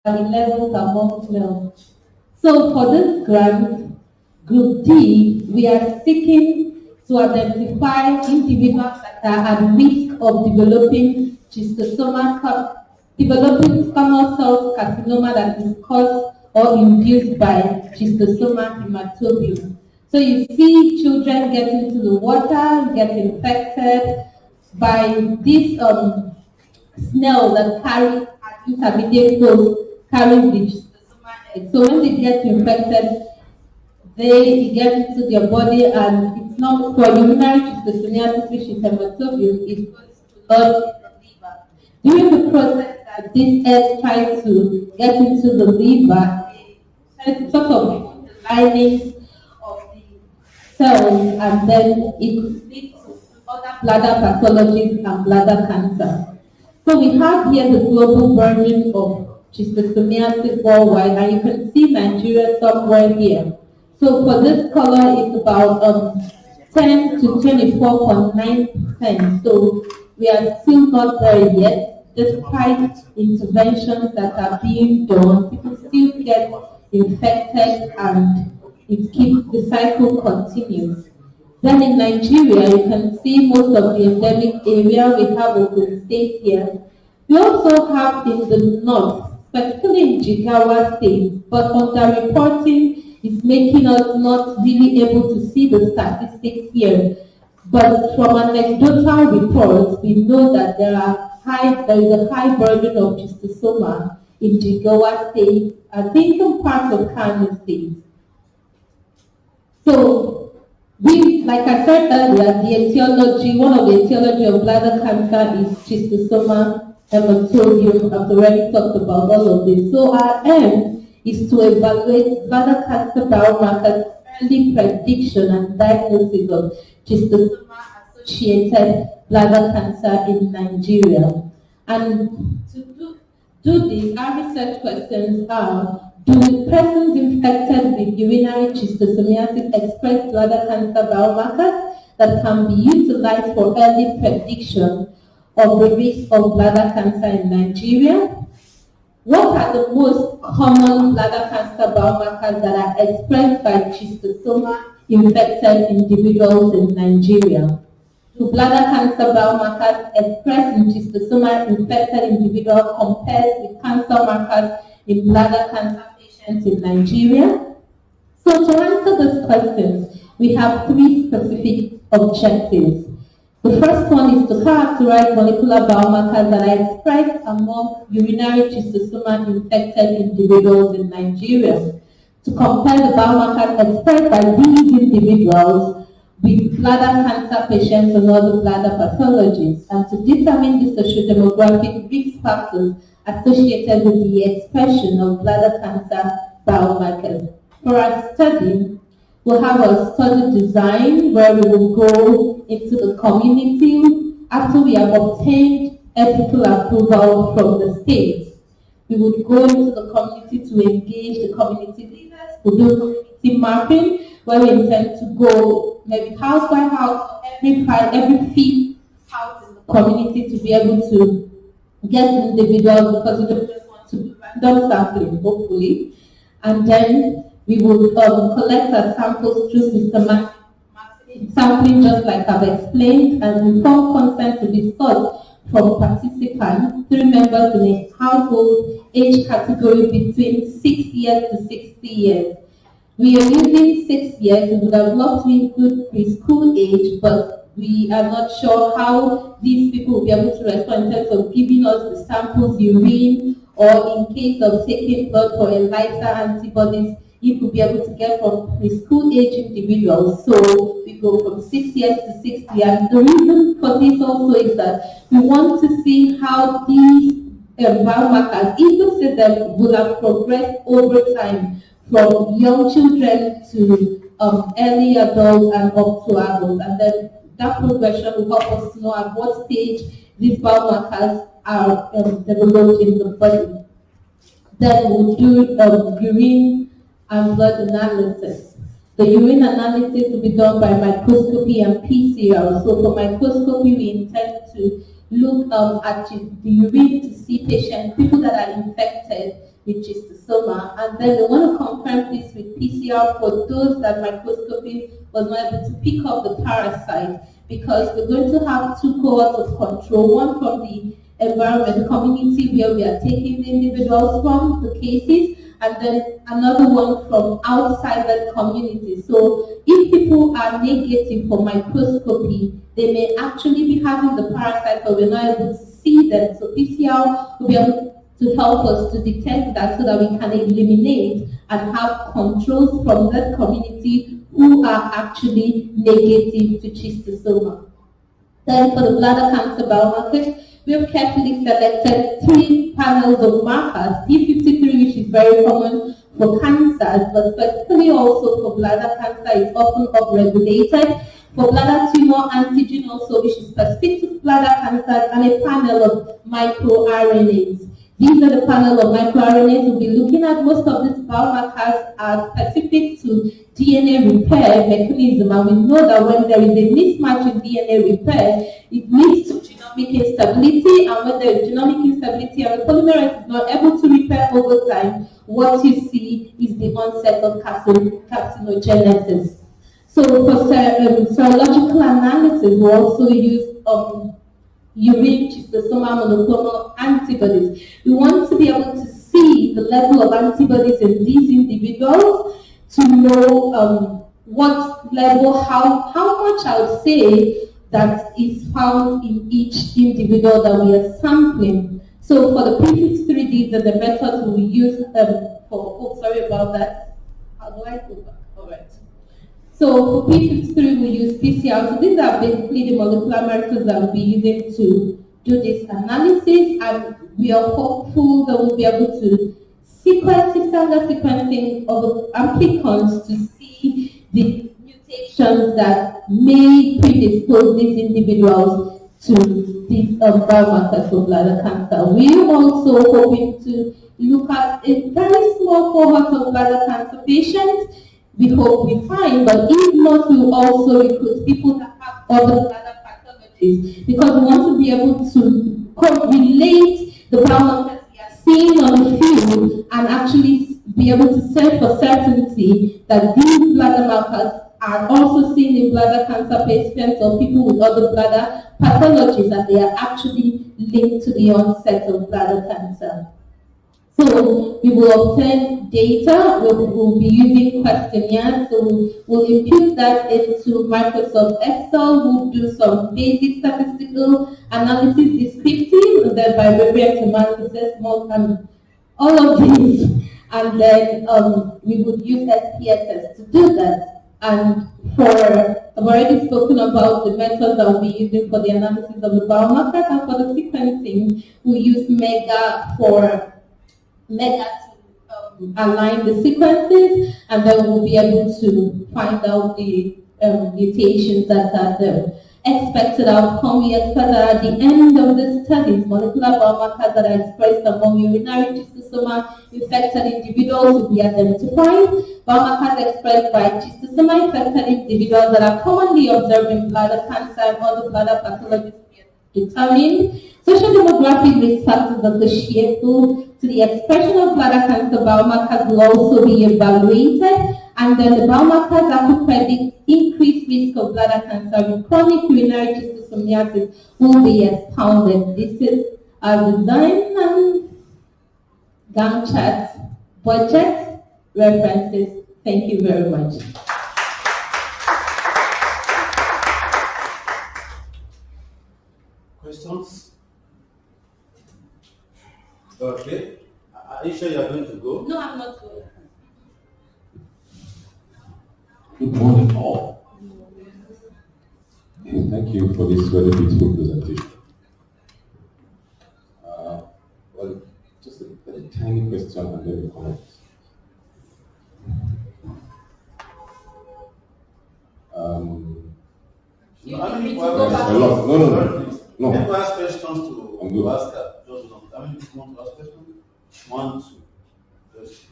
11th among males. So for this grant, Group D, we are seeking to identify individuals that are at risk of developing developing squamous cell carcinoma that is caused or induced by schistosoma hematobium. So you see children get into the water, get infected by this snail that carries intermediate dose carries the schistosoma egg. So when they get infected, they get into their body and it's not for urinary schistosomiasis, which is hematobium, it goes to lodge in the liver. During the process that this egg tries to get into the liver, it sort of the linings of the cells and then it could lead to other bladder pathologies and bladder cancer. So we have here the global burden of schistosomiasis worldwide, and you can see Nigeria somewhere here. So for this color, it's about 10 to 24.9%. So we are still not there yet, despite interventions that are being done. People still get infected, and the cycle continues. Then in Nigeria, you can see most of the endemic area. We have Ogun State here. We also have in the north, particularly in Jigawa State, but underreporting is making us not really able to see the statistics here. But from anecdotal reports, we know that there is a high burden of schistosoma in Jigawa State and in some parts of Kano State. So, like I said earlier, one of the etiology of bladder cancer is schistosoma hematobium. I've already talked about all of this. So our aim is to evaluate bladder cancer biomarkers, early prediction and diagnosis of schistosoma-associated bladder cancer in Nigeria. And to do this, our research questions are: do persons infected with urinary schistosomiasis express bladder cancer biomarkers that can be utilized for early prediction of the risk of bladder cancer in Nigeria? What are the most common bladder cancer biomarkers that are expressed by schistosoma-infected individuals in Nigeria? Do bladder cancer biomarkers expressed in schistosoma-infected individuals compared with cancer markers in bladder cancer patients in Nigeria? So to answer these questions, we have three specific objectives. The first one is to characterize molecular biomarkers that are expressed among urinary schistosoma-infected individuals in Nigeria, to compare the biomarkers expressed by these individuals with bladder cancer patients and other bladder pathologies, and to determine the sociodemographic risk factors associated with the expression of bladder cancer biomarkers. For our study, we'll have a study design where we will go into the community after we have obtained ethical approval from the state. We would go into the community to engage the community leaders, to do community mapping, where we intend to go maybe house by house, every fifth house in the community to be able to get individuals, because we don't just want to do random sampling, hopefully. And then we would collect our samples through systematic sampling, just like I've explained, and inform consent to be sought from participants, 3 members in a household, age category between 6 years to 60 years. We are using 6 years. We would have loved to include preschool age, but we are not sure how these people will be able to respond in terms of giving us the samples, urine, or in case of taking blood for ELISA antibodies, if we'll be able to get from preschool age individuals. So we go from 6 years to 60. And the reason for this also is that we want to see how these biomarkers, even say that will have progressed over time from young children to early adults and up to adults. And then that progression will help us to know at what stage these biomarkers are developed in the body. Then we'll do urine and blood analysis. The urine analysis will be done by microscopy and PCR. So for microscopy, we intend to look at the urine to see people that are infected with schistosoma, and then we want to confirm this with PCR for those that microscopy was not able to pick up the parasite, because we're going to have two cohorts of control, one from the environment, the community where we are taking the individuals from, the cases, and then another one from outside the community. So if people are negative for microscopy, they may actually be having the parasite, but we're not able to see them. So PCR will be able to help us to detect that so that we can eliminate and have controls from that community who are actually negative to schistosoma. Then for the bladder cancer biomarkers, we have carefully selected 3 panels of markers, P53, which is very common for cancers, but specifically also for bladder cancer is often upregulated. For bladder tumor antigen also, which is specific to bladder cancer, and a panel of microRNAs. These are the panel of microRNAs we'll be looking at. Most of these biomarkers are specific to DNA repair mechanism, and we know that when there is a mismatch in DNA repair, it leads to genomic instability, and when there is genomic instability and the polymerase is not able to repair over time, what you see is the onset of carcinogenesis. So for serological analysis, we also use urine schistosoma monoclonal antibodies. We want to be able to see the level of antibodies in these individuals to know what level, how much I would say that is found in each individual that we are sampling. So for the P53, these are the methods we use sorry about that. How do I go back? All right. So for P53, we use PCR. So these are basically the molecular markers that we'll be using to do this analysis, and we are hopeful that we'll be able to sequence standard sequencing of applicants to see the mutations that may predispose these individuals to these biomarkers for bladder cancer. We're also hoping to look at a very small cohort of bladder cancer patients. We hope we find, but if not, we will also recruit people that have other bladder pathologies, because we want to be able to correlate the biomarkers we are seeing on the field and actually be able to say for certainty that these bladder markers are also seen in bladder cancer patients or people with other bladder pathologies, and they are actually linked to the onset of bladder cancer. So we will obtain data, we'll be using questionnaires, so we'll input that into Microsoft Excel, we'll do some basic statistical analysis, descriptive, and then bivariate analysis, and all of these. And then we would use SPSS to do that. And I've already spoken about the methods that we'll be using for the analysis of the biomarkers, and for the sequencing, we use Mega to align the sequences, and then we'll be able to find out the mutations that are the expected outcome. We expect that at the end of the studies, molecular biomarkers that are expressed among urinary schistosoma infected individuals will be identified. Biomarkers expressed by schistosoma infected individuals that are commonly observed in bladder cancer and other bladder pathologies will be determined. Social demographic risk factors associated to the expression of bladder cancer biomarkers will also be evaluated, and then the biomarkers that could predict increased risk of bladder cancer with chronic urinary schistosomiasis will be expounded. This is our design and Gantt chart budget references. Thank you very much. Questions? Okay. Are you sure you are going to go? No, I'm not going. Good morning, all. Thank you for this very beautiful presentation. Well, just a very tiny question and then a comment. A lot. No. Let me ask questions to ask that. Just one. How many people want to ask questions? 1, 2. Just,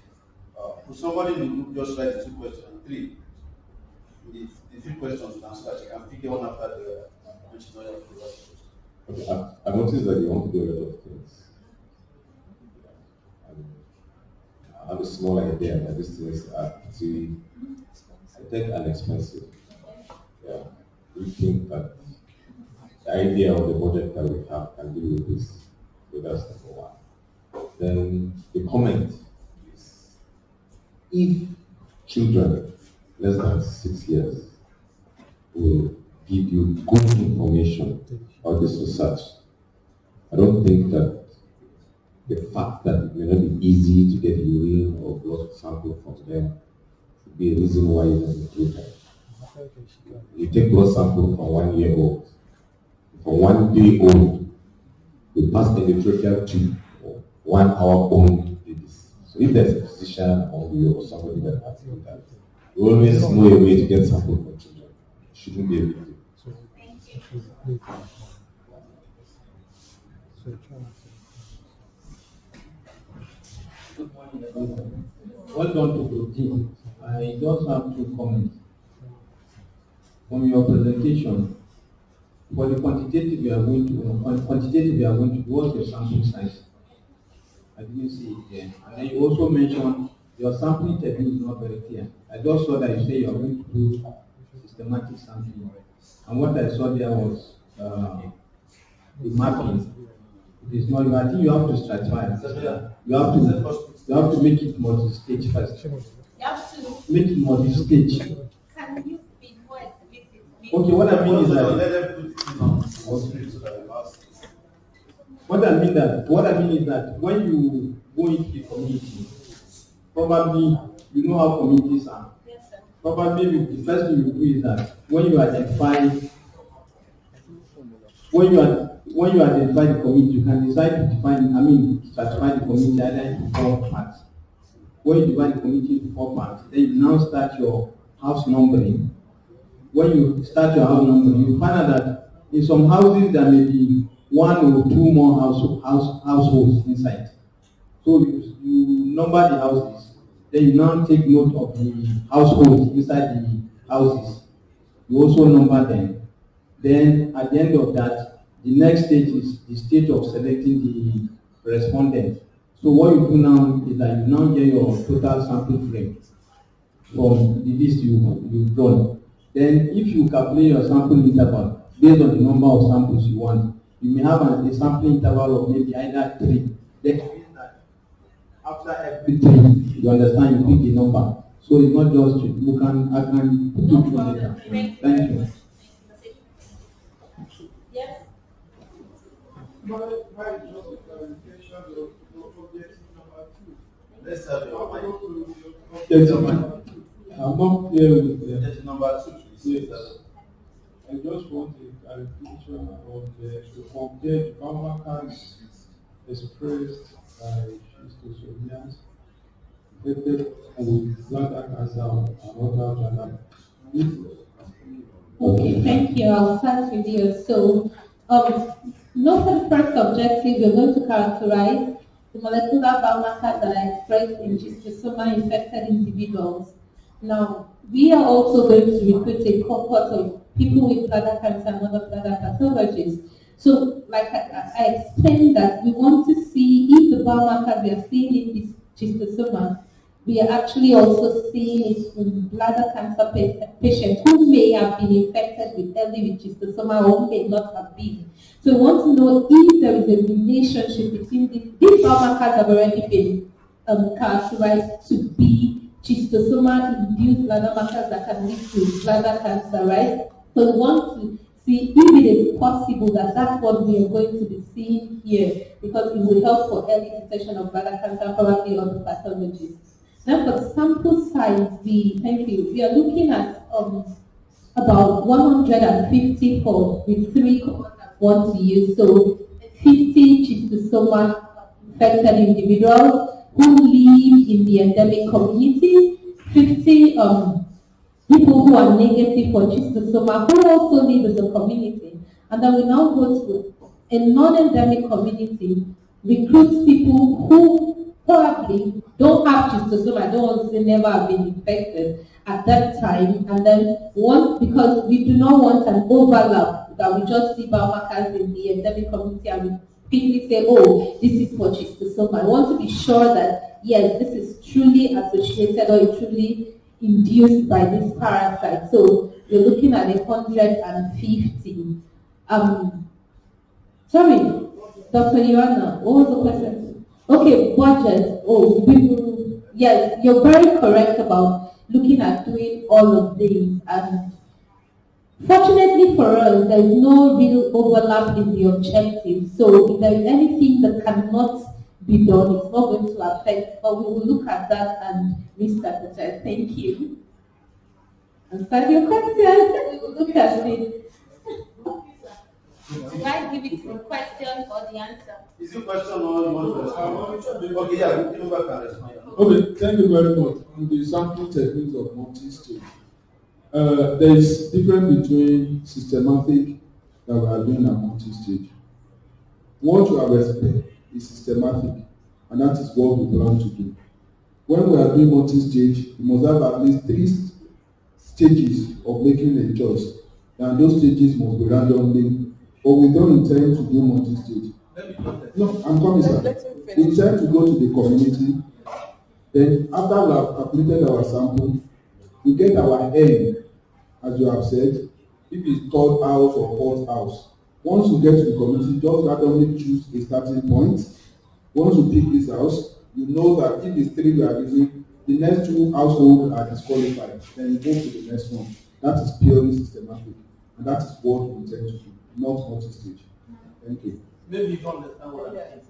could somebody in the group just write 2 questions? 3. The 3 questions you can start. You can pick one after the other. Which is not your question. Okay, I noticed that you want to do a lot of things. have a small idea that these things are pretty, I think, inexpensive. Yeah. We think that the idea of the budget that we have can deal with this. So that's number one. Then the comment is, if children less than 6 years will give you good information about this research, I don't think that the fact that it may not be easy to get urine or blood sample from them would be a reason why you don't include them. You take blood sample from 1 year old, from 1 day old, we pass endotracheal tube, or 1 hour old babies. So if there's a physician among you or somebody that has done that, you always know a way to get sample from children. It shouldn't be a big deal. Good morning, everyone. Well done to the team. I just have 2 comments. From your presentation, for the quantitative you are going to do, what's your sample size? I didn't see it there. And then you also mentioned your sampling technique is not very clear. I just saw that you say you are going to do systematic sampling. And what I saw there was the mapping. It is not, I think you have to stratify. You have to make it multi-stage first. You have to Make it multi-stage. Can you be more explicit? Okay, what I mean is that let them put it on screen so that the last. what I mean is that when you go into the community, probably you know how communities are. Yes, sir. Probably the first thing you do is that when you identify the community, you can decide to stratify the community either into 4 parts. When you divide the community into 4 parts, then you now start your house numbering. When you start your house numbering, you find out that in some houses there may be 1 or 2 more households inside. So you number the houses, then you now take note of the households inside the houses. You also number them. Then at the end of that, the next stage is the stage of selecting the respondent. So what you do now is that you now get your total sample frame from the list you've drawn. Then if you calculate your sample interval based on the number of samples you want, you may have a sample interval of maybe either 3. Then means that after every 3, you understand, you pick the number. So it's not just I can put it through later. Thank you. Yes. Let's have your mind. I'm not clear with the That's number 2, please. Yes. I just want a clarification of the compare the biomarkers expressed by schistosomias affected with bladder cancer and other bladder. Okay, thank you. I'll start with you. So, note for the first objective, we're going to characterize the molecular biomarkers that are expressed in schistosoma infected individuals. Now, we are also going to recruit a cohort of people with bladder cancer and other bladder pathologies. So, like I explained that we want to see if the biomarkers we are seeing in this schistosoma, we are actually also seeing it in bladder cancer patients who may have been infected with early with schistosoma or who may not have been. So we want to know if there is a relationship between these biomarkers have already been characterized to be schistosoma-induced bladder markers that can lead to bladder cancer, right? So we want to see if it is possible that that's what we are going to be seeing here, because it will help for early detection of bladder cancer, probably other pathologies. Now for the sample size, we are looking at about 150 with 3 cohorts that want to use. So 50 schistosoma infected individuals who live in the endemic community, 50 people who are negative for schistosoma who also live in the community. And then we now go to a non-endemic community, recruit people who probably don't have schistosoma, don't want to say never have been infected at that time, and then because we do not want an overlap that we just see biomarkers in the endemic community and we quickly say, oh, this is for schistosoma. I want to be sure that yes, this is truly associated or truly induced by this parasite. So you're looking at 150. Sorry, Dr. Joanna, what was the question? Okay, budget. Oh, people, yes, you're very correct about looking at doing all of these. And fortunately for us, there is no real overlap in the objectives. So if there is anything that cannot be done, it's not going to affect, but we will look at that and re-strategize. Thank you. Answer your question. We will look at it. Should I give it the question or the answer? Is it question or you want to respond? Okay, yeah, we can back and respond. Okay, thank you very much. On the sampling techniques of multi-stage, there is difference between systematic that we are doing and multi-stage. What you have explained is systematic, and that is what we plan to do. When we are doing multi-stage, we must have at least 3 stages of making a choice, and those stages must be randomly. But we don't intend to do multi-stage. No, I'm coming, sir. We intend to go to the community. Then, after we have completed our sample, we get our end, as you have said, if it's third house or fourth house. Once you get to the community, just randomly choose a starting point. Once you pick this house, you know that if it's 3 you are using, the next 2 households are disqualified. Then you go to the next one. That is purely systematic. And that is what we intend to do, not multi-stage. Thank you. Maybe you don't understand what I'm saying.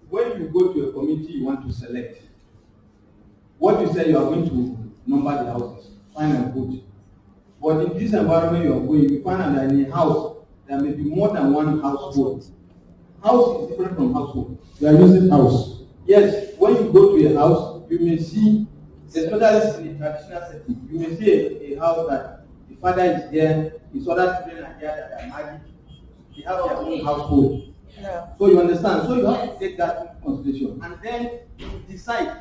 When you go to a committee, you want to select. What you say, you are going to number the houses, find and put. But in this environment you are going, you find that in a house, there may be more than one household. House is different from household. We are using house. Yes, when you go to a house, you may see, especially in a traditional setting, you may see a house that the father is there, his other children are there that are married, they have their own household. Yeah. So you understand? So you have to take that into consideration. And then you decide,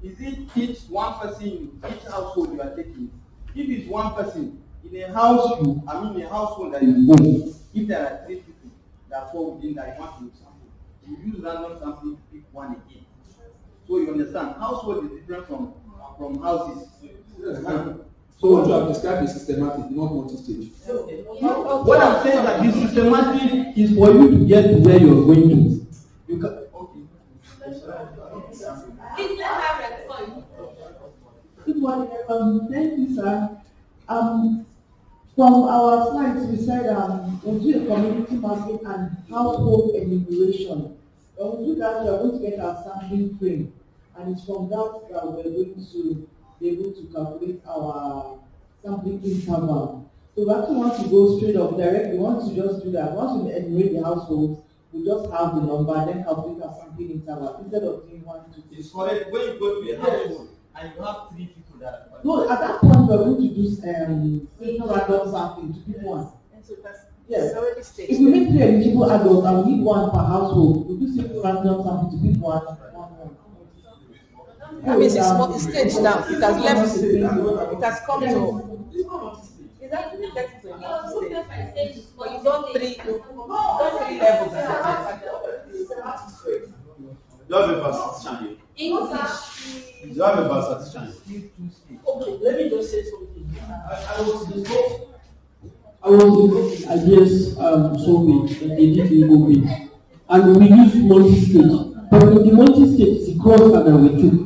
is it each one person in each household you are taking? If it's one person, in a house in a household that is home, if there are 3 people that fall within that you want to sample, you use random sampling to pick one again. So you understand? Household is different from houses. So what you have described is systematic, not multi-stage. What I'm saying is that this systematic is for you to get to where you're going to. You can, okay. Please let her respond. Good morning. Thank you, sir. From our slides, we said we'll do a community mapping and household enumeration. When we do that, we are going to get our sampling frame, and it's from that that we're going to be able to calculate our sampling interval. So we actually want to go straight up direct. We want to just do that. Once we enumerate the households, we just have the number and then calculate our sampling interval instead of doing 1, 2, 3. It's correct. When you go to a household and you have 3 people that are No, at that point we're going to do simple random sampling to pick one. Yes. If we make 3 eligible adults and we need 1 per household, we do simple random sampling to pick one. That means it's staged now. It has left. It has come to. Is that to get to a multi-stage? But you don't 3 levels. You have a statistician here. You have a statistician here. Okay, let me just say something. I was in ideas survey and they did the movie. And we used multi-stage. But in the multi-stage, it's a cluster that we took.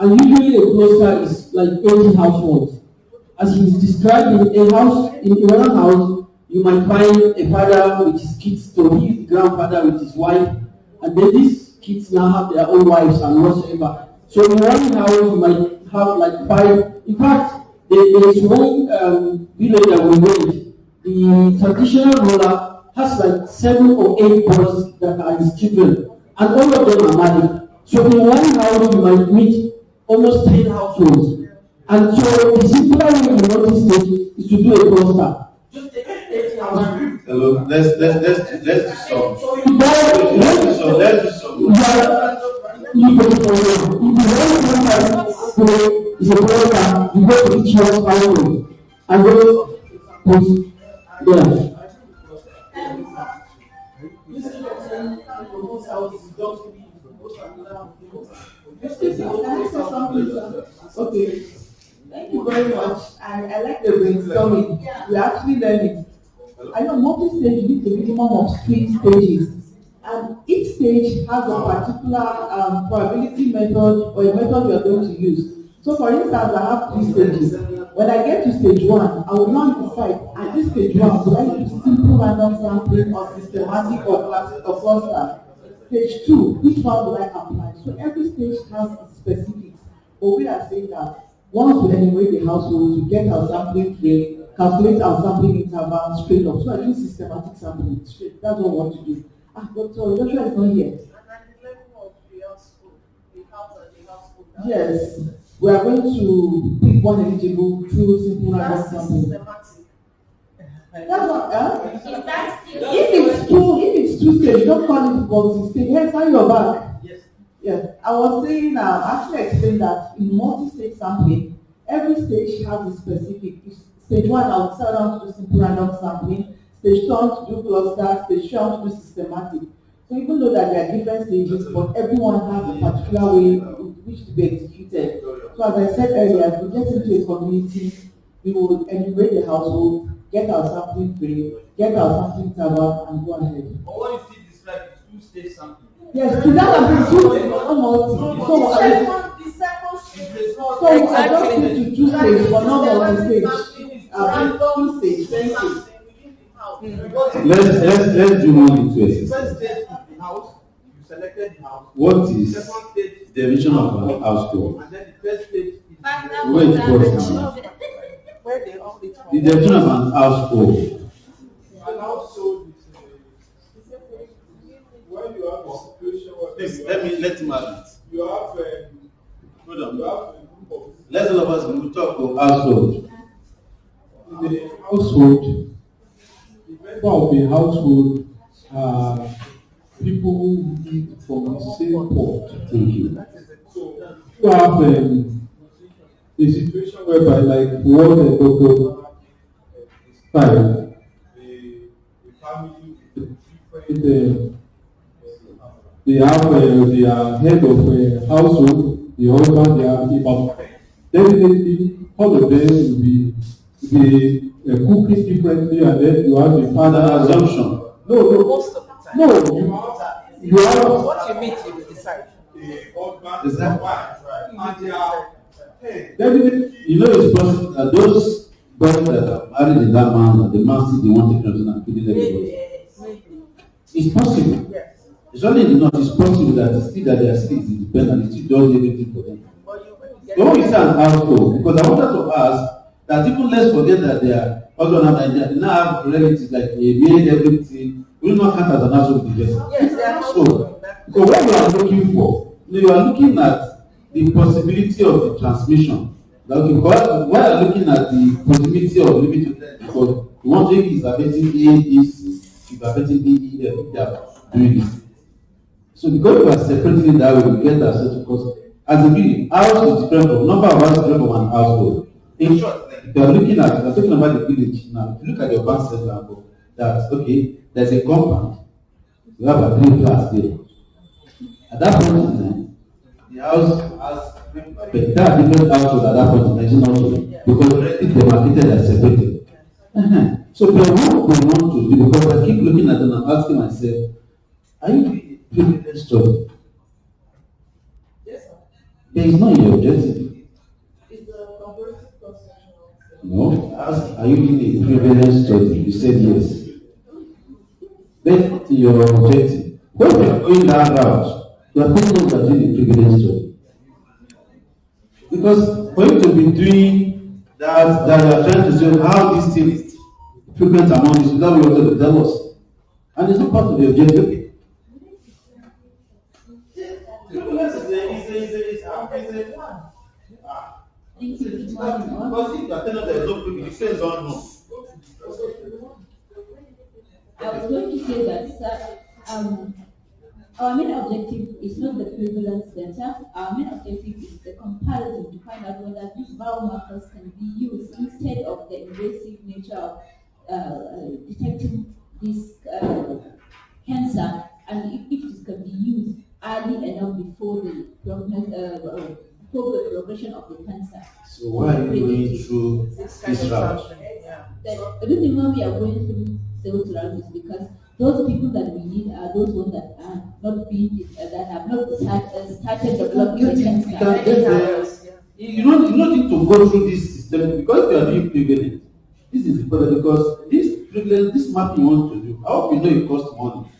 And usually a cluster is like 80 households. As he's describing, a house, in one house, you might find a father with his kids, so his grandfather with his wife, and then these kids now have their own wives and whatsoever. So in one house, you might have like 5. In fact, there is one village that we went. The traditional ruler has like 7 or 8 boys that are his children, and all of them are married. So in one house, you might meet almost 10 households. And so the simpler way in multi-stage is to do a cluster. Just take 80 households. Hello, let's do some. Let's do some. If you want to go to each household and go put there. Excuse me, can I say something, sir? Okay. Thank you very much. I like the brainstorming. We actually learning. I know multi-stage needs a minimum of 3 stages. And each stage has a particular probability method or a method we are going to use. So for instance, I have 3 stages. When I get to stage 1, I will now decide at this stage 1, do I use simple random sampling or systematic or classic or cluster? Stage 2, which one do I apply? So every stage has its specifics. But we are saying that once we enumerate the households, we get our sampling frame, calculate our sampling interval straight up. So I do systematic sampling straight. That's what we want to do. Dr. Joshua is not here. Yes, we are going to pick one eligible through simple random sampling. That's what, if it's two stage, don't call it multi-stage. Hey, sign your back. Yes, I was saying, actually explained that in multi-stage sampling, every stage has a specific. Stage 1, I will start out to do simple random sampling. Stage 2, I want to do cluster. Stage 3, I want to do systematic. So even though that there are different stages, but everyone has a particular way in which to be executed. So as I said earlier, as we get into a community, we will enumerate the household, get our sampling frame, get our sampling interval, and go ahead. But what you see described is two-stage sampling. Yes, to that I'm two, not multi. So I just need to 2 stages, but not multi-stage. Two stage, thank you. Let's do one into it. First stage is the house. You selected the house. What is Second stage is the definition of an household? and then the third stage is Wait, pause. Where they all live The definition of an household. An household is when you have a situation where Please, let him have it. you have Hold on. you have a group of Let's all of us will talk of household. in the household. The member of the household are people who eat from the same pot. Thank you. So you have a situation whereby, like what the doctor described, the family with different. They have their head of household, the husband, they have about definitely all of them will be cooking differently, and then you have the father Assumption. No, most of the time. no, you have What you meet, you will decide. the husband Is that- and wife, and they are Definitely, you know it's possible that those boys that are married in that man, the man still they want to control and feeding everybody. It's possible. Yes. It's only in the north, it's possible that it's still that they are still independent, it still does everything for them. So when we say an household, because I wanted to ask that even let's forget that they are husband and wife, they now have relatives like a maid, everything. We do not count as an household with the person. Yes, they are So what we are looking for, you are looking at the possibility of the transmission. Okay, because we are looking at the possibility of living together because we want to is affecting A, B, C, is affecting D, E, F, they are doing this. So because we are separating it that way, we get that sense because as a building, house is different from number of houses different from an household. In short, like if you are looking at, we are talking about the village now. If you look at your bank example, that okay, there's a compound, you have a green class there. At that point in time, the house has there are different households at that point in time, it's not so because it's demarcated and separated. So what we want to do, because I keep looking at them and asking myself, are you doing a privilege study? Yes, sir. There is no in your objective. It's a comparative construction. No, are you doing a prevalence study? You said yes. Then your objective. When we are going that route, you are telling us that doing a prevalence study. Because for you to be doing that you are trying to say how this thing is frequent among this, that we want to tell us. And it's not part of the objective. Prevalence is because if you are telling us there is no privilege, you say it's unknown. I was going to say that, sir, our main objective is not the prevalence data. Our main objective is the comparison to find out whether these biomarkers can be used instead of the invasive nature of detecting this cancer, and if this can be used early enough before before the progression of the cancer. So why are you going through this route? The reason why we are going through sales route is because those people that we need are those ones that are not being that have not started developing the cancer. You don't need to go through this system because you are doing privilege. This is important because this privilege, this map you want to do, I hope you know it costs money.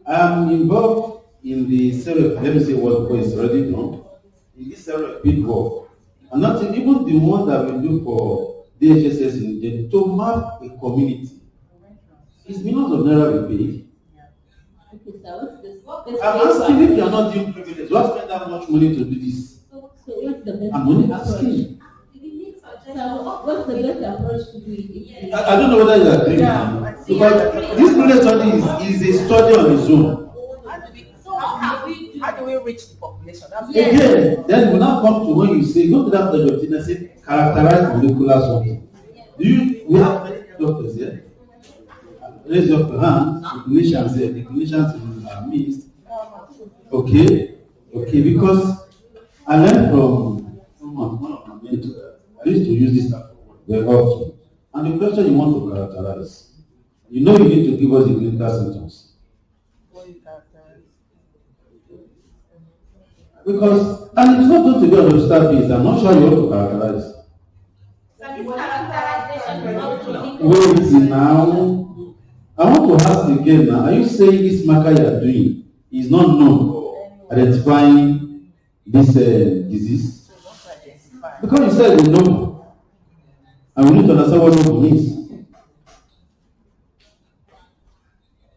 I am involved in the let me say what because it's already done. In this big work. And not even the one that we do for DHSS in Nigeria, to map a community. It's millions of naira we pay. I'm asking if you are not doing privilege, why spend that much money to do this? So what's the best I'm only approach? asking. So what's the best approach to do it? I don't know whether you agree with me. Because this privilege study is a study on its own. How do we reach the population? Again, then we now come to when you say, go to that study of and say, characterize molecular something. We have many doctors here? Raise your hand, clinicians here, the clinicians in our midst. Okay, because I learned from one of my mentors. I used to use this very often. And the question you want to characterize, you know you need to give us the clinical symptoms. What do you characterize? Because, and it's not going to be on the start base, I'm not sure you want to characterize. Wait now. I want to ask again now, are you saying this marker you are doing is not known for identifying this disease? Because you said we know. And we need to understand what it means.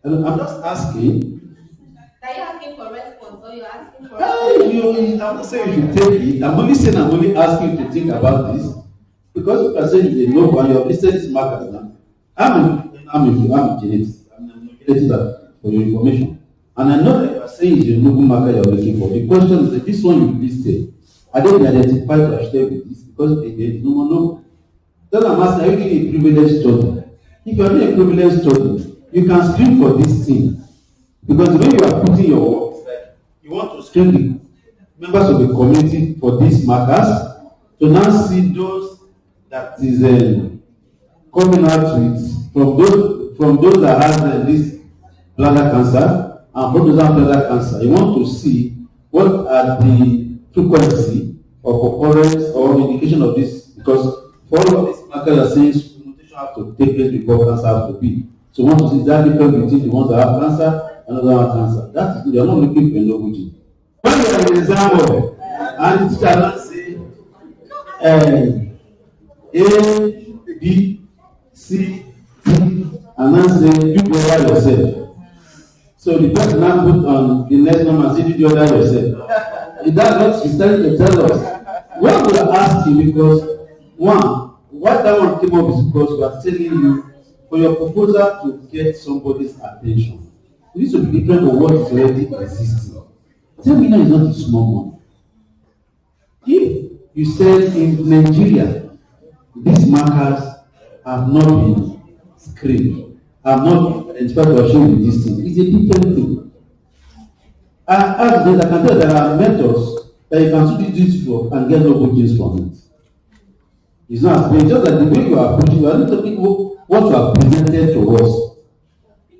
And I'm just asking. Are you asking for response or you're asking for I'm not saying you should take it. I'm only saying I'm only asking you to think about this. Because you are saying they know and you have listed these markers now. I'm a genetist. I'm a genetist for your information. And I know that you are saying it's your noble marker you are looking for. The question is that this one you listed, are they identified to actually with this? Because there is no more noble. Then I'm asking, are you doing a privileged study? If you are doing a privileged study, you can screen for this thing. Because the way you are putting your work is like you want to screen the members of the community for these markers to now see those that is coming out with from those that have this bladder cancer and from those that have bladder cancer. You want to see what are the frequency of occurrence or indication of this, because for all of these markers are saying mutation have to take place before cancer has to be. So you want to see that difference between the ones that have cancer and those that have cancer. That is good. You are not looking for a novel gene. When you are in the exam hall and the teacher not say A, B, C, D, and then say you do that yourself. So the person now put on the next number and say you do that yourself. Is that what she's trying to tell us? What we are asking, because one, what that one came up is because we are telling you for your proposal to get somebody's attention, it needs to be different from what is already existing. 10 million is not a small one. If you said in Nigeria, these markers have not been screened, have not been identified to show you this thing, it's a different thing. As I can tell, there are methods that you can do this for and get no genes from it. It's not as just that the way you are approaching, you are not talking what you have presented to us.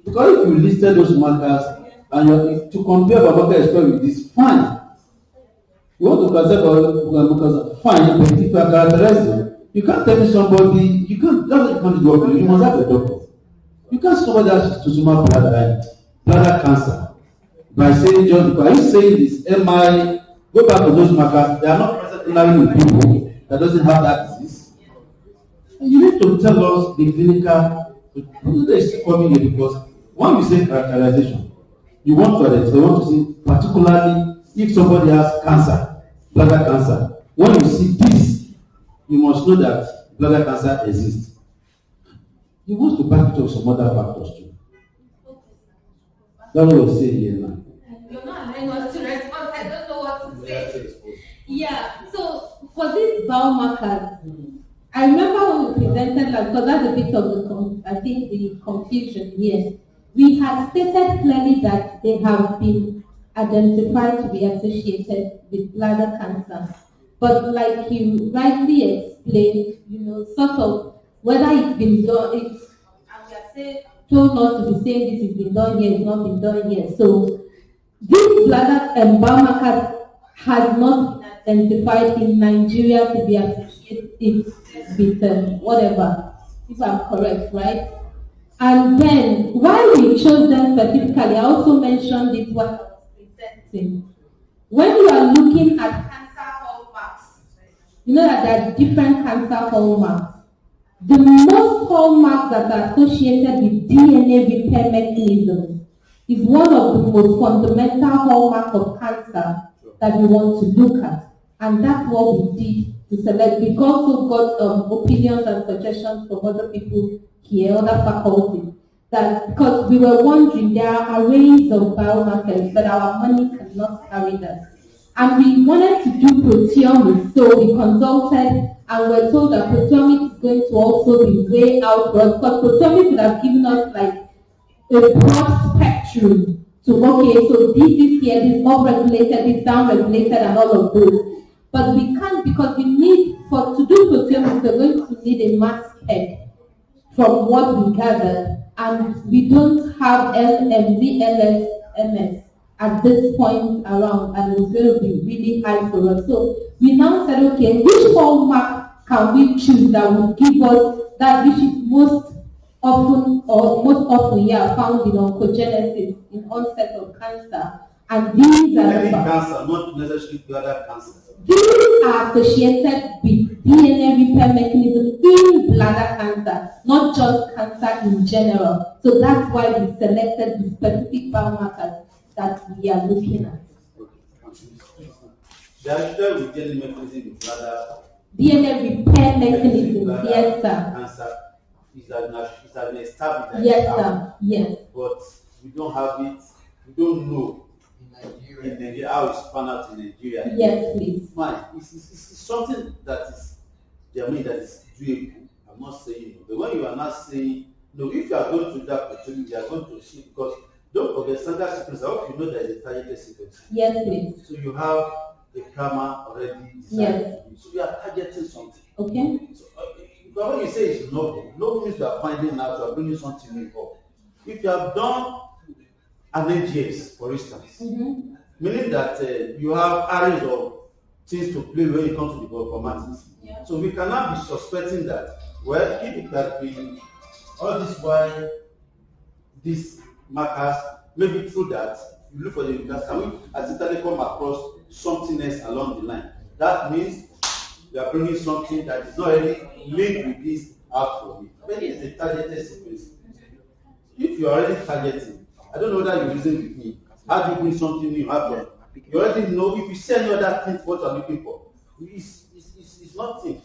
Because if you listed those markers and you to compare Babaka Express with this, fine. You want to consider Babaka, fine, but if you are characterizing, you can't tell me somebody, you can't, that's what you can't do, you must have a doctor. You can't somebody else to sumo bladder cancer by saying just because, are you saying this, go back to those markers, they are not present in people that doesn't have that disease. And you need to tell us the clinical, they still coming here because when you say characterization, you want to identify, you want to see particularly if somebody has cancer, bladder cancer. When you see this, you must know that bladder cancer exists. You want to back it up some other factors too. That's what we say here now. You're not allowing us to respond. I don't know what to say. Yeah, so for this biomarkers, I remember when we presented, like, because that's a bit of the confusion here. we had stated clearly that they have been identified to be associated with bladder cancer. But like you rightly explained, sort of whether it's been done, and we are told not to be saying this has been done here, it's not been done here. So this bladder biomarker has not been identified in Nigeria to be associated with whatever, if I'm correct, right? And then, why we chose them specifically, I also mentioned it when I was presenting. When you are looking at cancer hallmarks, you know that there are different cancer hallmarks. The most hallmarks that are associated with DNA repair mechanisms is one of the most fundamental hallmarks of cancer that we want to look at. And that's what we did to select. We've also got opinions and suggestions from other people here, other faculties, that because we were wondering, there are arrays of biomarkers, but our money cannot carry that. And we wanted to do proteomics, so we consulted and we're told that proteomics is going to also be way out for us, because proteomics would have given us like a broad spectrum to, okay, so this is here, this is up-regulated, this down-regulated, and all of those. But we can't, because we need, to do proteomics, we're going to need a mass spec from what we gathered, and we don't have LMD, MS at this point around, and it's going to be really high for us. So we now said, okay, which hallmark can we choose that will give us that which is most often found in oncogenesis, in onset of cancer, and these are any cancer, not necessarily bladder cancer. These are associated with DNA repair mechanism in bladder cancer, not just cancer in general. So that's why we selected the specific biomarkers that we are looking at. They are usually with DNA mechanism in bladder. DNA repair mechanism, yes, sir. Cancer is an established. Yes, sir. Yes. But we don't have it. We don't know in Nigeria how it's found out in Nigeria. Yes, please. Fine. It's something that is, that is doable. I'm not saying no. But when you are not saying no, if you are going to that opportunity, you are going to see, because don't forget standard sequence. I hope you know there is a targeted sequence. Yes, please. So you have a camera already designed. Yes. So you are targeting something. Okay. So, but when you say it's novel, novel means you are finding out, you are bringing something new up. If you have done an NGS, for instance, meaning that you have arrays of things to play when you come to the bioinformatics. Yeah. So we cannot be suspecting that, well, if it has been all this while, these markers, maybe through that, you look for the markers, can we accidentally come across something else along the line? That means you are bringing something that is not really linked with this out for me. Maybe it's a targeted sequence. If you are already targeting, I don't know whether you reason with me. How do you bring something new? You already know if you say any other thing what you are looking for. It's nothing.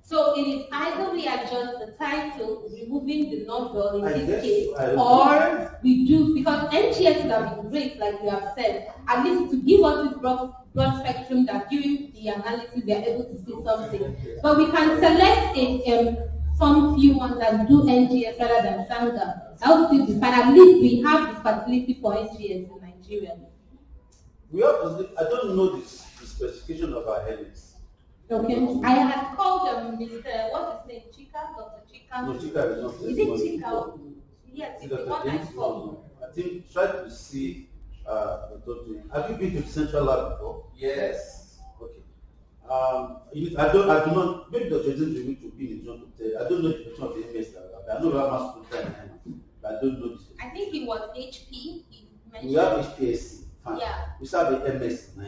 So it is either we adjust the title, removing the number in this case, or we do, because NGS would have been great, like you have said, at least to give us this broad spectrum that during the analysis we are able to see something. But we can select some few ones that do NGS rather than Sanya. That would still be fine. At least we have the facility for NGS in Nigeria. We have, I don't know the specification of our helix. Okay. I had called Mr. What's his name? Chika? Dr. Chika? No, Chika is not. Is it Chika? Yes, it's the one I called. I think try to see have you been to the central lab before? Yes. Okay. I do not, maybe Dr. James will need to be in John to tell. I don't know the question of the MS lab. I know Rama's full time, but I don't know this. I think it was HP. He mentioned. We have HPSC. Fine. Yeah. We have the MS now.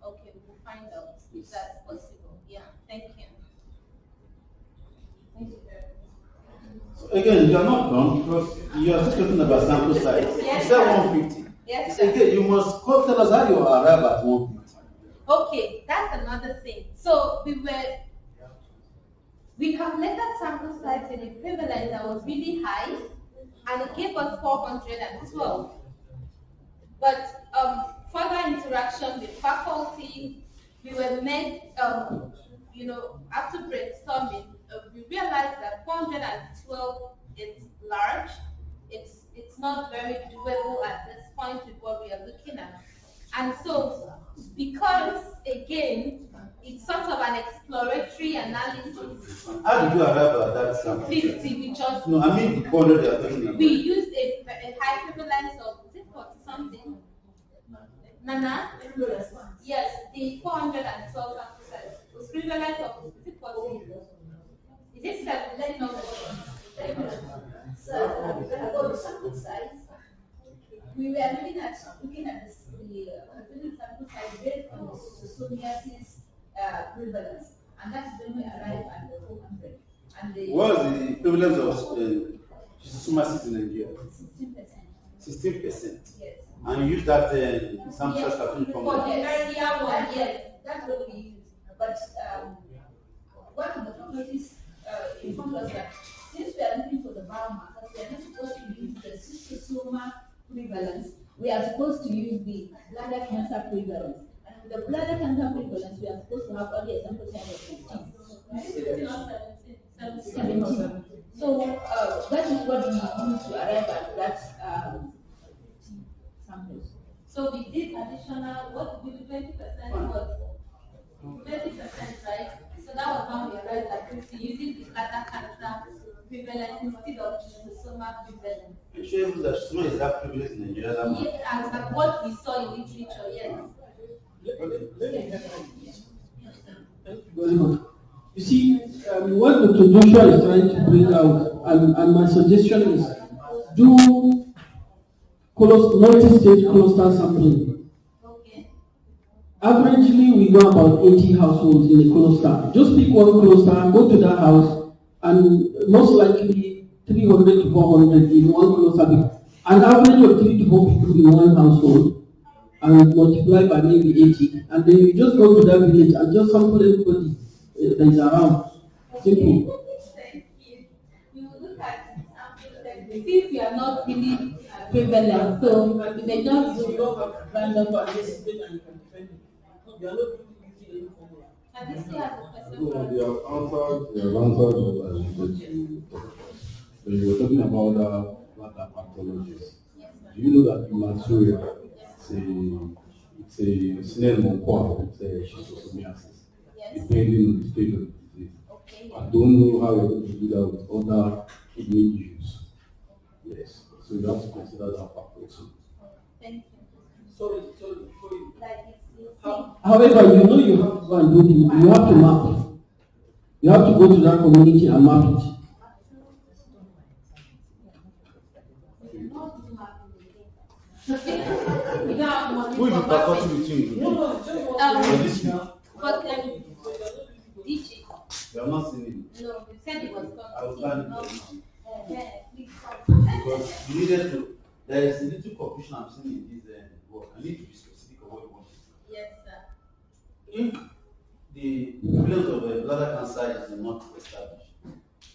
Okay, we'll find out if that's possible. Yeah, thank you. Thank you very much. So again, you are not done because you are still talking about sample size. Yes, is that 150? Yes. So again, you must tell us how you arrive at 150. Okay, that's another thing. So we calculated sample size in a prevalence that was really high, and it gave us 412. But further interaction with faculty, we were made, after brainstorming, we realized that 412 is large. It's it's not very doable at this point with what we are looking at. And so, because again, it's sort of an exploratory analysis. How did you arrive at that sample? 50, we just No, I mean the 400 they are talking about. we used a high prevalence of, is it 40 something? Nana? Yes, the 412 sample size was prevalence of, is it 40? Is it 7? Let me know. So, about the sample size, we were looking at this, the sample size based on the psoriasis prevalence, and that's when we arrived at the 400. And the What is the prevalence of schistosomiasis in Nigeria? 16%. 16%. Yes. And you use that sample size from For the earlier one, Yes, that's what we use. But one of the properties informed us that since we are looking for the biomarkers, we are not supposed to use the cystosoma prevalence. We are supposed to use the bladder cancer prevalence. And with the bladder cancer prevalence, we are supposed to have only a sample size of 15. 17. So that is what we use to arrive at that samples. so we did additional, what did we do, 20% was 20%, right? So that was how we arrived at 50 using the bladder cancer prevalence instead of schistosoma prevalence. I'm sure that schistosoma is that prevalence in Nigeria. That much. Yes, as what we saw in literature, yes. Very good. You see, what Dr. Joshua is trying to bring out, and my suggestion is do multi-stage cluster sampling. Okay. Averagely, we know about 80 households in a cluster. Just pick one cluster, go to that house, and most likely 300 to 400 in one cluster. An average of 3 to 4 people in one household, and multiply by maybe 80, and then you just go to that village and just sample everybody that is around. Simple. Thank you. We will look at since we are not really prevalent, so we may just do random participation and defend it. We are not using any formula. And this still has a question for us. They have answered so you were talking about bladder pathologies. Do you know that hematuria it's a snail monquois, it's a schistosomiasis, depending on the stage of the disease. Okay. I don't know how you're going to do that with other kidney issues. Yes, so you have to consider that factor too. Thank you. Sorry. Like it's However, you know you have to go and do the, you have to map. You have to go to that community and map it. Who is the faculty between you? But DJ. You have not seen him. No, you said it was I was gone. planning Please because you needed to. There is a little confusion I'm seeing in this work. I need to be specific on what you want. Yes, sir. If the prevalence of bladder cancer is not established,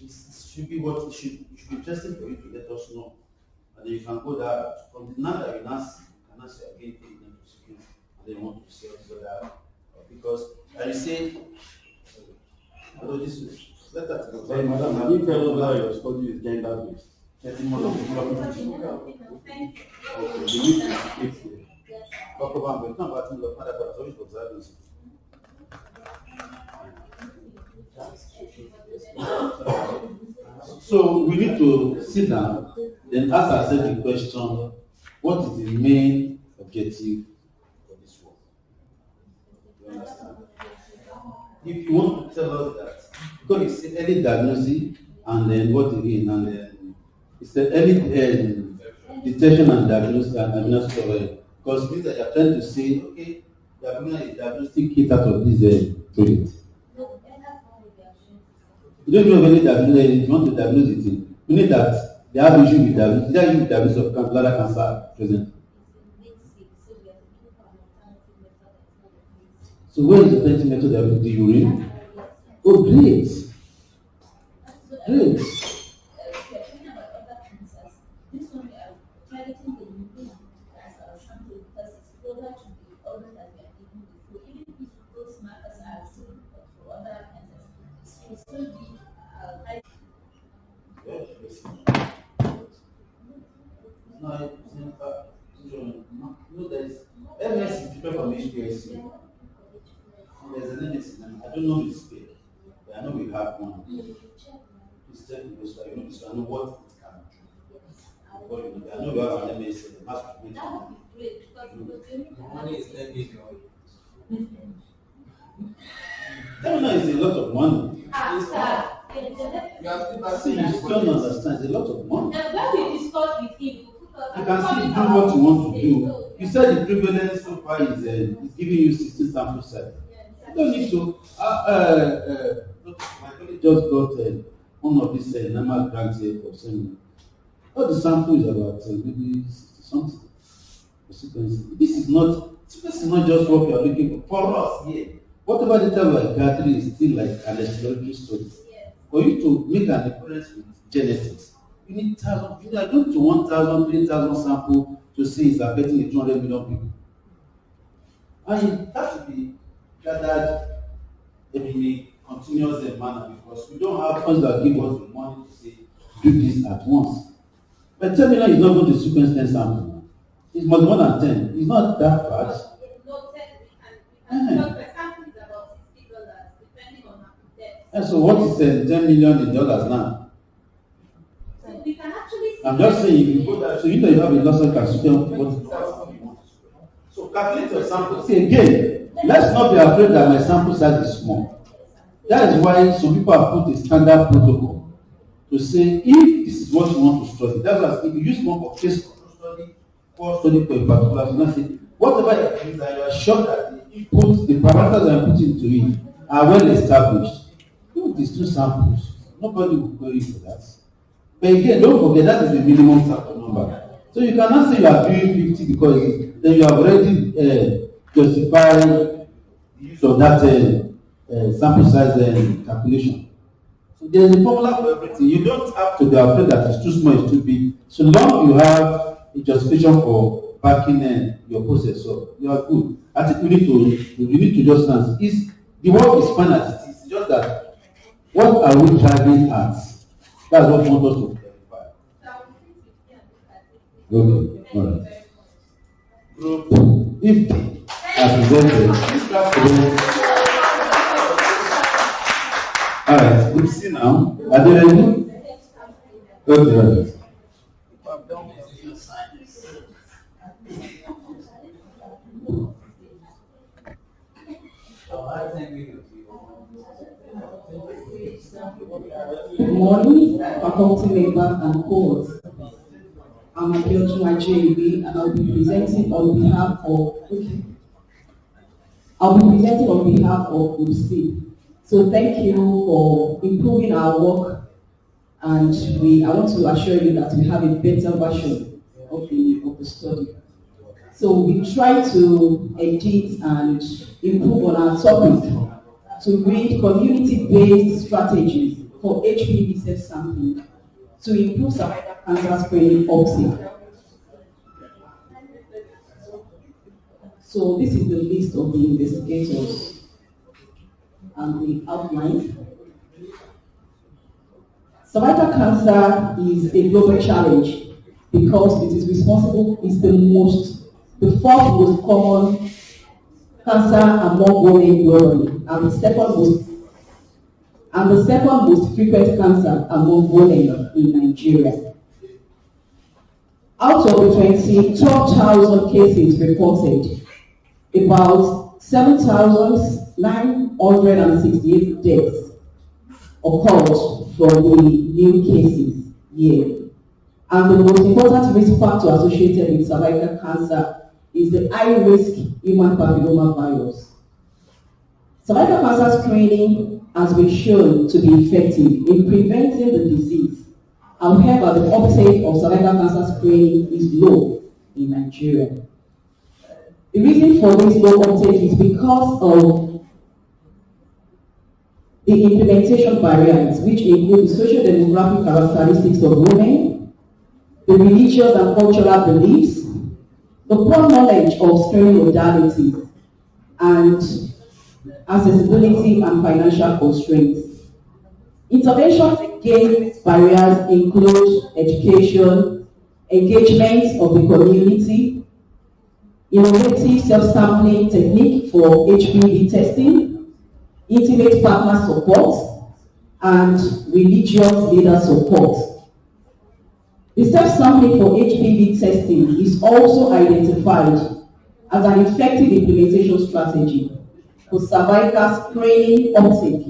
it should be what it should be interesting for you to let us know. And then you can go there from the now that you now see, you cannot say again, take them to school, and then you want to see also that because I say, although this is let that go. Sorry, madam, can you tell us how your study is gender based? Getting more of the Thank you. okay, the week is 8 here. Talk about it's not about things of other but always observance. So we need to sit down, then ask ourselves the question, what is the main objective for this work? You understand? If you want to tell us that, because it's early diagnosis and then what it is, and then it's the early detection and diagnosis of because means that you're trying to say, okay, you are bringing a diagnostic kit out of this project. You don't know any diagnosis, you want to diagnose it in. You need that they have issue with diagnosis, they have issue with diagnosis of bladder cancer present. So where is the testing method of the urine? Oh, great. Great. NIMR. There's an NIMR. I don't know the scale, but I know we have one. Please check because I know this. I know what it can do. I know we have an NIMR. That would be great because Money is not big. NIMR is a lot of money. You have to See, you don't understand. It's a lot of money. And when we discuss with him, You can still do what you want to do. You said the prevalence so far is giving you 16 sample size. You don't need to. My colleague just got one of these NIMR grants here for seminar. All the sample is about maybe 60 something. This is not just what we are looking for. For us here, whatever data we are gathering is still like an exploratory study. For you to make an difference with genetics, you need thousands. You are going to 1,000, 3,000 samples to see is affecting 200 million people. And that should be gathered in a continuous manner because we don't have funds that give us the money to say do this at once. But 10 million is not going to sequence 10 samples. It's much more than 10. It's not that bad. no 10, because the sample is about $60, depending on how depth. And so what is $10 million in dollars now? So we can actually see I'm just saying, if you go there, so you know you have a loss of calcium. So calculate your sample. See again, let's not be afraid that my sample size is small. That is why some people have put a standard protocol to say if this is what you want to study. That's why if you use one for case study, for study for a particular thing, you say whatever it is that you are sure that the input, the parameters that you put into it are well established. Do these two samples. Nobody will query for that. But again, don't forget that is the minimum sample number. So you cannot say you are doing 50 because then you have already justified the use of that sample size calculation. So there is a formula for everything. You don't have to be afraid that it's too small, it's too big. So long you have a justification for backing your process, so you are good. I think we need to just answer. The work is fine as it is. It's just that what are we driving at? That's what we want us to clarify. Okay, all right. Group 50 as presented. All right, we see now. Are they ready? Okay, all right. Good morning, faculty member and cohorts. I'm Abiodun Ajayebe, and I'll be presenting on behalf of Group C. So thank you for improving our work, and I want to assure you that we have a better version of the study. So we try to edit and improve on our topic to read community-based strategies for HPV self-sampling to improve cervical cancer screening uptake. So this is the list of the investigators and the outline. Cervical cancer is a global challenge because it is responsible, it's the fourth most common cancer among women globally, and the second most frequent cancer among women in Nigeria. Out of the 12,000 cases reported, about 7,968 deaths occurred from the new cases yearly. And the most important risk factor associated with cervical cancer is the high-risk human papilloma virus. Cervical cancer screening has been shown to be effective in preventing the disease. However, the uptake of cervical cancer screening is low in Nigeria. The reason for this low uptake is because of the implementation barriers, which include the social demographic characteristics of women, the religious and cultural beliefs, the poor knowledge of screening modalities, and accessibility and financial constraints. Interventions against barriers include education, engagement of the community, innovative self-sampling technique for HPV testing, intimate partner support, and religious leader support. The self-sampling for HPV testing is also identified as an effective implementation strategy for cervical screening uptake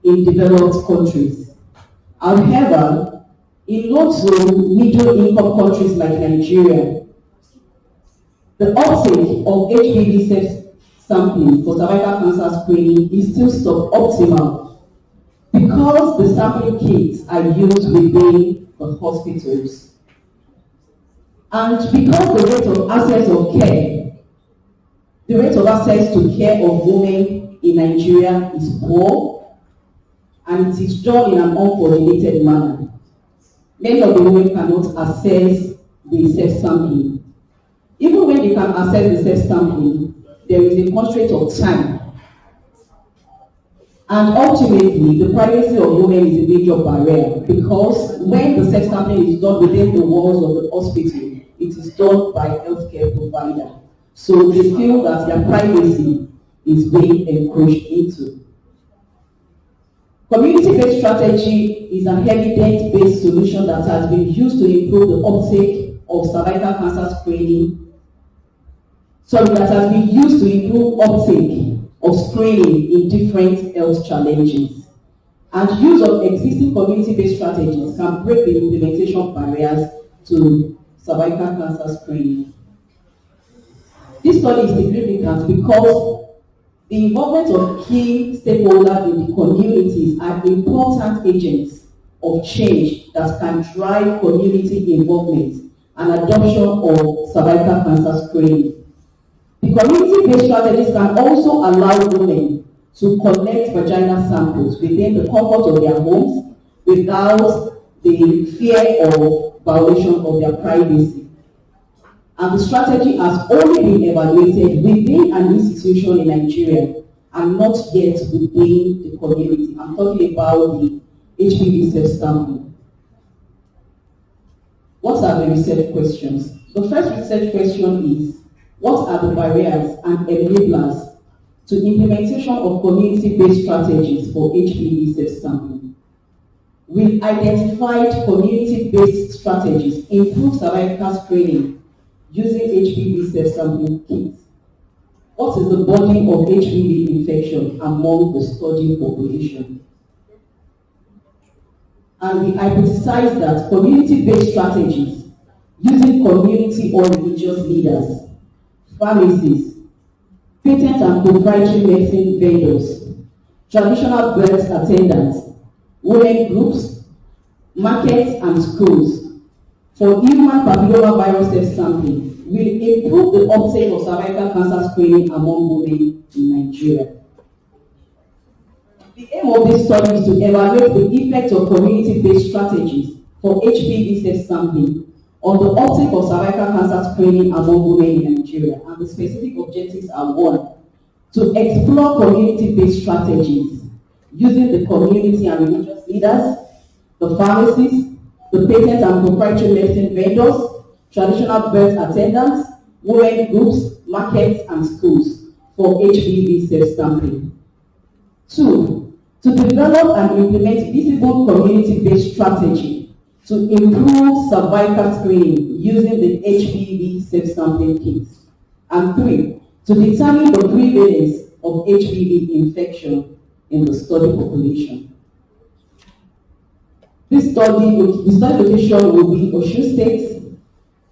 in developed countries. However, in low to middle income countries like Nigeria, the uptake of HPV self-sampling for cervical cancer screening is still suboptimal because the sampling kits are used within the hospitals. And because the rate of access of care, the rate of access to care of women in Nigeria is poor, and it is done in an uncoordinated manner. Many of the women cannot access the self-sampling. Even when they can access the self-sampling, there is a constraint of time. And ultimately, the privacy of women is a major barrier because when the self-sampling is done within the walls of the hospital, it is done by a healthcare provider. So they feel that their privacy is being encroached into. Community-based strategy is an evidence-based solution that has been used to improve the uptake of cervical cancer screening. That has been used to improve uptake of screening in different health challenges. And use of existing community-based strategies can break the implementation barriers to cervical cancer screening. This study is significant because the involvement of key stakeholders in the communities are important agents of change that can drive community involvement and adoption of cervical cancer screening. The community-based strategies can also allow women to collect vaginal samples within the comfort of their homes without the fear of violation of their privacy. And the strategy has only been evaluated within an institution in Nigeria and not yet within the community. I'm talking about the HPV self-sampling. What are the research questions? The first research question is, what are the barriers and enablers to implementation of community-based strategies for HPV self-sampling? Will identified community-based strategies improve cervical screening using HPV self-sampling kits? What is the burden of HPV infection among the study population? And we hypothesize that community-based strategies using community or religious leaders, pharmacists, patent and proprietary medicine vendors, traditional birth attendants, women groups, markets and schools for human papillomavirus self-sampling will improve the uptake of cervical cancer screening among women in Nigeria. The aim of this study is to evaluate the effect of community-based strategies for HPV self-sampling on the uptake of cervical cancer screening among women in Nigeria, and the specific objectives are: 1, to explore community-based strategies using the community and religious leaders, the pharmacists, the patent and proprietary medicine vendors, traditional birth attendants, women groups, markets and schools for HPV self-sampling. 2, to develop and implement visible community-based strategy to improve cervical screening using the HPV self-sampling kits. And 3, to determine the prevalence of HPV infection in the study population. The study location will be Osun State,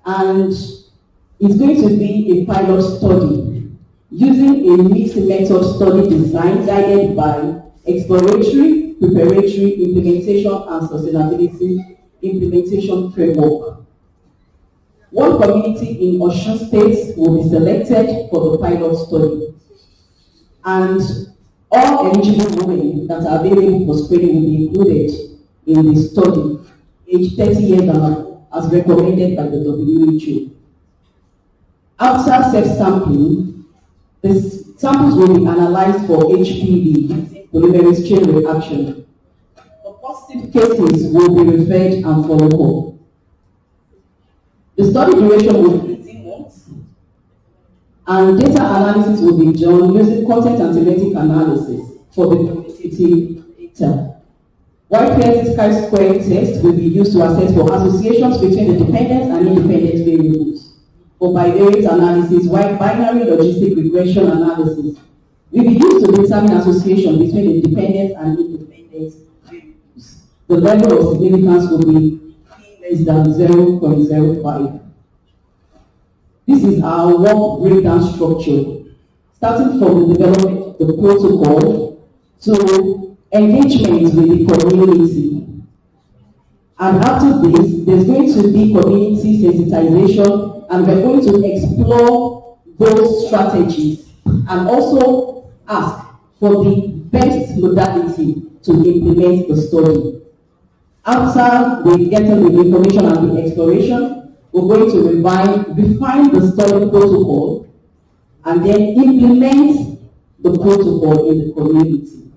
and it's going to be a pilot study using a mixed method study design guided by exploratory, preparatory, implementation, and sustainability implementation framework. One community in Osun State will be selected for the pilot study, and all eligible women that are available for screening will be included in the study, age 30 years and above, as recommended by the WHO. After self-sampling, the samples will be analyzed for HPV polymerase chain reaction. The positive cases will be referred and followed up. The study duration will be 18 months, And data analysis will be done using content and thematic analysis for the quantitative data. Y-pairs chi-square test will be used to assess for associations between the dependent and independent variables. For bivariate analysis, binary logistic regression analysis will be used to determine association between the dependent and independent variables. The level of significance will be less than 0.05. This is our work breakdown structure, starting from the development of the protocol to engagement with the community. And after this, there's going to be community sensitization, and we're going to explore those strategies and also ask for the best modality to implement the study. After we get the information and the exploration, we're going to refine the study protocol and then implement the protocol in the community.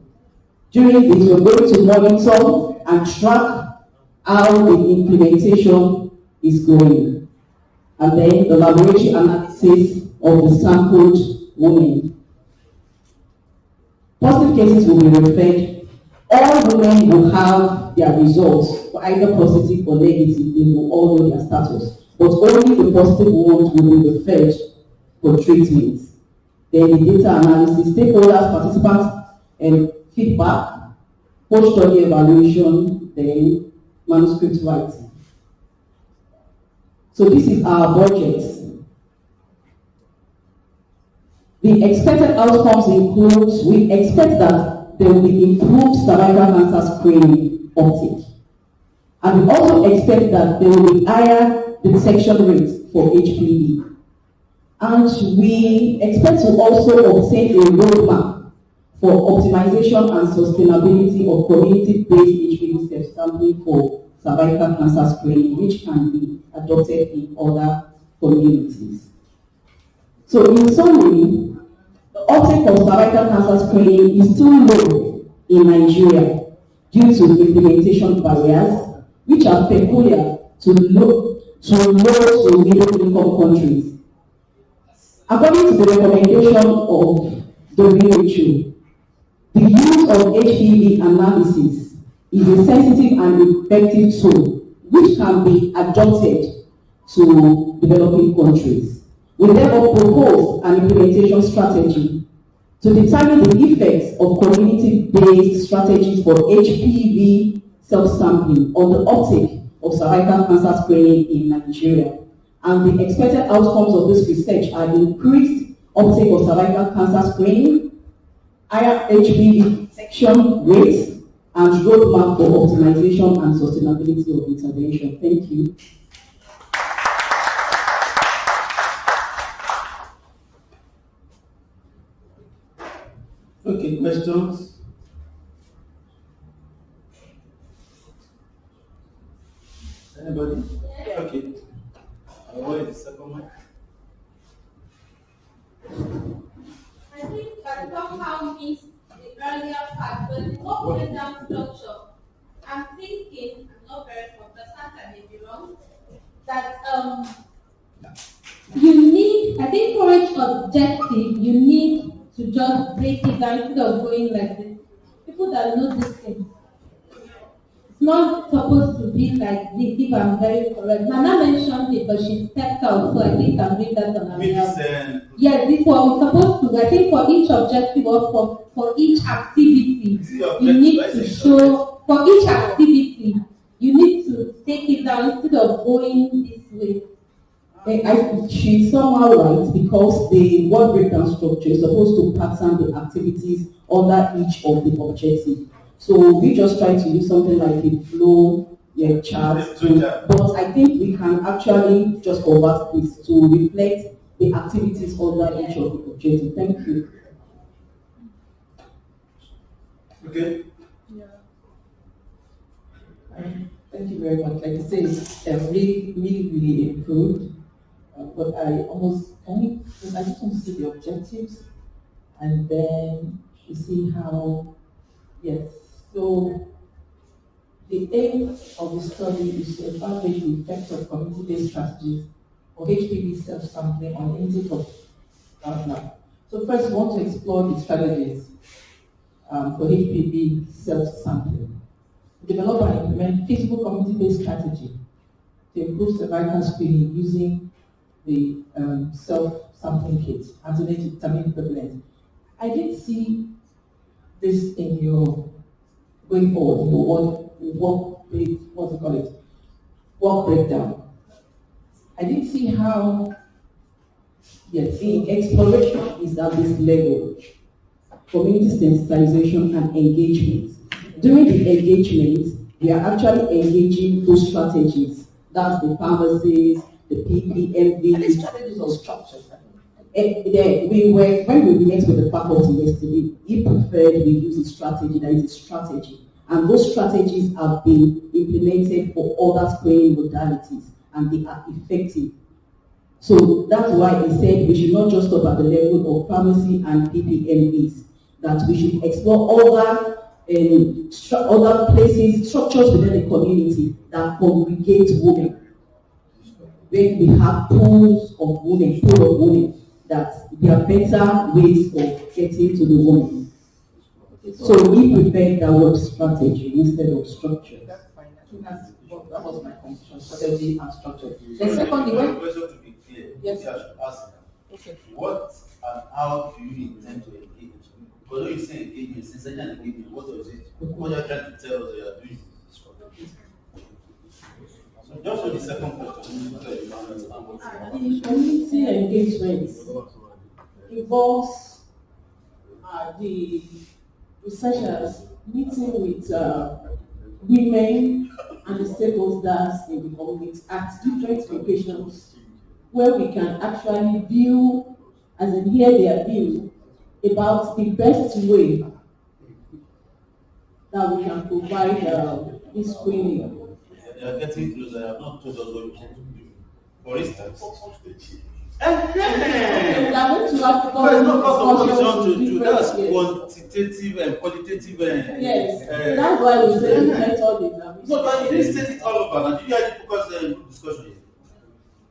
During this, we're going to monitor and track how the implementation is going. And then the laboratory analysis of the sampled women. Positive cases will be referred. All women will have their results, either positive or negative. They will all know their status. But only the positive ones will be referred for treatment. Then the data analysis, stakeholders, participants, and feedback, post-study evaluation, then manuscript writing. So this is our budget. The expected outcomes include, we expect that there will be improved cervical cancer screening uptake. And we also expect that there will be higher detection rates for HPV. And we expect to also obtain a roadmap for optimization and sustainability of community-based HPV self-sampling for cervical cancer screening, which can be adopted in other communities. So in summary, the uptake of cervical cancer screening is still low in Nigeria due to implementation barriers, which are peculiar to low to middle income countries. According to the recommendation of WHO, the use of HPV analysis is a sensitive and effective tool which can be adopted to developing countries. We therefore propose an implementation strategy to determine the effects of community-based strategies for HPV self-sampling on the uptake of cervical cancer screening in Nigeria. And the expected outcomes of this research are increased uptake of cervical cancer screening, higher HPV detection rates, and roadmap for optimization and sustainability of intervention. Thank you. Okay, questions? Anybody? Yeah. Okay. What is the second one? I think I somehow missed the earlier part, but the work breakdown structure, I'm thinking, I'm not very conversant, I may be wrong, that you need, I think for each objective, you need to just break it down instead of going like this. People that know this thing. It's not supposed to be like this, if I'm very correct. Nana mentioned it, but she stepped out, so I think I'm doing that on her behalf. Yes, this was supposed to, I think for each objective or for each activity, you need to show, for each activity, you need to take it down instead of going this way. She's somehow right because the work breakdown structure is supposed to pattern the activities under each of the objectives. So we just try to use something like a flow chart, but I think we can actually just convert this to reflect the activities under each of the objectives. Thank you. Okay. Yeah. Thank you very much. Like I say, it's really improved. But I just want to see the objectives and then to see how, yes. So the aim of the study is to evaluate the effects of community-based strategies of HPV self-sampling on intake of now. So first, we want to explore the strategies for HPV self-sampling. Develop and implement feasible community-based strategy to improve cervical screening using the self-sampling kit and to determine prevalence. I did see this in your going forward, work breakdown. I did see how, yes, in exploration is at this level, community sensitization and engagement. During the engagement, we are actually engaging those strategies. That's the pharmacies, the PPMV, the strategies or structures. When we met with the faculty yesterday, he preferred we use a strategy that is a strategy. And those strategies have been implemented for other screening modalities and they are effective. So that's why he said we should not just stop at the level of pharmacy and PPMVs, that we should explore other places, structures within the community that congregate women. When we have pools of women, that there are better ways of getting to the women. So we prefer that word strategy instead of structure. That's fine. I think that was my conclusion, strategy and structure. Then secondly, when question to be clear, yes, I should ask okay. What and how do you intend to engage? Because when you say engagement, since engagement, what is it? What are you trying to tell us that you are doing? So just for the second question, the community engagement involves the researchers meeting with women and the stakeholders in the community at different locations where we can actually view, as in hear their view about the best way that we can provide this screening. They are getting closer. I have not told us what we want to do. For instance, we are going to have that's quantitative and qualitative. Yes, that's why we say method is. No, but you didn't state it all over. Now, did you actually focus on group discussion here?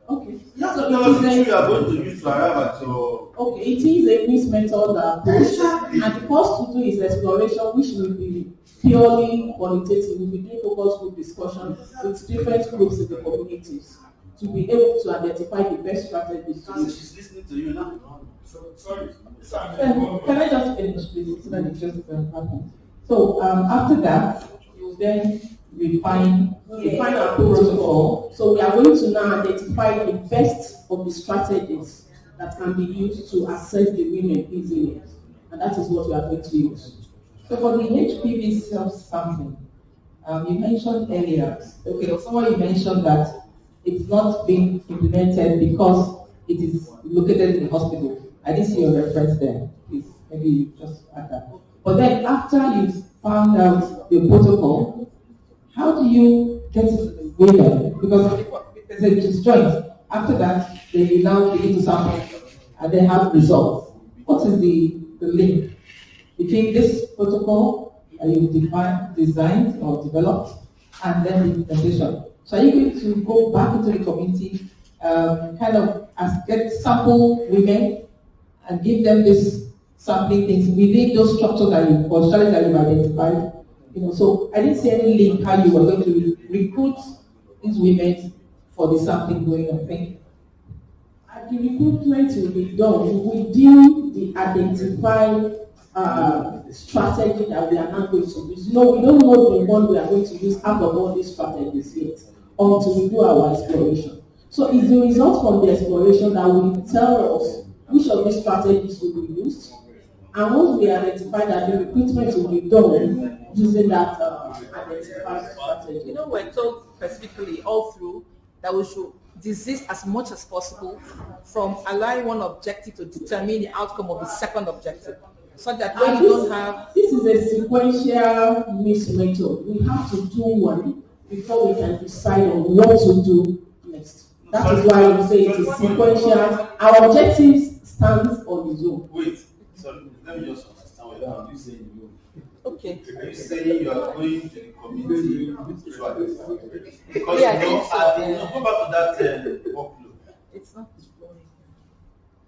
Okay. Yeah, so tell us which you are going to use to arrive at your. Okay, it is a mixed method approach, and the first to do is exploration, which will be purely qualitative. We will be doing focus group discussion with different groups in the communities to be able to identify the best strategies. She's listening to you now. Sorry. Can I just finish, please, so that it just happens? So after that, you then refine our protocol. So we are going to now identify the best of the strategies that can be used to assess the women easily, and that is what we are going to use. So for the HPV self-sampling, you mentioned earlier, you mentioned that it's not being implemented because it is located in the hospital. I didn't see your reference there. Please, maybe you just add that. But then after you found out the protocol, how do you get to the women? Because there's a disjoint. After that, then you now begin to sample and then have results. What is the link between this protocol that you've designed or developed and then the implementation? So are you going to go back into the community, get sample women and give them this sampling things within those structures that or strategies that you've identified? So I didn't see any link how you were going to recruit these women for the sampling going on. Thank you. And the recruitment will be done within the identified strategy that we are now going to use. We don't know the one we are going to use out of all these strategies yet until we do our exploration. So it's the result from the exploration that will tell us which of these strategies will be used. And once we identify that the recruitment will be done using that identified strategy. We're told specifically all through that we should desist as much as possible from allowing one objective to determine the outcome of the second objective. So that when you don't have... This is a sequential mixed method. We have to do one before we can decide on what to do next. That is why we say it is sequential. Our objective stands on its own. Wait, sorry, let me just understand what you saying. Okay. Are you saying you are going to the community to identify? Because go back to that workflow. It's not exploring.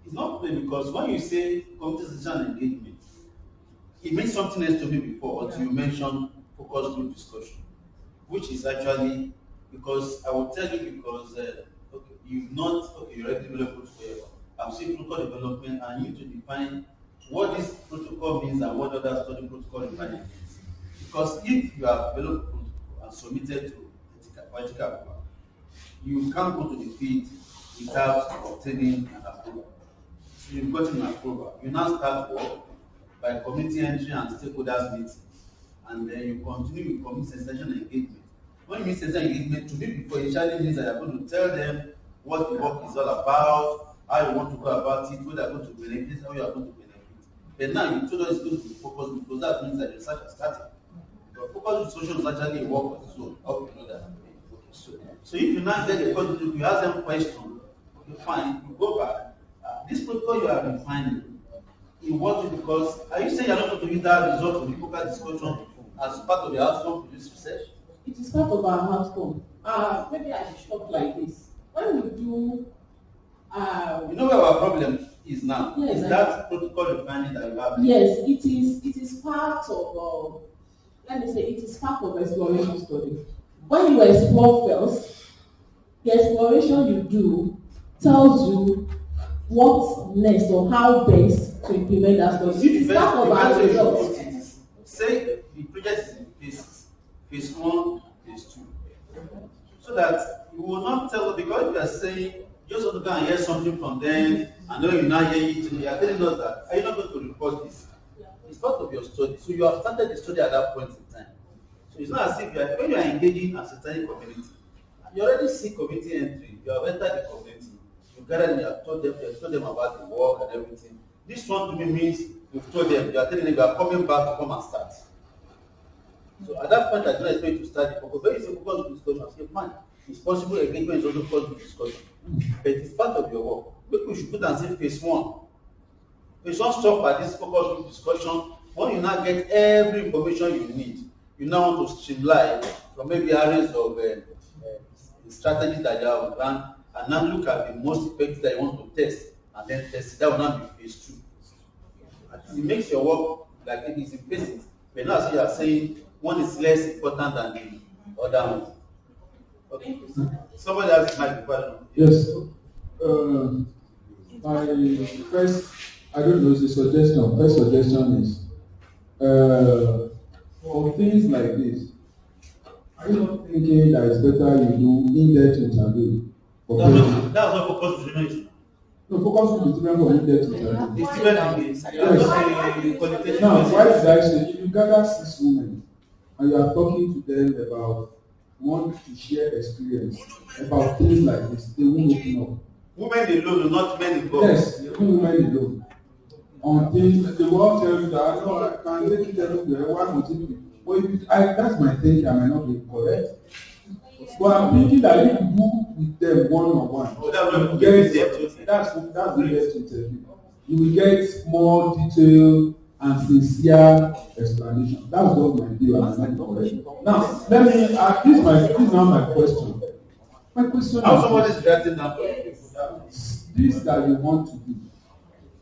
It's not complain because when you say community session and engagement, it means something else to me before until you mention focus group discussion, which is actually because I will tell you because okay, you already developed protocol. I'm saying protocol development and you need to define what this protocol means and what other study protocol define means. Because if you have developed protocol and submitted to political approval, you can't go to the field without obtaining an approval. So you've gotten an approval. You now start work by committee entry and stakeholders meeting, and then you continue with community sensation engagement. When you mean sensation engagement, to me before initially means that you're going to tell them what the work is all about, how you want to go about it, what they're going to benefit, how you are going to benefit. But now you told us it's going to be focused because that means that the research has started. But focus discussion is actually a work of its own. How you know that? So if you now get the question, if you ask them question, okay, fine, you go back. This protocol you have been finding, it works because are you saying you're not going to use that result of the focus discussion as part of the outcome of this research? It is part of our outcome. Maybe I should talk like this. When we do, you know where our problem is now? Yes, is that protocol refining that you have? Yes, it is part of. Let me say, it is part of exploration study. When you explore first, the exploration you do tells you what next or how best to implement that study. It is part of our results. Say the project is in phases, phase 1, phase 2. So that you will not tell, because you are saying, just want to go and hear something from them, and then you now hear it, you are telling us that, are you not going to report this? It's part of your study. So you have started the study at that point in time. So it's not as if when you are engaging as a study community, you already see community entry, you have entered the community, you gather them, you have told them about the work and everything. This one to me means you've told them, you are telling them you are coming back to come and start. So at that point, I don't expect you to start the focus. When you say focus group discussion, I say, fine, it's possible engagement is also focus group discussion. But it's part of your work. Maybe we should put and say phase 1. Phase 1 stop at this focus group discussion. When you now get every information you need, you now want to streamline from maybe areas of strategies that you have run and now look at the most effective that you want to test and then test it. That will now be phase 2. And it makes your work like it is in phases. But now you are saying one is less important than the other one. Okay. Somebody else might be question. Yes. My first, I don't know, it's a suggestion. First suggestion is for things like this, are you not thinking that it's better you do in-depth interview? That's not focus group. No, focus group is different from in-depth interview. It's different. Yes. Now, why did I say if you gather 6 women and you are talking to them about want to share experience about things like this, they won't open up. Women alone, not men involved. Yes, women alone. On things, they will all tell you that no, I can take it everywhere. Why continue? Well, that's my thinking. I might not be correct. But I'm thinking that if you do with them one-on-one, you get that's the best interview. You will get more detailed and sincere explanation. That's what my view is. Now, let me this is now my question. My question how somebody is writing down this that you want to do,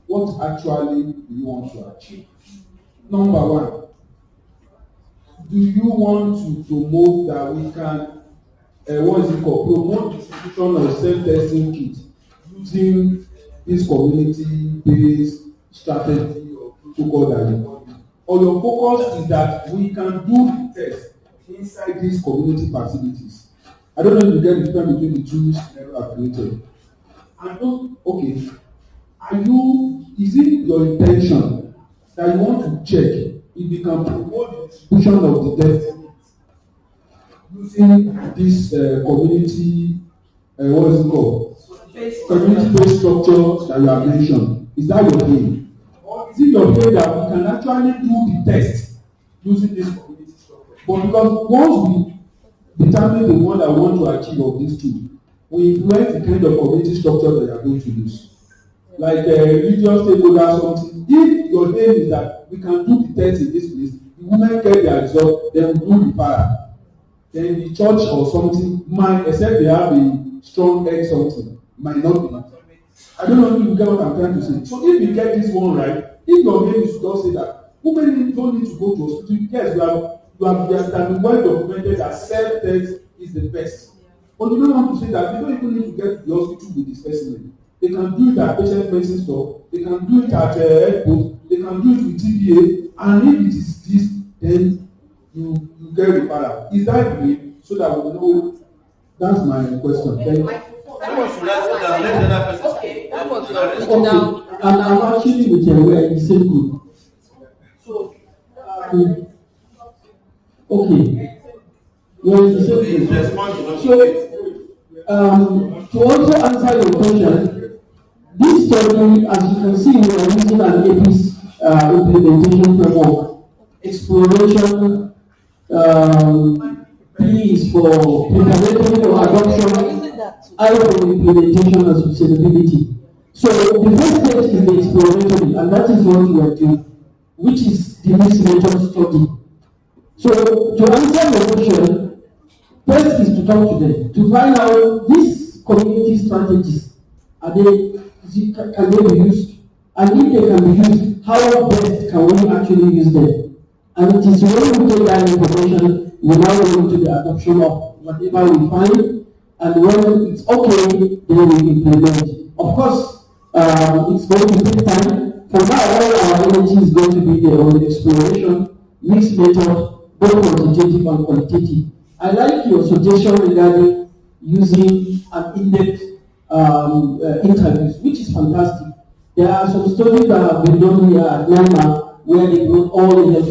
what actually do you want to achieve? Number one, do you want to promote that we can promote distribution of self-testing kits using this community-based strategy or protocol that you want? Or your focus is that we can do the test inside these community facilities? I don't know if you get the difference between the two scenarios I've created. And okay, is it your intention that you want to check if you can promote the distribution of the test using this community, what is it called? Community-based structure that you have mentioned? Is that your aim? Or is it your aim that we can actually do the test using this community structure? But because once we determine the one that we want to achieve of these two, we influence the kind of community structure that you are going to use. Like religious stakeholder something. If your aim is that we can do the test in this place, the women get their result, then we do the fire. Then the church or something might, except they have a strong egg something, might not be. I don't know if you get what I'm trying to say. So if you get this one right, if your name is to just say that women don't need to go to hospital, yes, you have been well documented that self-test is the best. But you don't want to say that you don't even need to get to the hospital with this specimen. They can do it at patient medicine store, they can do it at airport, they can do it with TBA, and if it is this, then you get referral. Is that the way? So that we know. That's my question. Thank you. Okay, that was your Okay, original. I'm actually with you, we are in the same group. So, Okay. We are in the same group. So, to also answer your question, this study, as you can see, we are using an APIS implementation framework. Exploration, P is for preparatory or adoption, I for implementation and sustainability. So the first stage is the exploratory, and that is what we are doing, which is the mixed study. So to answer your question, first is to talk to them, to find out these community strategies, can they be used? And if they can be used, how best can we actually use them? And it is when we take that information, we now go into the adoption of whatever we find, and when it's okay, then we implement. Of course, it's going to take time. For now, all our energy is going to be there on the exploration, mixed method, both quantitative and qualitative. I like your suggestion regarding using an in-depth interviews, which is fantastic. There are some studies that have been done here at NIMR where they brought all the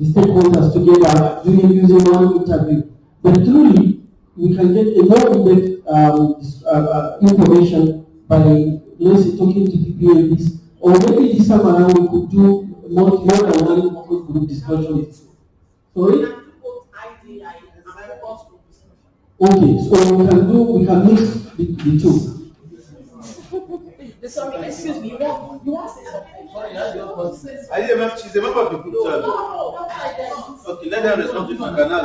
stakeholders together using one interview. But truly, we can get a more in-depth information by, let's say, talking to people like this. Or maybe this time around we could do more than one focus group discussion. Sorry? Okay, so we can mix the two. Sorry, excuse me, you want to say something? She's a member of the group, sir. Okay, let her respond to my canal.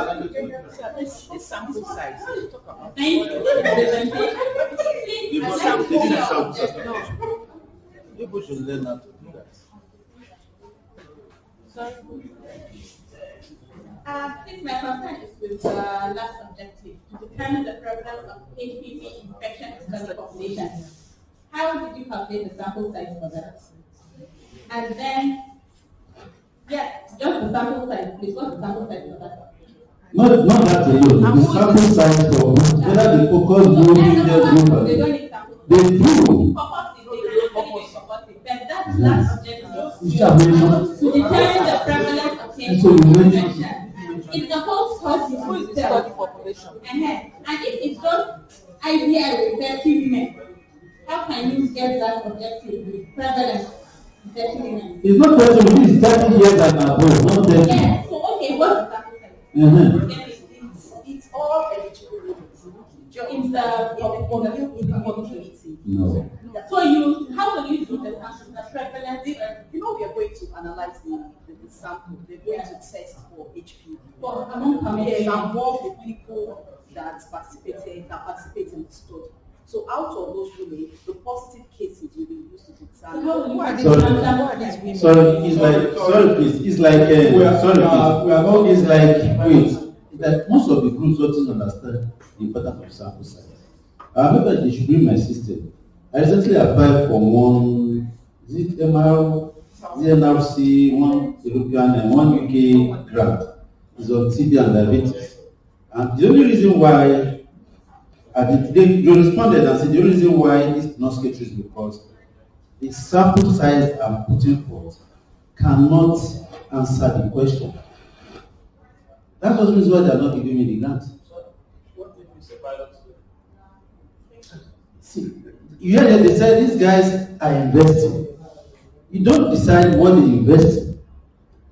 This sample size. Thank you. People should learn how to do that. I think my concern is with the last objective, to determine the prevalence of HPV infection in study population. How did you calculate the sample size for that? And then, just the sample size, please. What's the sample size for that? Not that alone. The sample size for whether the focus group, They don't need sample size. they do. But that's last objective. To determine the prevalence of HPV infection. It's the whole study of the study population. And if it's just IVI with 30 women, how can you get that objective with prevalence of 30 women? It's not 30, it's 30 years and above, not 30. Yeah, so okay, what's the sample size? It's all eligible. In the community. No. So how will you do the prevalence? We are going to analyze the sample. They're going to test for HPV. For among They involve the people that participate in the study. So out of those women, the positive cases will be used to determine. Who are these women? Sorry, it's like, sorry please, it's like, it's like, wait, that most of the groups don't understand the importance of sample size. I remember they should bring my system. I recently applied for one, is it MR, NRC, one European and one UK grant. It's on TB and diabetes. And the only reason why they responded and said the only reason why it's not scheduled is because the sample size I'm putting forth cannot answer the question. That's the reason why they are not giving me the grant. What did you say pilot? See, you hear that they said these guys are investing. You don't decide what they invest in.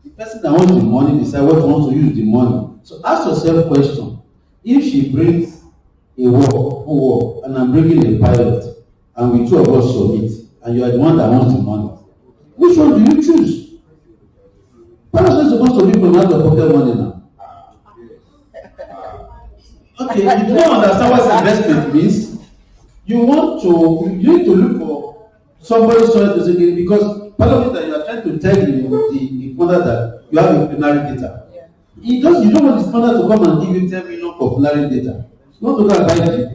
The person that wants the money decide what wants to use the money. So ask yourself a question. If she brings a work, and I'm bringing a pilot, and we two of us submit, and you are the one that wants the money, which one do you choose? Pilots are supposed to be from out of pocket money now. Okay, you don't understand what investment means. you need to look for somebody's choice to say, because part of it that you are trying to tell the funder that you have a plenary data. You don't want the funder to come and give you 10 million for plenary data. You want to go and buy it.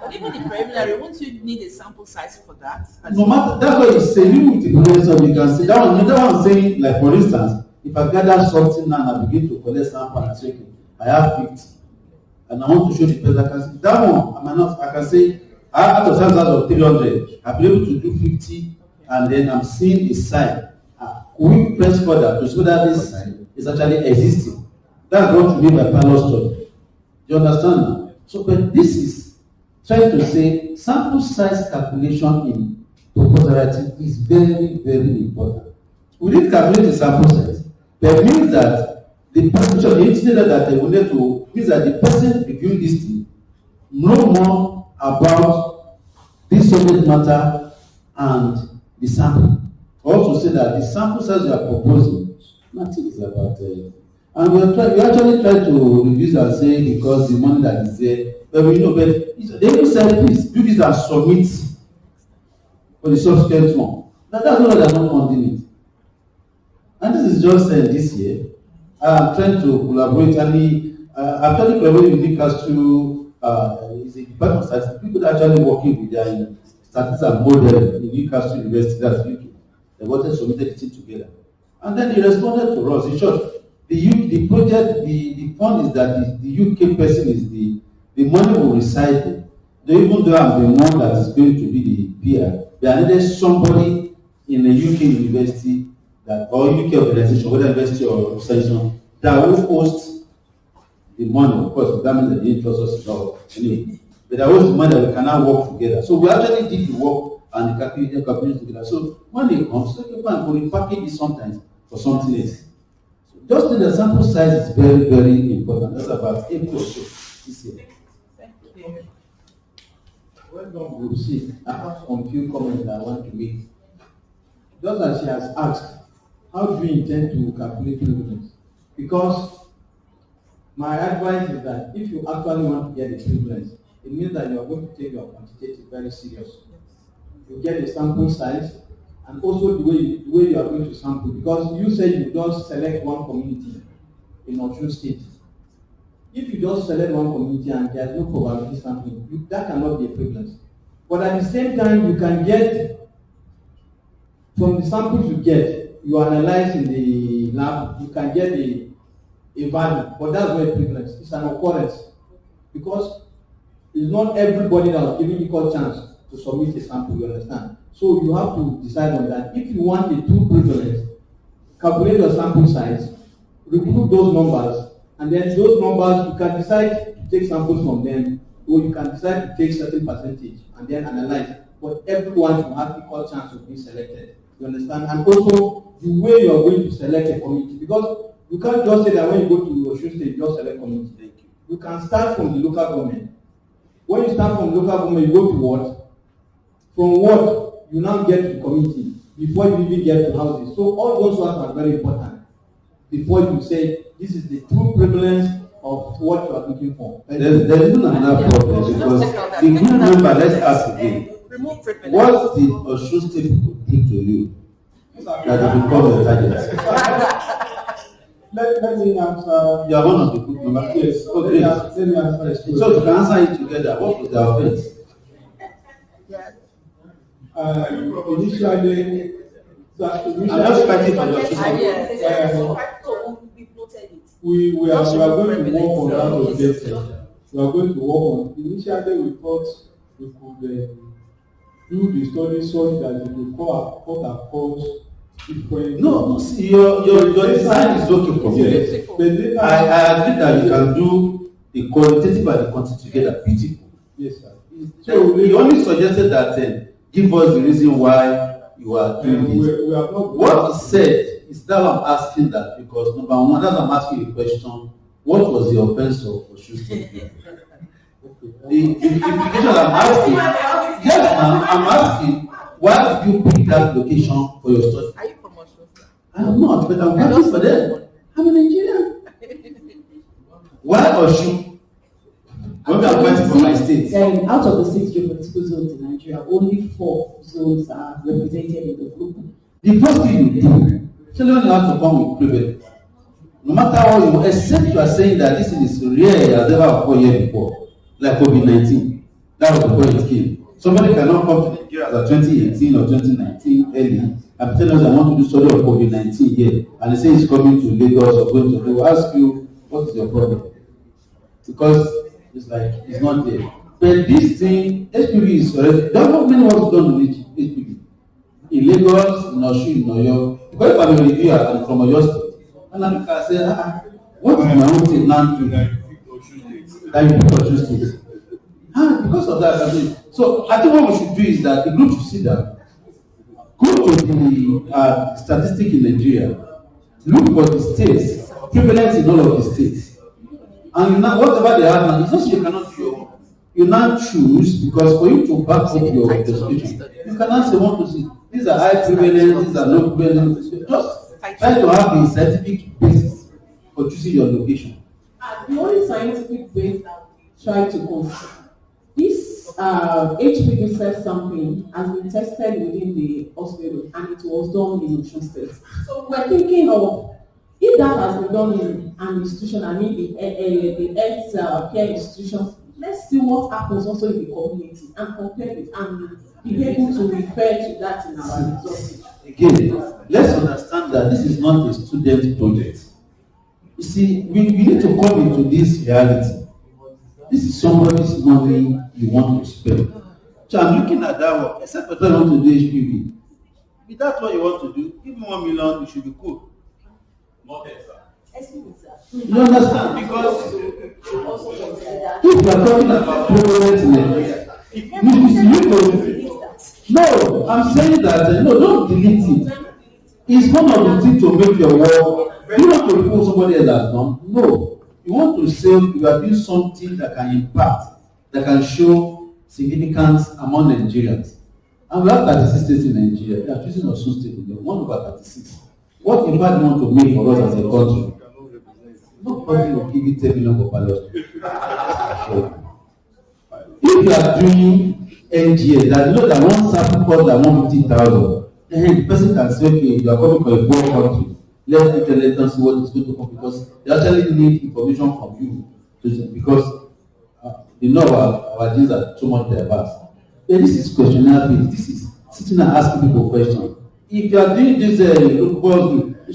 But even the preliminary, won't you need a sample size for that? No matter, that's what he's saying. Even with the preliminary, you can see that one saying, like for instance, if I gather something now and I begin to collect sample and say, okay, I have 50, and I want to show the person, I can say, that one, I can say, out of thousands of 300, I've been able to do 50, and then I'm seeing a sign. We press further to show that this sign is actually existing. That's what we mean by pilot study. You understand now? So, but this is trying to say sample size calculation in proposal writing is very, very important. We didn't calculate the sample size. That means that the person, the incident that they wanted to, means that the person reviewing this thing know more about this subject matter and the sample. Also say that the sample size you are proposing, nothing is about it. And we actually try to reduce and say because the money that is there, but we know, but they will say, please do this and submit for the subsequent one. That's not that they are not funding it. And this is just this year. I'm trying to collaborate, and I'm trying to collaborate with Newcastle. Is a department of statistics. People are actually working with their statistics and model in Newcastle University, that's UK. They wanted to submit everything together. And then he responded to us. In short, the project, the fund is that the UK person is the money will reside there. Even though I'm the one that is going to be the peer, there needed somebody in a UK university that or UK organization, whether university or extension, that will host the money. Of course, that means that they trust us about anyway. But that was the money that we can now work together. So we actually did the work and the calculation together. So when they come, so you can repackage it sometimes for something else. So just the sample size is very, very important. That's about April or so this year. Thank you. Well done, Group C. I have some few comments that I want to make. Just as she has asked, how do you intend to calculate prevalence? Because my advice is that if you actually want to get the prevalence, it means that you are going to take your quantitative very serious. You get the sample size and also the way you are going to sample. Because you say you just select one community in Osun State. If you just select one community and there is no probability sampling, that cannot be a prevalence. But at the same time, you can get, from the samples you get, you analyze in the lab, you can get a value, but that's not a prevalence. It's an occurrence. Because it's not everybody that was given equal chance to submit a sample, you understand? So you have to decide on that. If you want a true prevalence, calculate your sample size, remove those numbers, and then those numbers, you can decide to take samples from them, or you can decide to take certain percentage and then analyze. But everyone should have equal chance of being selected. You understand? And also the way you are going to select a community, because you can't just say that when you go to Osun State, you just select community. You can start from the local government. When you start from the local government, you go to what? From what you now get to community before you even get to houses. So all those ones are very important before you say this is the true prevalence of what you are looking for. There's even another problem because the group member, let's ask again. What did Osun State people do to you that you become the target? Let me answer. You are one of the group members. Yes. Okay. Let me answer this question. So you can answer it together. What was the offense? Initially, I'm just fighting for your system. We are going to work on that objective. We are going to work on. Initially, we thought we could do the study such that it will cut across different. No, see, your design is okay for me. I agree that you can do the qualitative and the quantitative together. Beautiful. Yes, sir. So you only suggested that give us the reason why you are doing this. We are not. What he said is that I'm asking that because number one, that I'm asking the question, what was the offense of Osun State? The implication I'm asking, yes, I'm asking, why did you pick that location for your study? Are you promotional? I'm not, but I'm fighting for them. I'm a Nigerian. Why Osun? When I'm fighting for my state. Out of the 6 geopolitical fiscal zones in Nigeria. Only 4 zones are represented in the group. The first thing you do, children have to come with privilege. No matter how you, except you are saying that this is rare as ever occurred here before, like COVID-19. That was before it came. Somebody cannot come to Nigeria as 2018 or 2019 early and tell us I want to do study of COVID-19 here, and they say it's coming to Lagos or going to, they will ask you, what is your problem? Because it's like, it's not there. But this thing, HPV is already, there are not many works done with HPV. In Lagos, in Osun, in Oyo, because if I'm a reviewer and from Oyo State, and I look and say, what is my own thing now do? That you put Osun State. Because of that, I mean, so I think what we should do is that the group should sit down, go to the statistic in Nigeria, look for the states, prevalence in all of the states. And you now, whatever they have now, it's not so you cannot do. You now choose, because for you to back up your decision, you cannot say want to see these are high prevalence, these are low prevalence. Just try to have a scientific basis for choosing your location. The only scientific base that we try to go, this HPV self-sampling has been tested within the hospital, and it was done in Osun State. So we're thinking of, if that has been done in an institution, I mean the health care institutions, let's see what happens also in the community and compare it and be able to refer to that in our resources. Again, let's understand that this is not a student project. You see, we need to come into this reality. This is somebody's money you want to spend. So I'm looking at that one, except for that I want to do HPV. If that's what you want to do, give me 1 million, you should be cool. Not you understand? Because if you are talking about prevalence in Nigeria, no, I'm saying that no, don't delete it. It's one of the things to make your work. You want to report somebody else has done. No, you want to say you are doing something that can impact, that can show significance among Nigerians. And we have 36 states in Nigeria. We are choosing Osun State in 1/36. What impact you want to make for us as a country? Nobody will give you 10 million for ballot. If you are doing NGA, that you know that one sample costs like 150,000, then the person can say, okay, you are coming for a poor country. Let them see what is going to come, because they actually need information from you, because they know our genes are so much diverse. But this is questionnaire based. This is sitting and asking people questions. If you are doing this,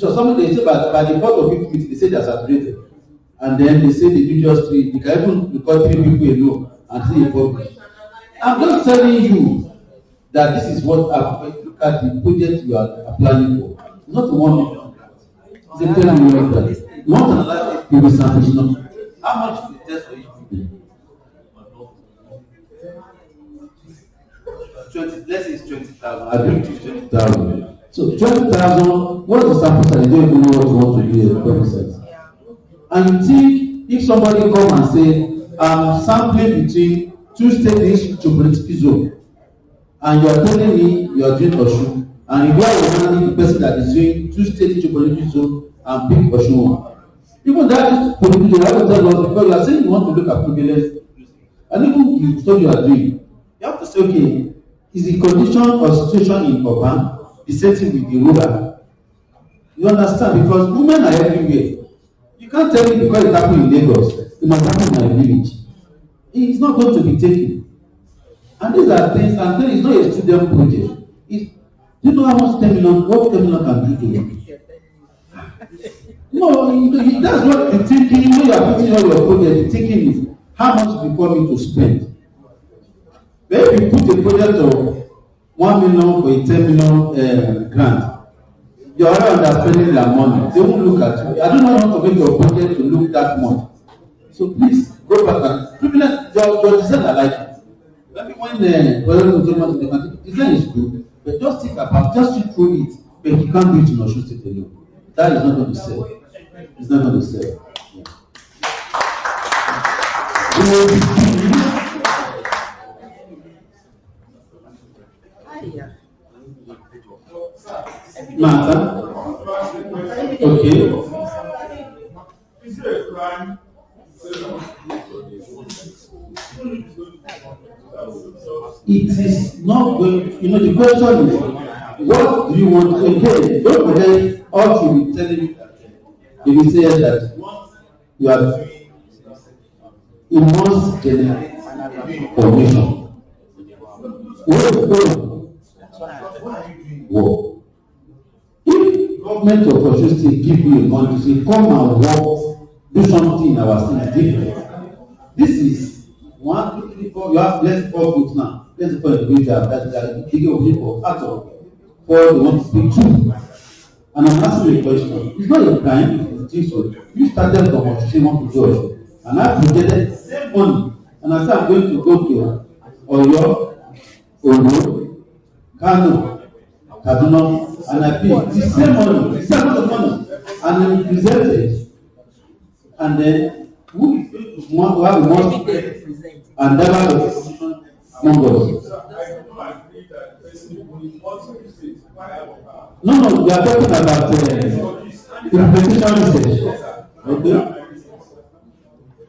so something they say by the 4th or 5th meeting, they say they are saturated. And then they say they do just 3, they can even record 3 people alone and say a publish. I'm just telling you that this is what happened. Look at the project you are applying for. It's not the one. It's a 10 million grant. You want to analyze it, you will sample. How much is the test for each people? 20, let's say it's 20,000. I think it's 20,000. So 20,000, what is the sample size? You don't even know what you want to do in the sense. And you think if somebody come and say, I'm sampling between 2 states to political zone, and you are telling me you are doing Osun, and if you are the person that is doing 2 states to political zone and pick Osun, even that political zone, I will tell us, because you are saying you want to look at prevalence, and even the study you are doing, you have to say, okay, is the condition or situation in urban the same thing with the rural? You understand? Because women are everywhere. You can't tell me because it happened in Lagos, it must happen in my village. It's not going to be taken. And these are things, and then it's not a student project. Do you know how much 10 million, what 10 million can do to you? No, that's what the thinking, when you are putting on your project, the thinking is how much do you want me to spend? But if you put a project of 1 million for a 10 million grant, you are already underspending their money. They won't look at you. I don't know how to make your budget to look that much. So please go back and privilege your design. I like it. Maybe when the design is good, but just think about, just think through it. But you can't do it in Osun State alone. That is not going to sell. It's not going to sell. Matter. Okay. Is there a crime? you know, the question is, what do you want? Again, don't forget, all she will tell you that if you say that you are, it must generate formation. Whoa. If government of Osun State give you a money to say, come and work, do something in our state different. This is 1, 2, 3, 4. You have less 4 groups now. Let's for individual that are taking of people out of 4 they want to speak to. And I'm asking you a question. It's not a crime, it's this way. You started from Osun want to do it. And I projected the same money. And I said I'm going to go to Oyo, Ondo, Kano, Kaduna, and I paid the same money, the same amount of money, and then presented. And then who is going to have the most and that was the position among us. No, we are talking about implementation research. Okay.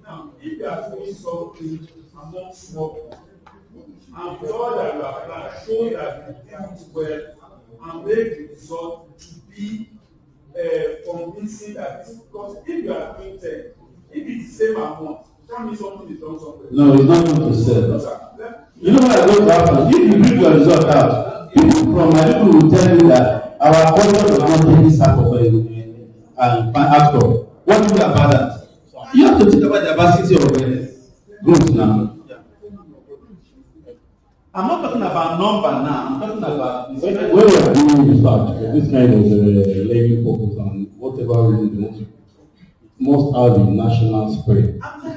Now, if you are doing something among small people, and with all that you have done, show that you did it well, and make the result to be convincing that this, because if you are doing 10, if it's the same amount, that means something is wrong somewhere. No, it's not going to sell. You know what I going to happen? If you bring your result out, people from my people will tell you that our culture does not take this type of an actor. What do you about that? You have to think about the diversity of groups now. I'm not talking about number now. I'm talking about when we are doing research, this kind of learning focus on whatever reason must have a national spread,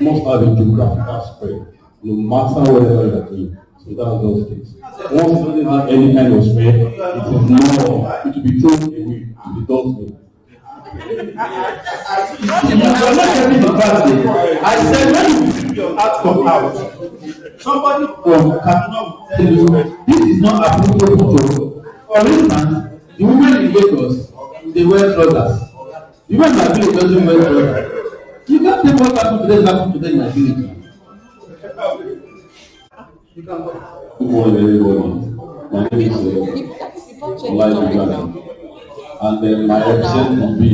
must have a geographical spread, no matter whatever you are doing. So that's those things. Once it doesn't have any kind of spread, it is more, it will be thrown away, it will be dealt with. I said when you bring your outcome out, somebody from Kaduna will tell you this is not applicable to. For instance, the women in Lagos, they wear trousers. The women in Nigeria doesn't wear trousers. You can't tell what happened to them in Nigeria. Good morning, everybody. My name is Odunayo, and then my representative will be.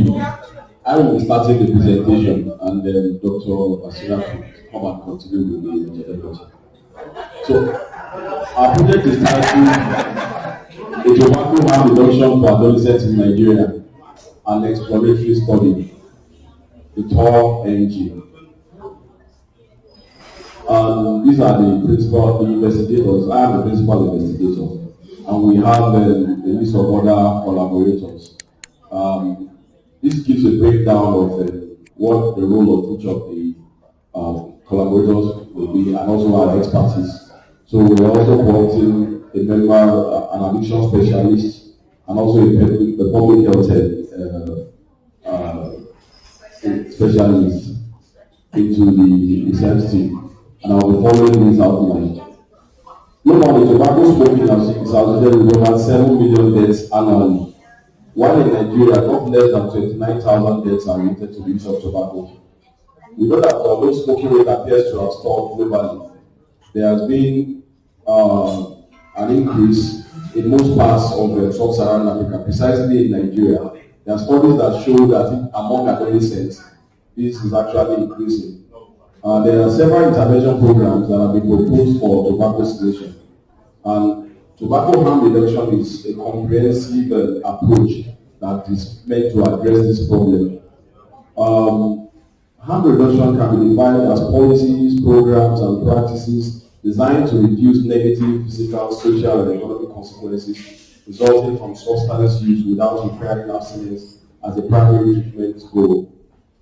I will be starting the presentation, and then Dr. Asira will come and continue with the introduction. So, our project is titled "The Tobacco Harm Reduction for Adolescents in Nigeria: An Exploratory Study." The TOR-NG. And these are the principal investigators. I am the principal investigator, and we have a list of other collaborators. This gives a breakdown of what the role of each of the collaborators will be, and also our expertise. So we're also appointing a member, an addiction specialist, and also a public health specialist into the research team. And I'll be following this outline. Normally, tobacco smoking has associated with over 7 million deaths annually. While in Nigeria, not less than 29,000 deaths are related to the use of tobacco. We know that although smoking rate appears to have stalled globally, there has been an increase in most parts of sub-Saharan Africa, precisely in Nigeria. There are studies that show that among adolescents, this is actually increasing. There are several intervention programs that have been proposed for tobacco cessation. And tobacco harm reduction is a comprehensive approach that is meant to address this problem. Harm reduction can be defined as policies, programs, and practices designed to reduce negative physical, social, and economic consequences resulting from substance use without requiring abstinence as a primary treatment goal.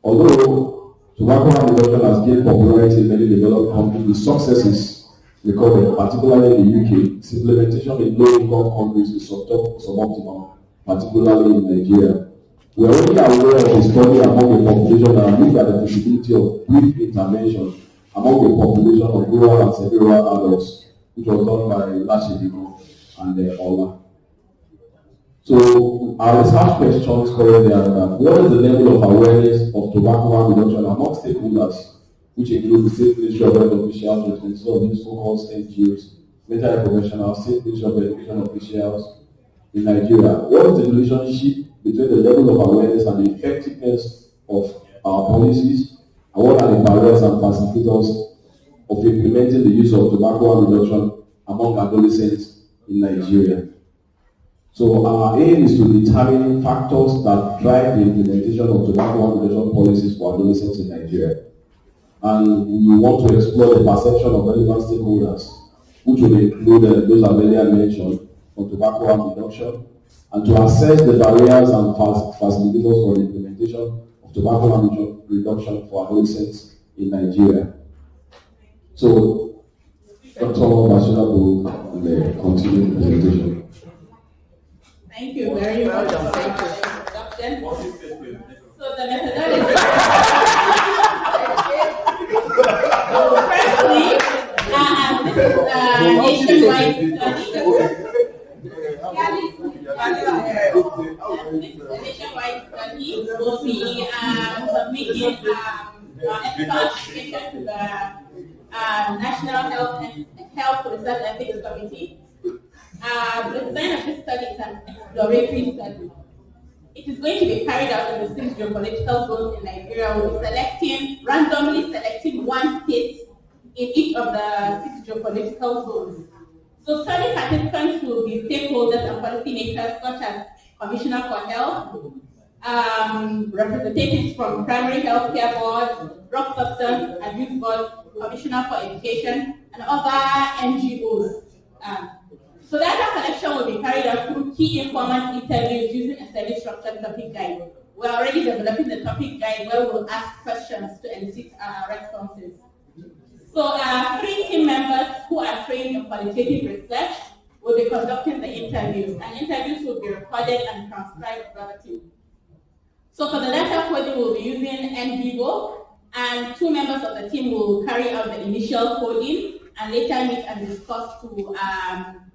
Although tobacco harm reduction has gained popularity in many developed countries with successes recorded, particularly in the UK, its implementation in low-income countries is suboptimal, particularly in Nigeria. We are already aware of a study among the population that looked at the feasibility of brief intervention among the population of rural and semi-rural adults, which was done by Lashirigo and Ola. So our research questions currently are that what is the level of awareness of tobacco harm reduction among stakeholders, which include the state ministry of health officials, representatives of these so-called NGOs, mental health professionals, state ministry of education officials in Nigeria. What is the relationship between the level of awareness and the effectiveness of our policies, and what are the barriers and facilitators of implementing the use of tobacco harm reduction among adolescents in Nigeria? So our aim is to determine factors that drive the implementation of tobacco harm reduction policies for adolescents in Nigeria. And we want to explore the perception of relevant stakeholders, which will include those I've earlier mentioned on tobacco harm reduction, and to assess the barriers and facilitators for the implementation of tobacco harm reduction for adolescents in Nigeria. So, Dr. Bashira will continue the presentation. Thank you very much for the introduction. So the methodology. Firstly, this is a nationwide study. This is a nationwide study. We'll be submitting an application to the National Health Research Ethics Committee. The design of this study is an exploratory study. It is going to be carried out in the 6 geopolitical zones in Nigeria. We'll be randomly selecting one state in each of the 6 geopolitical zones. So study participants will be stakeholders and policymakers such as Commissioner for Health, representatives from primary health care boards, drug substance abuse board, Commissioner for Education, and other NGOs. So data collection will be carried out through key informant interviews using a semi-structured topic guide. We're already developing the topic guide where we'll ask questions to elicit responses. So 3 team members who are trained in qualitative research will be conducting the interviews, and interviews will be recorded and transcribed verbatim. So for the data coding, we'll be using NVivo, and 2 members of the team will carry out the initial coding and later meet and discuss to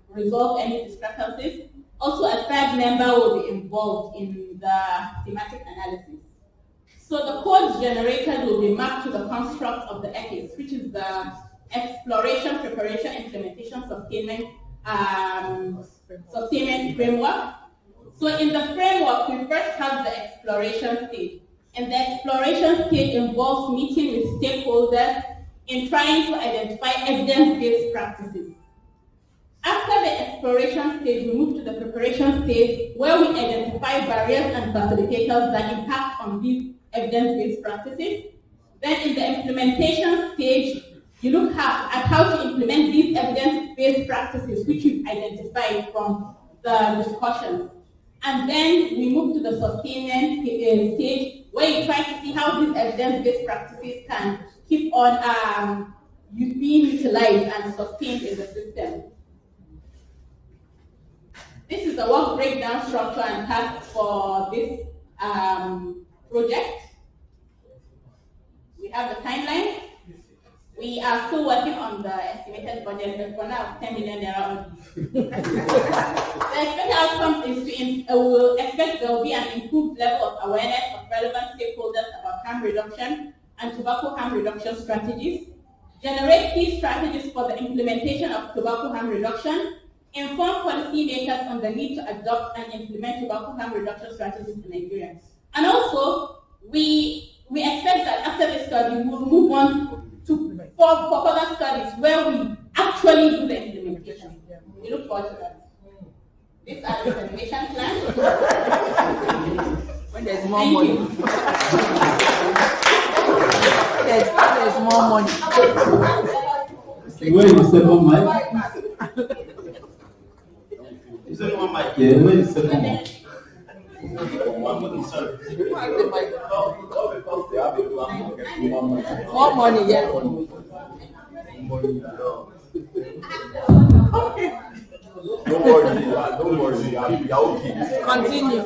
resolve any discrepancies. Also, a 3rd member will be involved in the thematic analysis. So the codes generated will be mapped to the construct of the ethics, which is the exploration, preparation, implementation, sustainment framework. So in the framework, we first have the exploration stage. And the exploration stage involves meeting with stakeholders in trying to identify evidence-based practices. After the exploration stage, we move to the preparation stage, where we identify barriers and facilitators that impact on these evidence-based practices. Then in the implementation stage, you look at how to implement these evidence-based practices, which you've identified from the discussions. And then we move to the sustainment stage, where you try to see how these evidence-based practices can keep on being utilized and sustained in the system. This is the work breakdown structure and tasks for this project. We have the timeline. We are still working on the estimated budget, but for now, 10 million naira. The expected outcome is we'll expect there will be an improved level of awareness of relevant stakeholders about harm reduction and tobacco harm reduction strategies, generate key strategies for the implementation of tobacco harm reduction, inform policymakers on the need to adopt and implement tobacco harm reduction strategies in Nigeria. And also, we expect that after this study, we will move on to for further studies where we actually do the implementation. We look forward to that. These are the implementation plans. When there's more money. There's more money. Where is the second mic? Is there one mic here? Where is the second mic? More money, yeah. Don't worry, you're okay. Continue.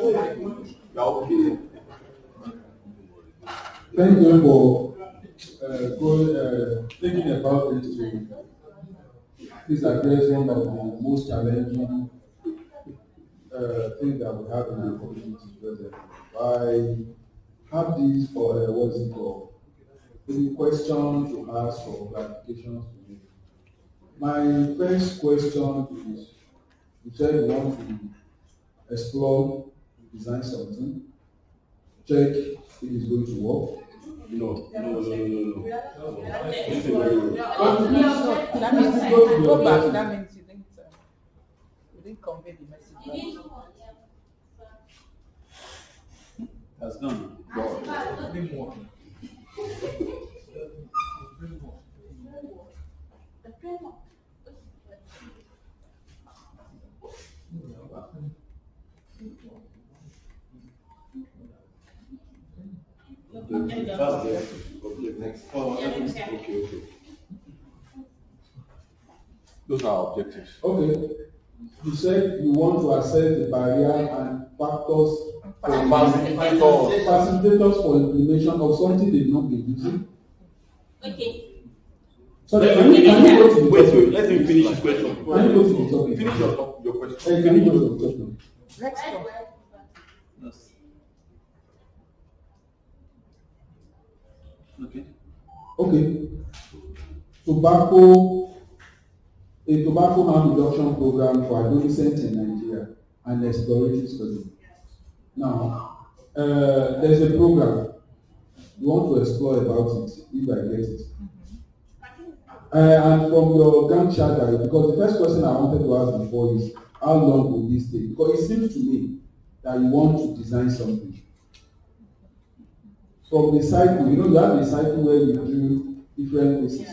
You're okay. Thank you for thinking about this to please address one of the most challenging things that we have in our community presently. I have these for what is it called? Any questions to ask or clarifications to make. My first question is, you said you want to explore, design something, check if it's going to work. No. That means go back. That means you didn't convey the message. Has gone. Next. Okay. Those are objectives. Okay. You said you want to assess the barrier and factors facilitators for implementation of something they've not been using. Okay. Sorry, can you go to the wait, let him finish his question. Can you go to the topic? Finish your question. Can you go to the topic? Next one. Okay. A tobacco harm reduction program for adolescents in Nigeria and exploratory study. Now, there's a program you want to explore about it, if I get it. And from your Gantt chart, because the first question I wanted to ask before is, how long will this take? Because it seems to me that you want to design something. From the cycle, you have a cycle where you do different pieces.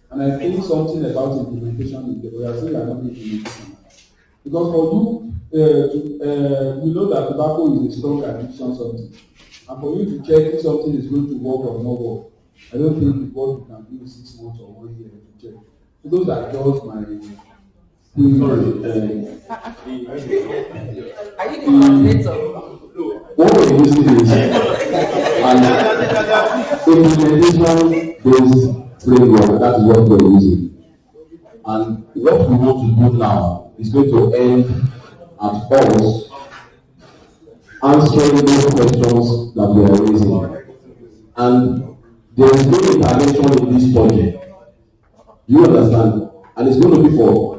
And I think something about implementation is there. We are saying you are not implementation. Because for you, we know that tobacco is a strong addiction something. And for you to check if something is going to work or not work, I don't think what you can do in 6 months or 1 year to check. So those are just my Are you the coordinator? What we're using is an implementation-based framework. That is what we're using. And what we want to do now is going to end at us answering those questions that we are raising. And there is no intervention in this project. You understand? And it's going to be for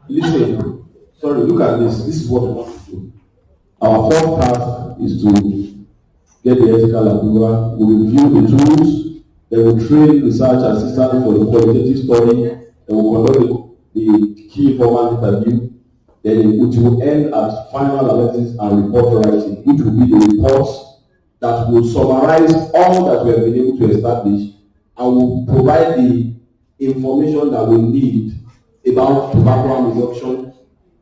Listen, sorry, look at this. This is what we want to do. Our first task is to get the ethical approval. We will review the tools, then we train research assistants for the qualitative study, then we conduct the key informant interview, then which will end at final analysis and report writing, which will be the reports that will summarize all that we have been able to establish and will provide the information that we need about tobacco harm reduction,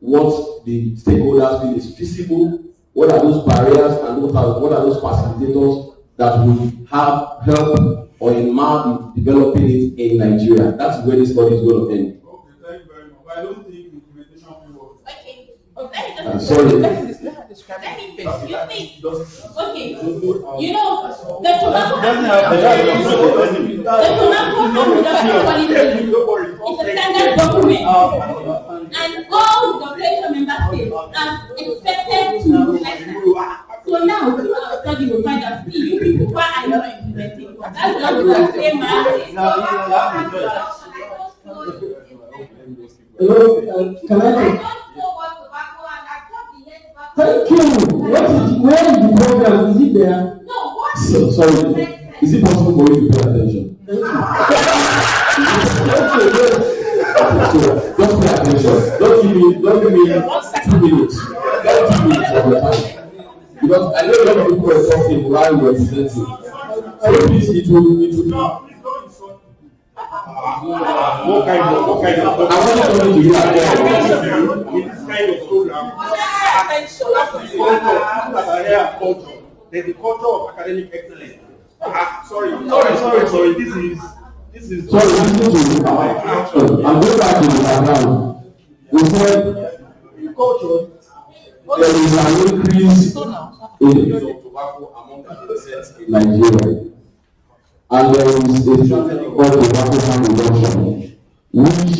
what the stakeholders feel is feasible, what are those barriers, and what are those facilitators that will have help or in developing it in Nigeria. That's where this study is going to end. Okay, thank you very much. But I don't think implementation will work. Okay. Sorry. Let me okay. The tobacco harm reduction policy is a standard document, and all the federal member states are expected to implement it. So now, through our study, we'll find out, you people, why are you not implementing? That's not the same Hello, can I? Thank you. Where is the program? Is it there? No, what? Sorry, is it possible for you to pay attention? So, just pay attention. Don't give me 2 minutes. Don't 2 minutes of your time. Because I know a lot of people are talking while we're presenting. So please, it will what kind of I want something to do in this kind of program. There's the culture of academic excellence. Sorry. This is sorry, listen to our action. I'm going back to the background. We said culture. There is an increase in the use of tobacco among adolescents in Nigeria. And there is a strategy called tobacco harm reduction, which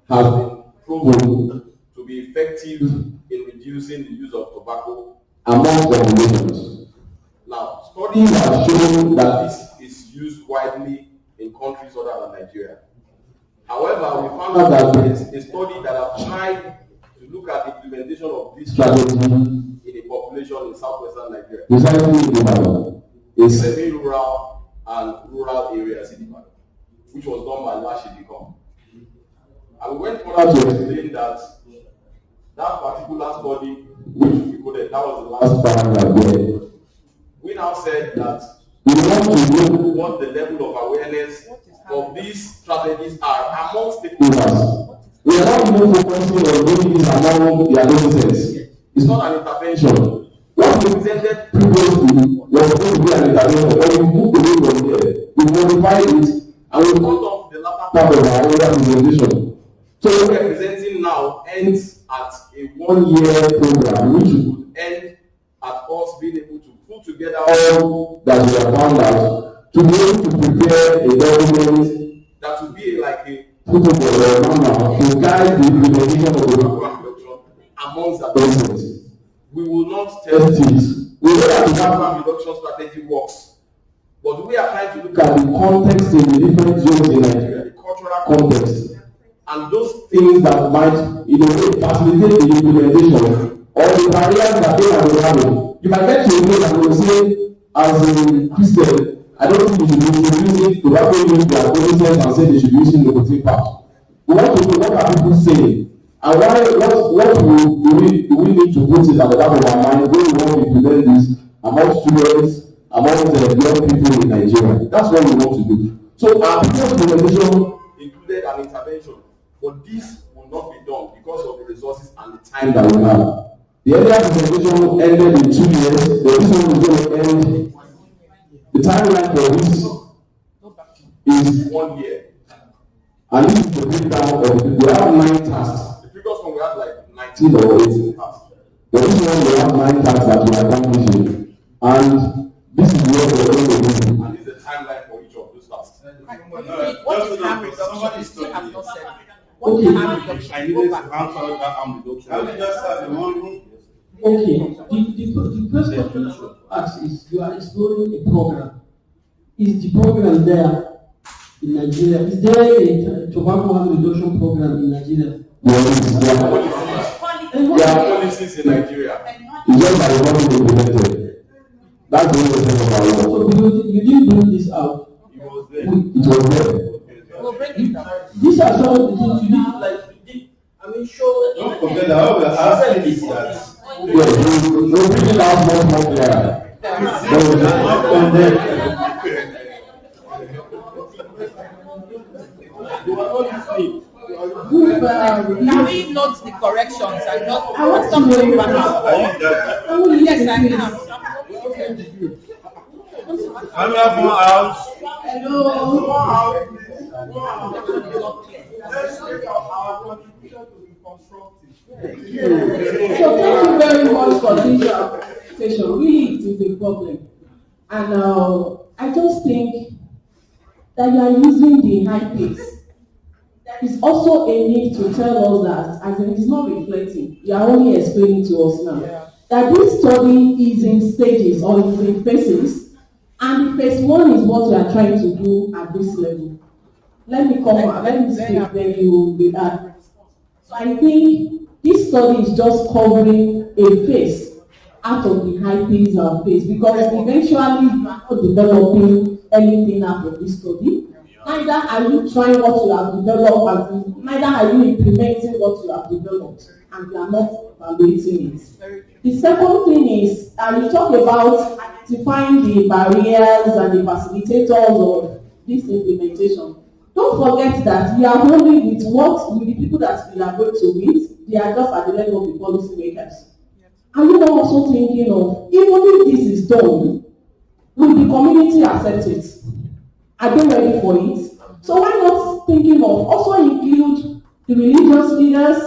has been proven to be effective in reducing the use of tobacco among populations. Now, studies have shown that this is used widely in countries other than Nigeria. However, we found out that there is a study that have tried to look at the implementation of this strategy in a population in southwestern Nigeria, precisely in Ibadan, a semi-rural and rural areas in Ibadan, which was done by Lashidicom. And we went further to explain that that particular study, which we quoted, that was the last paragraph there. We now said that we want to know what the level of awareness of these strategies are among stakeholders. We are not even focusing on doing this among the adolescents. It's not an intervention. What we presented previously was going to be an intervention, but we moved away from there. We modified it, and we cut off the latter part of our own presentation. So what we are presenting now ends at a 1-year program, which would end at us being able to put together all that we have found out to be able to prepare a document that will be like a protocol or manual to guide the implementation of the program reduction amongst the adolescents. We will not test it. We know that the program reduction strategy works, but we are trying to look at the context in the different zones in Nigeria, the cultural context, and those things that might, facilitate the implementation or the barriers that they are having. You might get to a place and will say, as a Christian, I don't think you should be using tobacco use their adolescents and say they should be using nicotine pouch. We want to know what are people saying, and why, what do we need to put it at the back of our mind when we want to implement this among students, among the young people in Nigeria. That's what we want to do. So our previous presentation included an intervention, but this will not be done because of the resources and the time that we have. The earlier presentation ended in 2 years. This one is going to end. The timeline for this is 1 year. And this is the breakdown of it. We have 9 tasks. The previous one we had like 19 or 18 tasks. But this one we have 9 tasks that we are accomplishing. And this is what we're going to do. And this is the timeline for each of those tasks. What is harm reduction? You still have not said. Okay. I needed to answer that harm reduction. I will just have one. Okay, the first question to ask is, you are exploring a program. Is the program there in Nigeria? Is there a tobacco harm reduction program in Nigeria? Yes, there are policies in Nigeria. It's just that it's not implemented. That's the only thing about it. So you didn't bring this out? It was there. It was there. We'll bring it down. These are some of the things you need, like, sure. Don't forget that all we are asking is that. Yes, we'll bring it out much more clear. Can we note the corrections and not? I want something back out. Yes, I can. Can we have more house? Hello. Let's take our contribution to be constructive. So thank you very much for this presentation. Really, it is a problem. And I just think that you are using the high pace. There is also a need to tell us that, as it is not reflecting, you are only explaining to us now, that this study is in stages or is in phases, and the phase 1 is what we are trying to do at this level. Let me speak, then you will be added. So I think this study is just covering a phase out of the high pace phase, because eventually you are not developing anything out of this study. Neither are you trying what you have developed, and neither are you implementing what you have developed, and you are not evaluating it. The second thing is, you talk about identifying the barriers and the facilitators of this implementation. Don't forget that we are only with the people that we are going to meet. They are just at the level of the policymakers. Are you not also thinking of, even if this is done, will the community accept it? Are they ready for it? So why not thinking of also include the religious leaders,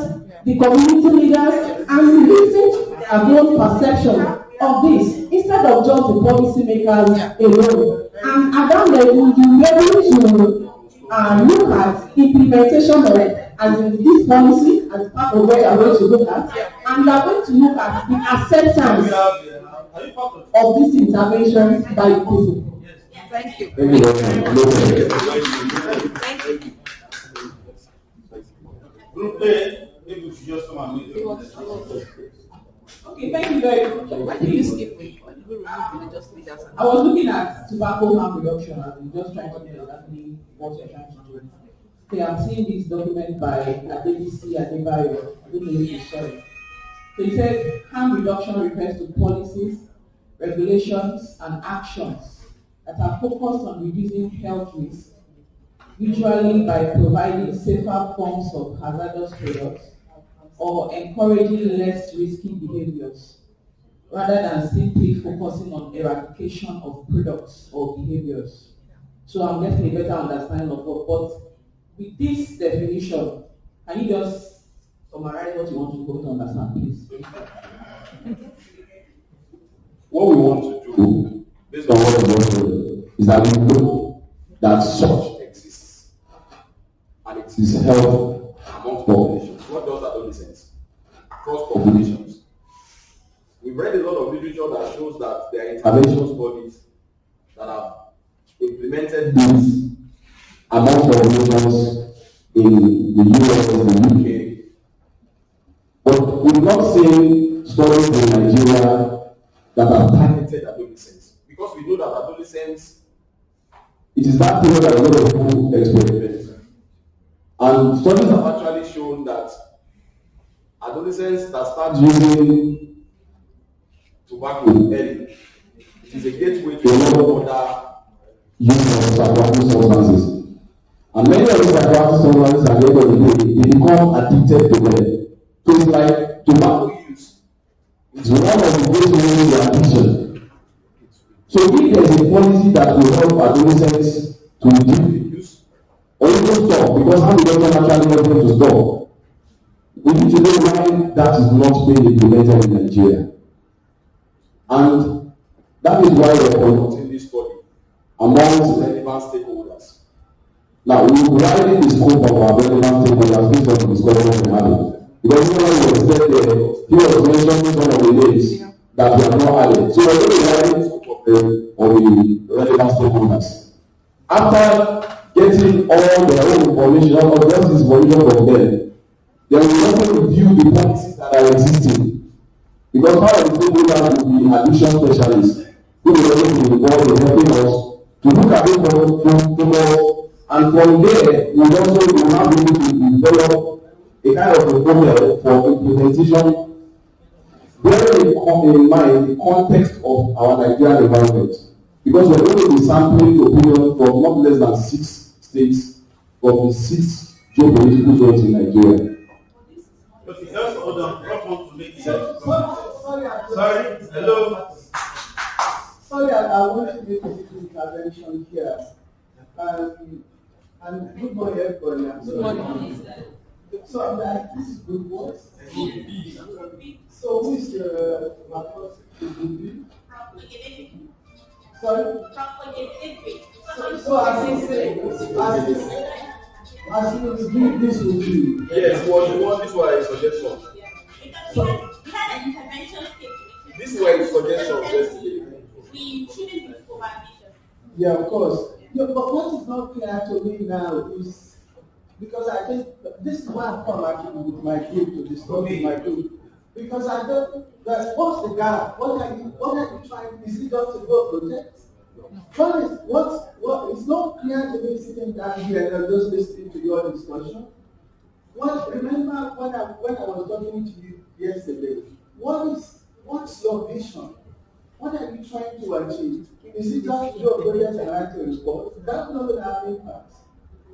the community leaders, and listen to their own perception of this, instead of just the policymakers alone. And at that level, you be able to and look at implementation of it as in this policy as part of where you are going to look at, and you are going to look at the acceptance of these interventions by the people. Thank you. Thank you very much. Thank you. Group A, maybe we should just come and meet them. Okay, thank you very much. Why did you skip me? Why did you remove religious leaders? I was looking at tobacco harm reduction and just trying to get exactly what you're trying to do. Okay, I'm seeing this document by Adebisi Adebayo. I don't know if you saw it. So it says harm reduction refers to policies, regulations, and actions that are focused on reducing health risks, usually by providing safer forms of hazardous products or encouraging less risky behaviors, rather than simply focusing on eradication of products or behaviors. So I'm getting a better understanding of what, but with this definition, can you just summarize what you want to go to understand, please? What we want to do, based on what we want to do, is that we know that such exists. And it is held among populations, not just adolescents, across populations. We've read a lot of literature that shows that there are intervention bodies that have implemented this among populations in the US, the UK. But we've not seen stories in Nigeria that have targeted adolescents. Because we know that adolescents, it is that period that a lot of people experiment. And studies have actually shown that adolescents that start using tobacco early, it is a gateway to a lot of other use of psychoactive substances. And many of these psychoactive substances at the end of the day, they become addicted to them. So it's like tobacco use. It's one of the gateways to addiction. So if there is a policy that will help adolescents to reduce the use, or even stop, because how we don't actually help them to stop, we need to know why that is not being implemented in Nigeria. And that is why we are conducting this study among relevant stakeholders. Now, we will widen the scope of our relevant stakeholders based on the discussion we are having. Because when we were said there, he was mentioning some of the names that we are not added. So we are going to widen the scope of the relevant stakeholders. After getting all their own information, or just this information from them, then we also review the policies that are existing. Because part of the stakeholders will be addiction specialists who will also be involved in helping us to look at it from and from there we also will now be able to develop a kind of a model for implementation, bearing in mind the context of our Nigerian environment. Because we're going to be sampling opinion from not less than 6 states from the 6 geopolitical zones in Nigeria. Okay, just hold on. What want to make it? Sorry, hello. Sorry, I want to make a little intervention here. And good morning, everybody. Good morning. So I'm like, this is good voice. So who is my first? Sorry? So as you review this review. Yes, this was a suggestion. So, This was a suggestion yesterday. We shouldn't be collaboration. yeah, of course. Yeah, but what is not clear to me now is, because I think this is why I've come actually with my group to discuss with my group. Because I don't, what's the gap? What are you trying, is it just to go protect? It's not clear to me sitting down here and just listening to your discussion. Remember when I was talking to you yesterday, what's your vision? What are you trying to achieve? Is it just to do a project and write a report? That's not going to have impact.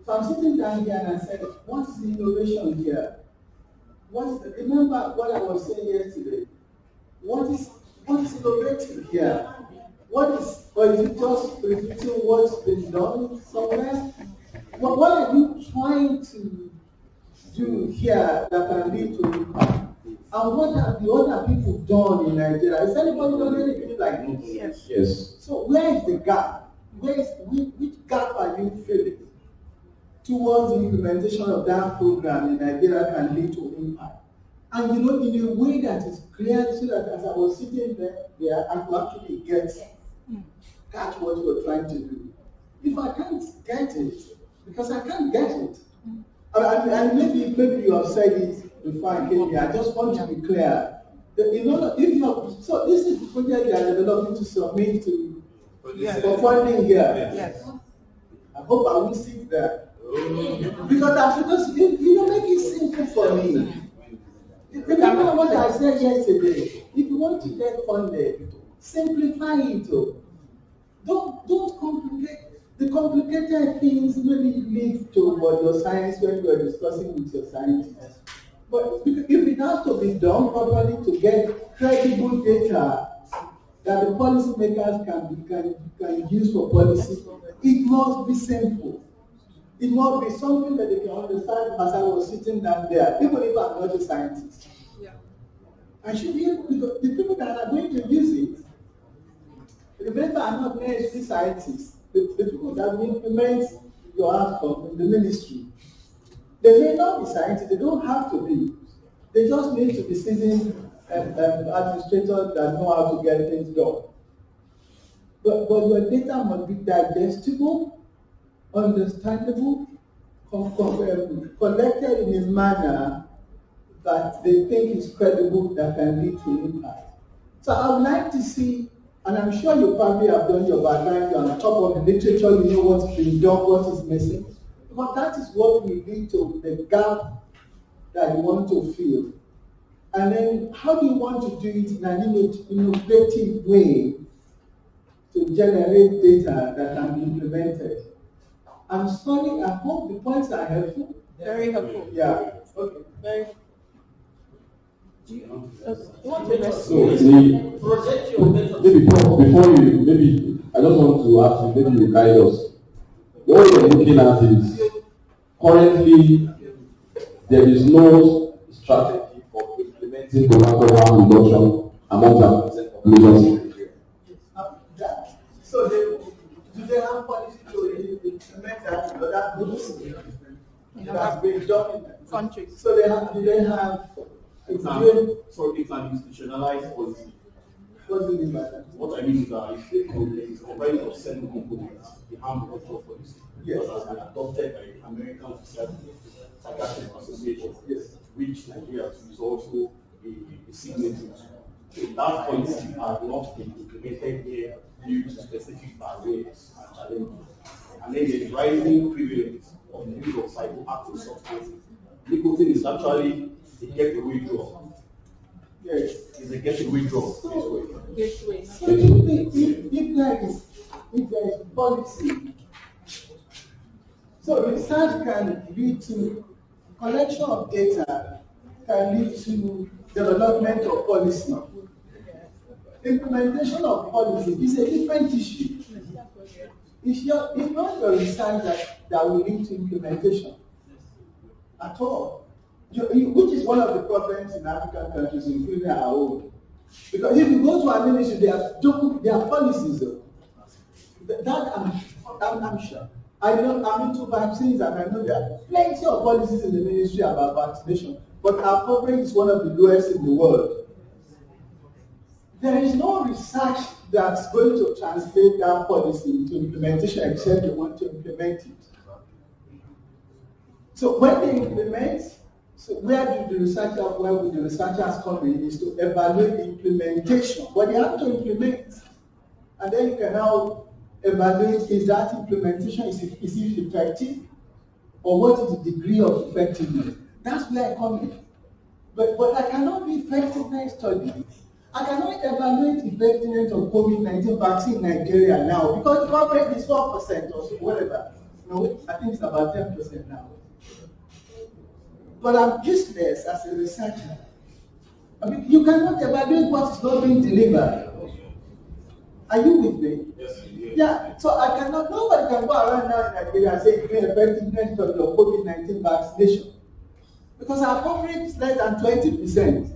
So I'm sitting down here and I said, what's the innovation here? Remember what I was saying yesterday? What's innovative here? Or is it just repeating what's been done somewhere? What are you trying to do here that can lead to impact? And what have the other people done in Nigeria? Has anybody done anything like this? Yes. So where is the gap? Which gap are you filling? towards the implementation of that program in Nigeria can lead to impact. And in a way that is clear, so that as I was sitting there I could actually catch what you're trying to do. If I can't get it, because I can't get it, and maybe you have said it before I came here, I just want to be clear. So this is the project you are developing to submit to for funding here. Yes. I hope I will sit there. Because I should just, make it simple for me. Remember what I said yesterday. If you want to get funded, simplify it. Don't complicate. The complicated things maybe lead to what your science when you are discussing with your scientists. But if it has to be done properly to get credible data that the policymakers can use for policy, it must be simple. It must be something that they can understand as I was sitting down there, even if I'm not a scientist. Yeah. I should be able, because the people that are going to use it, remember, I'm not PhD scientists. The people that implement your outcome in the ministry, they may not be scientists, they don't have to be. They just need to be seasoned administrators that know how to get things done. But your data must be digestible, understandable, collected in a manner that they think is credible, that can lead to impact. So I would like to see, and I'm sure you probably have done your background, you're on top of the literature, you know what's been done, what is missing. But that is what will lead to the gap that you want to fill. And then how do you want to do it in an innovative way to generate data that can be implemented? I'm sorry, I hope the points are helpful. Very helpful. Yeah, okay. Very helpful. Do you want to So, maybe I just want to ask you, maybe you guide us. What we're looking at is currently there is no strategy for implementing tobacco harm reduction among the population. So do they have policy to implement that in other groups? It has been done in countries. So do they have it's an institutionalized policy. What do you mean by that? What I mean is that it's comprised of 7 components. The harm reduction policy, yes, which has been adopted by the American Psychiatric Association, yes, which Nigeria is also a signatory to. So that policy has not been implemented here due to specific barriers and challenges. And then there's rising prevalence of the use of psychoactive substances. Nicotine is actually a getaway drug. Yes. It's a getaway drug. Gateway. So if there is policy, so research can lead to collection of data, can lead to development of policy. Implementation of policy is a different issue. It's not your research that will lead to implementation at all. Which is one of the problems in African countries, including our own. Because if you go to our ministry, there are policies. That I'm sure. I'm into vaccines, and I know there are plenty of policies in the ministry about vaccination, but our coverage is one of the lowest in the world. There is no research that's going to translate that policy into implementation except you want to implement it. So when they implement, so where will the researchers come in is to evaluate the implementation. But they have to implement. And then you can now evaluate, is that implementation, is it effective? Or what is the degree of effectiveness? That's where I come in. But I cannot be effectiveness study. I cannot evaluate effectiveness of COVID-19 vaccine in Nigeria now because the coverage is 4% or so, whatever. No, I think it's about 10% now. But I'm useless as a researcher. I mean, you cannot evaluate what is not being delivered. Are you with me? Yes. Yeah. So nobody can go around now in Nigeria and say effectiveness of your COVID-19 vaccination. Because our coverage is less than 20%.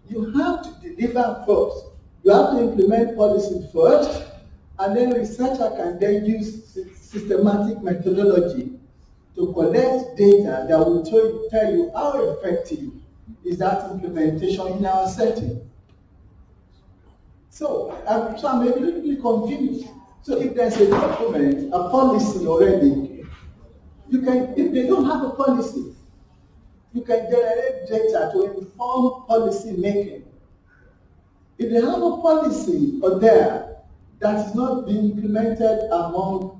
You have to deliver first. You have to implement policy first, and then researcher can then use systematic methodology to to collect data that will tell you how effective is that implementation in our setting. So I'm a little bit confused. So if there's a document, a policy already, you can, if they don't have a policy, you can generate data to inform policy making. If they have a policy or there that is not being implemented among,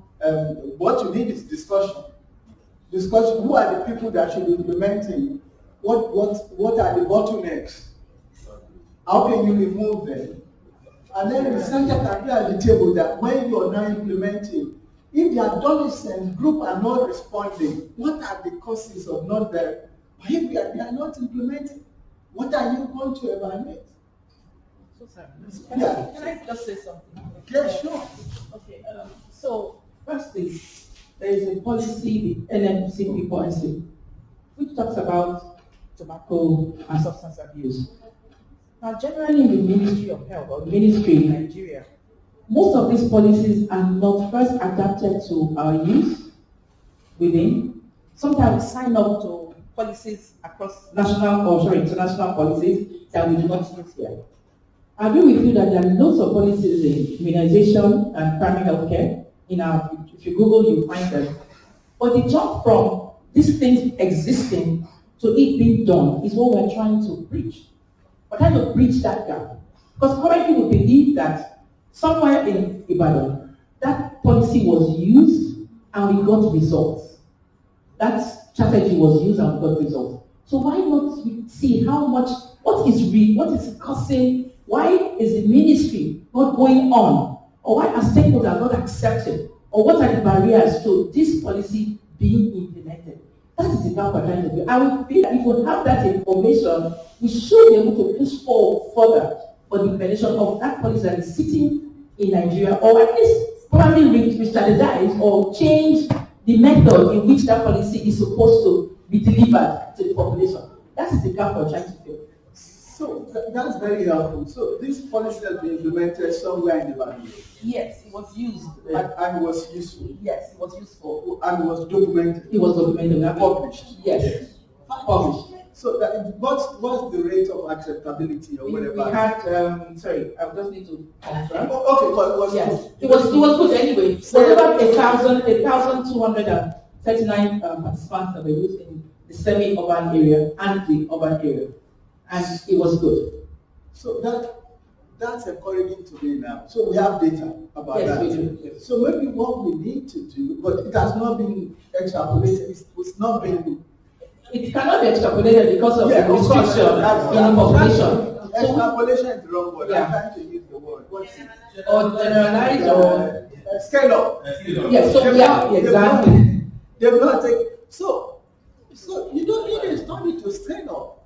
what you need is discussion. Discussion, who are the people that should be implementing? What are the bottlenecks? How can you remove them? And then the Sanya can be at the table that when you are now implementing, if the adolescent group are not responding, what are the causes of not there? But if they are not implementing, what are you going to evaluate? So, sir, Yeah. can I just say something? Yeah, sure. Okay, so firstly, there is a policy, the NMCP policy, which talks about tobacco and substance abuse. Now, generally in the Ministry of Health or Ministry in Nigeria, most of these policies are not first adapted to our youth within. Sometimes we sign up to policies across national or international policies that we do not use here. I agree with you that there are lots of policies in immunization and primary health care. If you Google, you find them. But the jump from these things existing to it being done is what we're trying to bridge. We're trying to bridge that gap. Because currently we believe that somewhere in Ibadan, that policy was used and we got results. That strategy was used and we got results. So why not see how much, what is causing, why is the ministry not going on? Or why are stakeholders not accepting? Or what are the barriers to this policy being implemented? That is the gap we're trying to do. I would feel that if we have that information, we should be able to push forward further for the implementation of that policy that is sitting in Nigeria, or at least probably re-strategize or change the method in which that policy is supposed to be delivered to the population. That is the gap we're trying to fill. So that's very helpful. So this policy has been implemented somewhere in the value. Yes, it was used. And was useful. Yes, it was useful. And was documented. It was documented. Published. Yes. Published. So what's the rate of acceptability or whatever? We had, sorry, I just need to confirm. Okay, but it was yes. good. It was good anyway. There were about 1,239 participants that were used in the semi-urban area and the urban area. And it was good. So that's encouraging to me now. So we have data about that. Yes, we do. Yes. So maybe what we need to do, but it has not been extrapolated. It's not been. It cannot be extrapolated because of the restriction in the population. Extrapolation is the wrong word. Yeah. I'm trying to use the word. What's it? Or generalize or scale up. Yes, so yeah, exactly. They've not taken. So you don't need a study to scale up.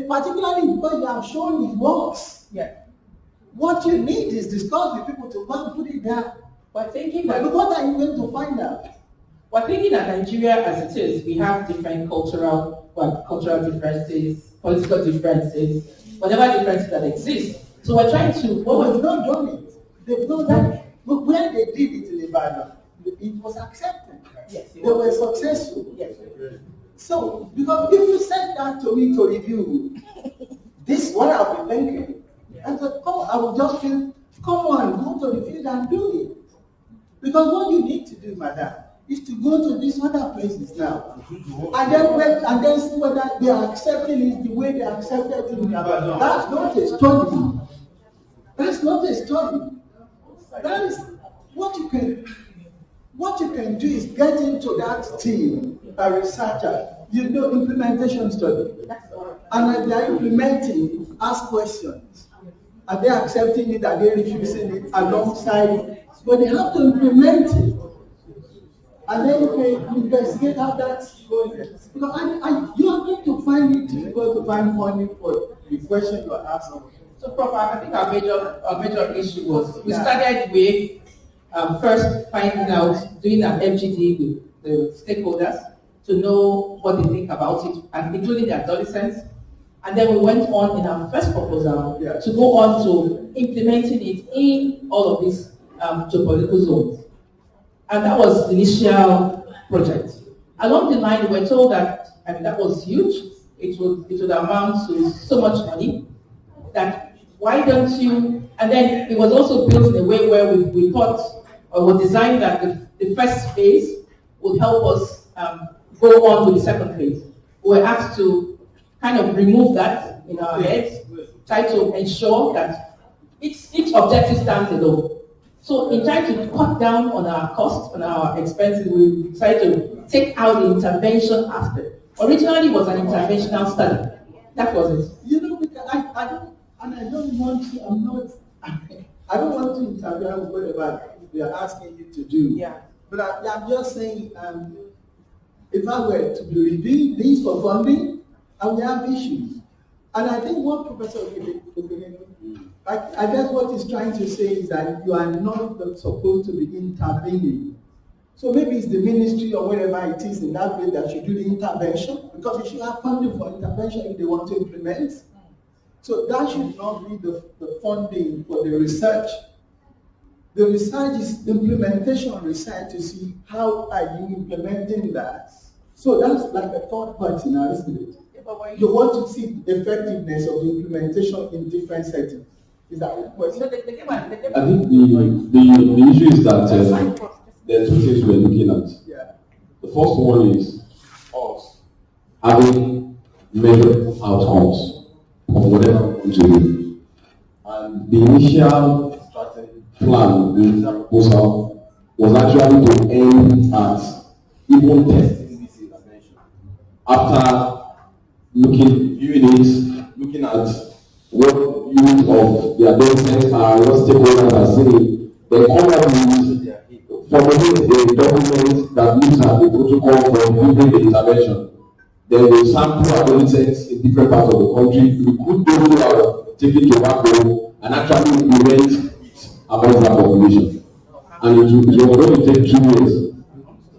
Particularly because you have shown it works. Yeah. What you need is discuss with people to go and put it down. We're thinking that. But what are you going to find out? We're thinking that Nigeria, as it is, we have different cultural differences, political differences, whatever differences that exist. So we're trying to. But they've not done it. They've not done it. But when they did it in Ibadan, it was accepted. Yes. They were successful. Yes. So, because if you send that to me to review, this is what I'll be thinking. And so, I will just feel, come on, go to the field and do it. Because what you need to do, madam, is to go to these other places now. And then see whether they are accepting it the way they accepted it in Ibadan. That's not a study. That's not a study. That is what you can do is get into that team, a researcher, implementation study. And as they are implementing, ask questions. Are they accepting it? Are they refusing it alongside? But they have to implement it. And then you can investigate how that's going. Because you are going to find it difficult to find funding for the question you are asking. So, Prof, I think our major issue was we started with first finding out, doing an FGD with the stakeholders to know what they think about it, and including the adolescents. And then we went on in our first proposal to go on to implementing it in all of these geopolitical zones. And that was the initial project. Along the line, we were told that, I mean, that was huge. It would amount to so much money that why don't you, and then it was also built in a way where we thought, or we designed that the first phase would help us go on with the second phase. We were asked to kind of remove that in our heads, try to ensure that each objective stands alone. So in trying to cut down on our costs, on our expenses, we decided to take out the intervention aspect. Originally it was an interventional study. That was it. You know, because I don't want to, I don't want to interfere with whatever they are asking you to do. Yeah. But I'm just saying, if I were to be reviewing things for funding, I would have issues. And I think what Professor I guess what he's trying to say is that you are not supposed to be intervening. So maybe it's the ministry or whatever it is in that way that should do the intervention, because you should have funding for intervention if they want to implement. So that should not be the funding for the research. The research is implementation research to see how are you implementing that. So that's like a third party now, isn't it? Yeah, you want to see the effectiveness of the implementation in different settings. Is that the question? I think the issue is that there are two things we're looking at. Yeah. The first one is us having measured outcomes of whatever we want to do. And the initial plan, the initial proposal, was actually to aim at even testing this intervention. After viewing it, looking at what use of the adolescents are, what stakeholders are saying, they come up with formulate a document that looks at the protocol for building the intervention. Then we sample adolescents in different parts of the country, recruit those who are taking tobacco, and actually implement it among that population. And it will going to take 2 years.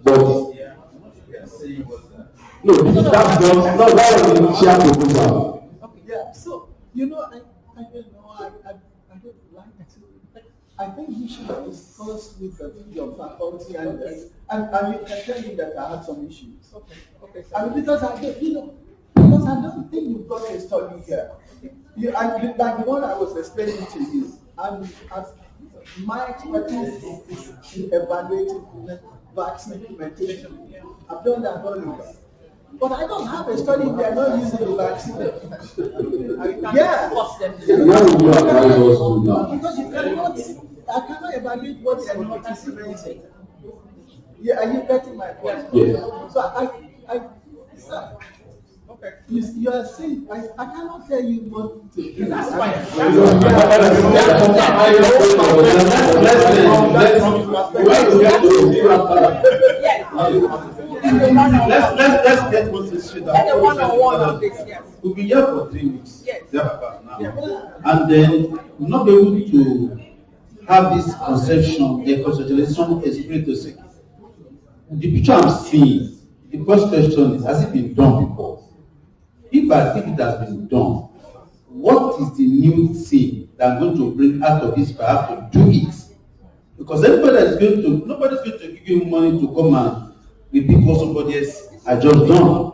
But no, that was the initial proposal. Okay, yeah. So you know, I don't know. I don't like it. I think we should discuss with your faculty and you can tell me that I had some issues. Okay. I mean, because I don't think you've got a study here. Like the one I was explaining to you, and my expertise is in evaluating vaccine implementation. I've done that all over. But I don't have a study if they are not using the vaccine. Yeah. Because I cannot evaluate what they are not implementing. Yeah, are you getting my point? Yes. So okay. You are saying I cannot tell you what to do. That's fine. Let's get what is straight out. We'll be here for 3 weeks. Yes. Now. And then we'll not be able to have this conception, the conceptualization esprit to say. The picture I'm seeing, the first question is, has it been done before? If it has been done, what is the new thing that I'm going to bring out of this perhaps to do it? Because nobody's going to give you money to come and repeat what somebody else has just done.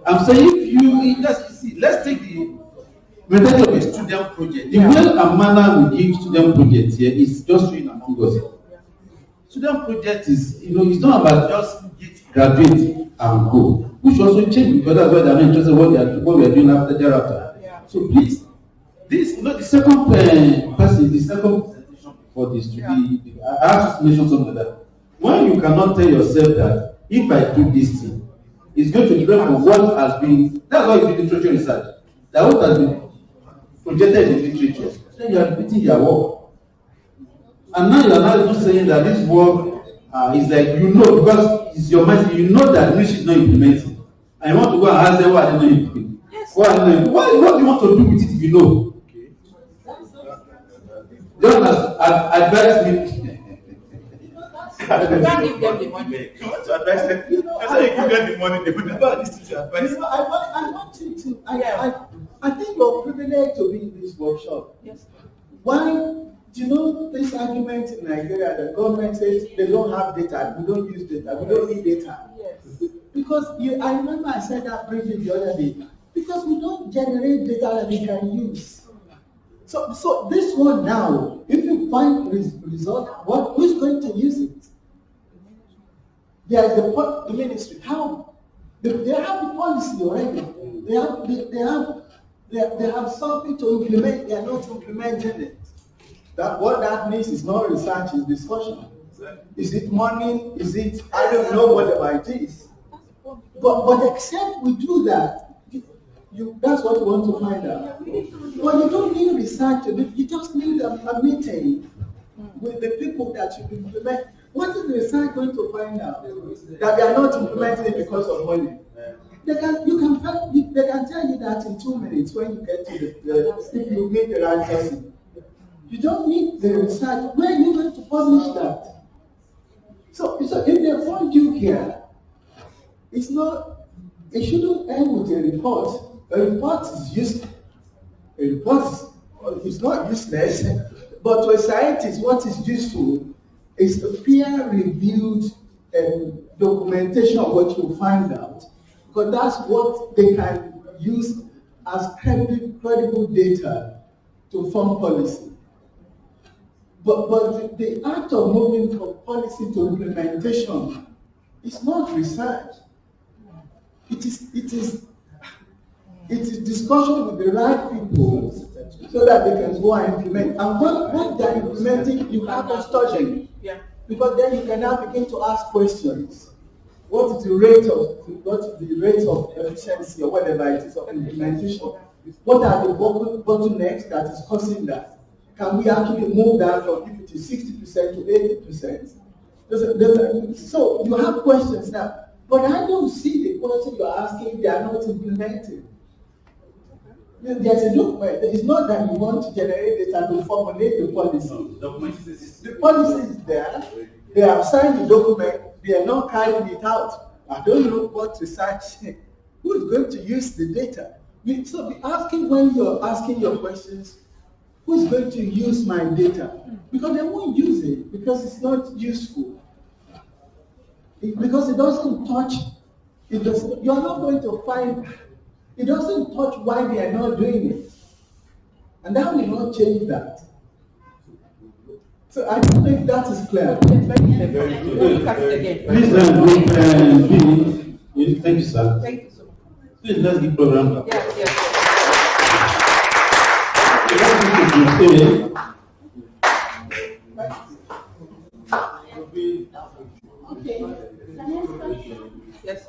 I'm saying let's take the method of a student project. The way and manner we give student projects here is just showing among us. Student project is, it's not about just graduate and go. We should also change because that's why they're not interested in what we are doing thereafter. So please, the second person, the second presentation for this to be, I have to mention something like that. When you cannot tell yourself that if I do this thing, it's going to depend on what has been, that's why you do literature research, that what has been projected in literature, then you are repeating your work. And now you are not even saying that this work is like, because it's your mind, that which is not implementing. And you want to go and ask them why they not implementing. Yes. What do you want to do with it if you know? Don't advise me. You can't give them the money. You want to advise them? I said you give them the money, they would never listen to advice. I want you to. I think you're privileged to be in this workshop. Yes. Why? Do you know this argument in Nigeria? The government says they don't have data, we don't use data, we don't need data. Yes. Because I remember I said that briefly the other day. Because we don't generate data that we can use. So this one now, if you find result, who's going to use it? There's the ministry. How? They have the policy already. They have something to implement. They are not implementing it. What that means is not research, it's discussion. Is it money? Is it, I don't know whatever it is. But except we do that, that's what you want to find out. But you don't need research, you just need a meeting with the people that you implement. What is the research going to find out? That they are not implementing it because of money. They can tell you that in 2 minutes when you get to if you meet the right person. You don't need the research. Where are you going to publish that? So if they find you here, it shouldn't end with a report. A report is useful. A report is not useless, but to a scientist, what is useful is a peer-reviewed documentation of what you find out, because that's what they can use as credible data to form policy. But the act of moving from policy to implementation is not research. It is discussion with the right people so that they can go and implement. And when they are implementing, you have to study. Yeah. Because then you can now begin to ask questions. What is the rate of efficiency or whatever it is of implementation? What are the bottlenecks that is causing that? Can we actually move that from if it is 60% to 80%? So you have questions now. But I don't see the question you're asking, they are not implemented. There's a document. It's not that you want to generate data to formulate the policy. The policy is there. They have signed the document. They are not carrying it out. I don't know what research. Who is going to use the data? So be asking when you're asking your questions, who is going to use my data? Because they won't use it because it's not useful. Because it doesn't touch. You're not going to find. It doesn't touch why they are not doing it. And that will not change that. So I don't think that is clear. Please, thank you, sir. Thank you so much. Please, let's give program back. Yes. Okay. Yes.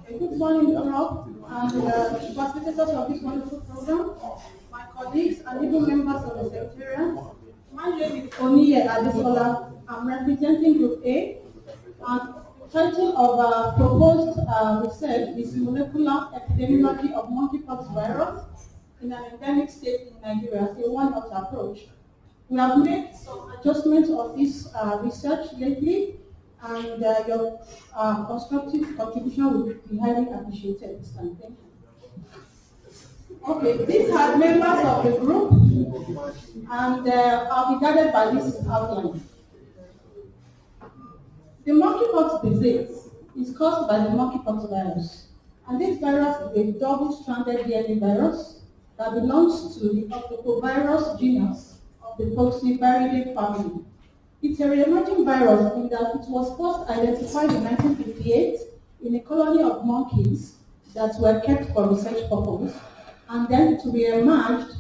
Good morning, all, and participants of this wonderful program, my colleagues, and even members of the Secretariat. My name is Oniye Adesola. I'm representing Group A, and the title of our proposed research is Molecular Epidemiology of Monkeypox Virus in an Endemic State in Nigeria, a one-off approach. We have made some adjustments of this research lately, and your constructive contribution will be highly appreciated. Thank you. Okay, these are members of the group, and I'll be guided by this outline. The monkeypox disease is caused by the monkeypox virus, and this virus is a double-stranded DNA virus that belongs to the octocovirus genus of the Poxviridae family. It's a re-emerging virus in that it was first identified in 1958 in a colony of monkeys that were kept for research purposes, and then it re-emerged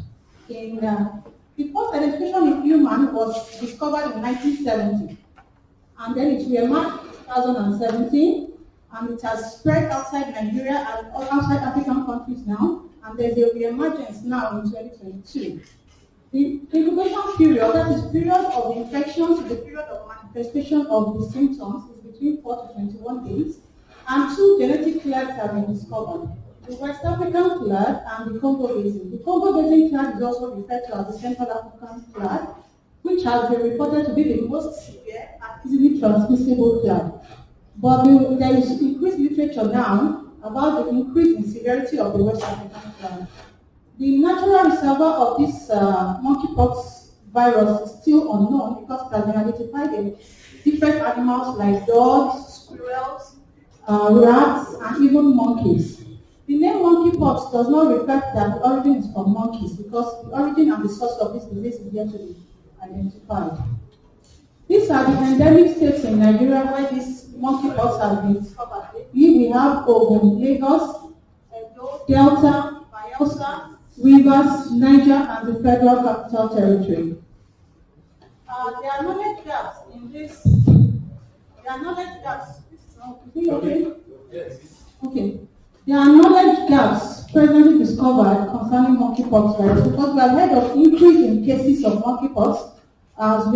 in, the first identification in human was discovered in 1970, and then it re-emerged in 2017, and it has spread outside Nigeria and outside African countries now, and there's a re-emergence now in 2022. The incubation period, that is period of infection to the period of manifestation of the symptoms, is between 4 to 21 days, and 2 genetic clades have been discovered: the West African clade and the Congo Basin. The Congo Basin clade is also referred to as the Central African clade, which has been reported to be the most severe and easily transmissible clade. But there is increased literature now about the increase in severity of the West African clade. The natural reservoir of this monkeypox virus is still unknown because it has been identified in different animals like dogs, squirrels, rats, and even monkeys. The name monkeypox does not reflect that the origin is from monkeys because the origin and the source of this disease is yet to be identified. These are the endemic states in Nigeria where this monkeypox has been discovered. Here we have Ogun, Lagos, Edo, Delta, Bayelsa, Rivers, Niger, and the Federal Capital Territory. There are knowledge gaps in this. There are knowledge gaps. Is it okay? Yes. Okay. There are knowledge gaps presently discovered concerning monkeypox virus because we have heard of increase in cases of monkeypox as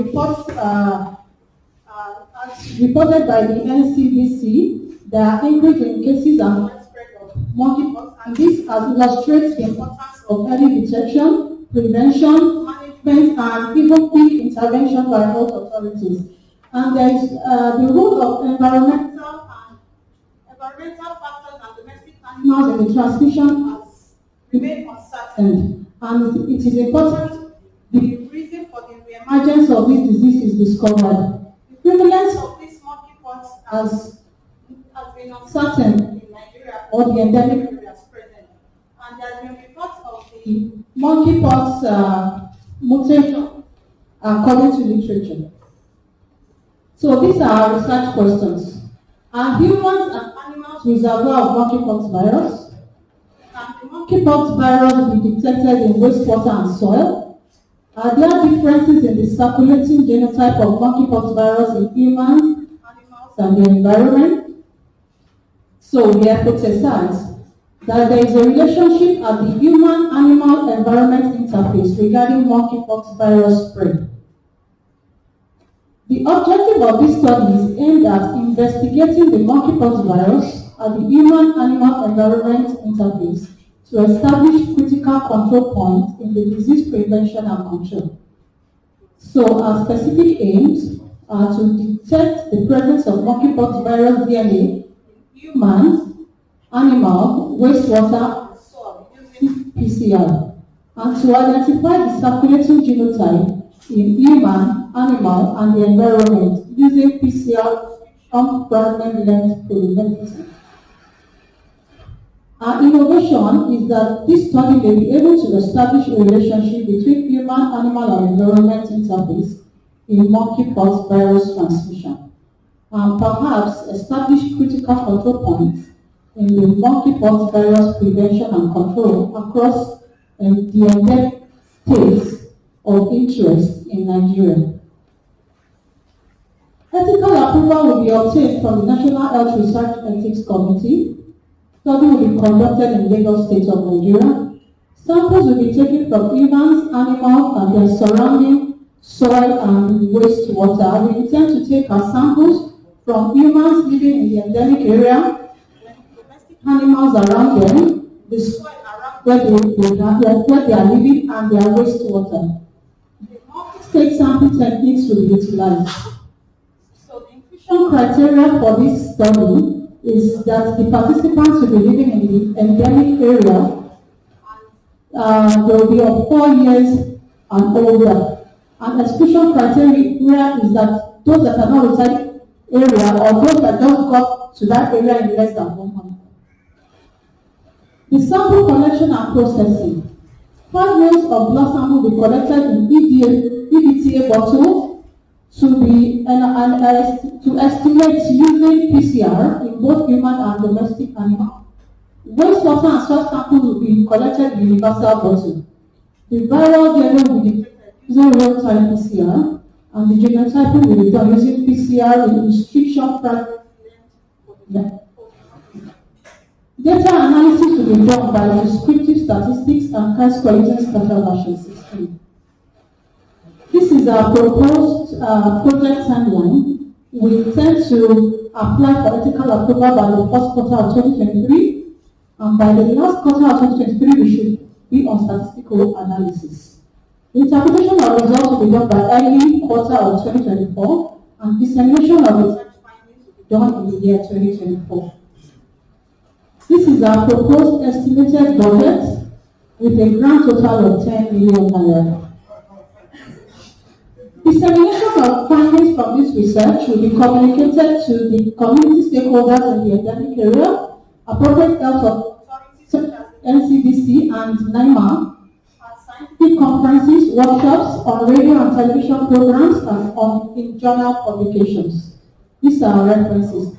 reported by the NCDC. There are increase in cases and widespread of monkeypox, and this illustrates the importance of early detection, prevention, management, and even quick intervention by health authorities. And there is the role of environmental factors and domestic animals in the transmission has remained uncertain, and it is important the reason for the reemergence of this disease is discovered. The prevalence of this monkeypox has been uncertain in Nigeria or the endemic areas present, and there has been reports of the monkeypox mutation according to literature. So these are our research questions. Are humans and animals reservoir of monkeypox virus? Can the monkeypox virus be detected in wastewater and soil? Are there differences in the circulating genotype of monkeypox virus in humans, animals, and the environment? So we hypothesize that there is a relationship at the human-animal environment interface regarding monkeypox virus spread. The objective of this study is aimed at investigating the monkeypox virus at the human-animal environment interface to establish critical control points in the disease prevention and control. So our specific aims are to detect the presence of monkeypox virus DNA in humans, animal, wastewater, and soil using PCR, and to identify the circulating genotype in human, animal, and the environment using PCR fragment length probability. Our innovation is that this study may be able to establish a relationship between human, animal, and environment interface in monkeypox virus transmission, and perhaps establish critical control points in the monkeypox virus prevention and control across the endemic states of interest in Nigeria. Ethical approval will be obtained from the National Health Research Ethics Committee. Study will be conducted in Lagos State of Nigeria. Samples will be taken from humans, animals, and their surrounding soil and wastewater. We intend to take our samples from humans living in the endemic area, domestic animals around them, the soil around where they are living, and their wastewater. The multi-state sample techniques will be utilized. So the inclusion criteria for this study is that the participants will be living in the endemic area and they will be of 4 years and older. And exclusion criteria is that those that are not residing area or those that just got to that area in less than 1 month. The sample collection and processing. 5 mils of blood sample will be collected in EDTA bottle to estimate using PCR in both human and domestic animals. Wastewater and soil samples will be collected in universal bottle. The viral DNA will be detected using real-time PCR, and the genotyping will be done using PCR in restriction fragment. Data analysis will be done by descriptive statistics and chi-squalene spatial version system. This is our proposed project timeline. We intend to apply for ethical approval by the first quarter of 2023, and by the last quarter of 2023, we should be on statistical analysis. Interpretation of results will be done by early quarter of 2024, and dissemination of research findings will be done in the year 2024. This is our proposed estimated budget with a grand total of 10 million naira. Dissemination of findings findings from this research will be communicated to the community stakeholders in the endemic area, appropriate health authorities such as NCDC and NIMR, at scientific conferences, workshops, on radio and television programs, and in journal publications. These are our references.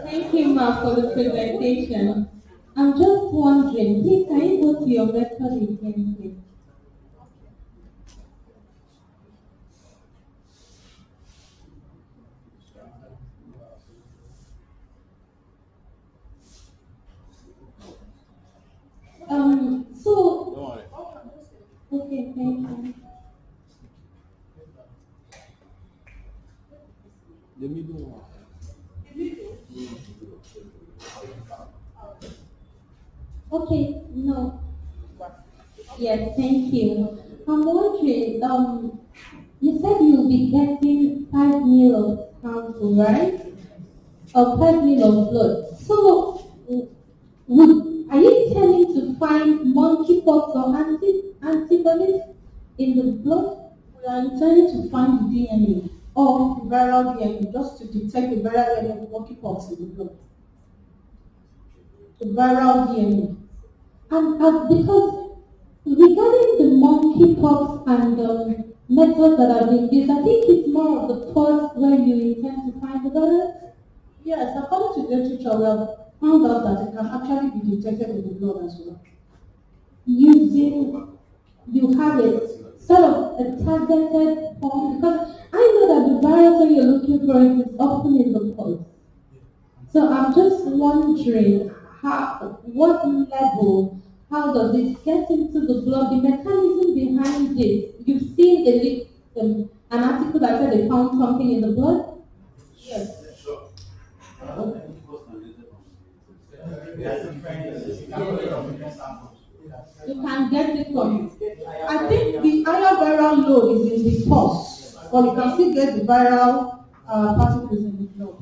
Thank you, Ma, for the presentation. I'm just wondering, please, can you go to your method again, please? Okay, thank you. The middle one. Okay, no. Yes, thank you. I'm wondering, you said you'll be getting 5 mil of sample, right? Or 5 mil of blood. So, are you intending to find monkeypox or antibodies in the blood? We are intending to find the DNA or viral DNA just to detect the viral DNA of monkeypox in the blood. The viral DNA. And because regarding the monkeypox and methods that have been used, I think it's more of the first where you intend to find the virus. Yes, according to the literature, we have found out that it can actually be detected in the blood as well. You have a sort of a targeted form, because I know that the virus that you're looking for is often in the pulse. So I'm just wondering how does it get into the blood, the mechanism behind it. You've seen an article that said they found something in the blood? Yes. You can get it from. I think the higher viral load is in the pus, but you can still get the viral particles in the blood.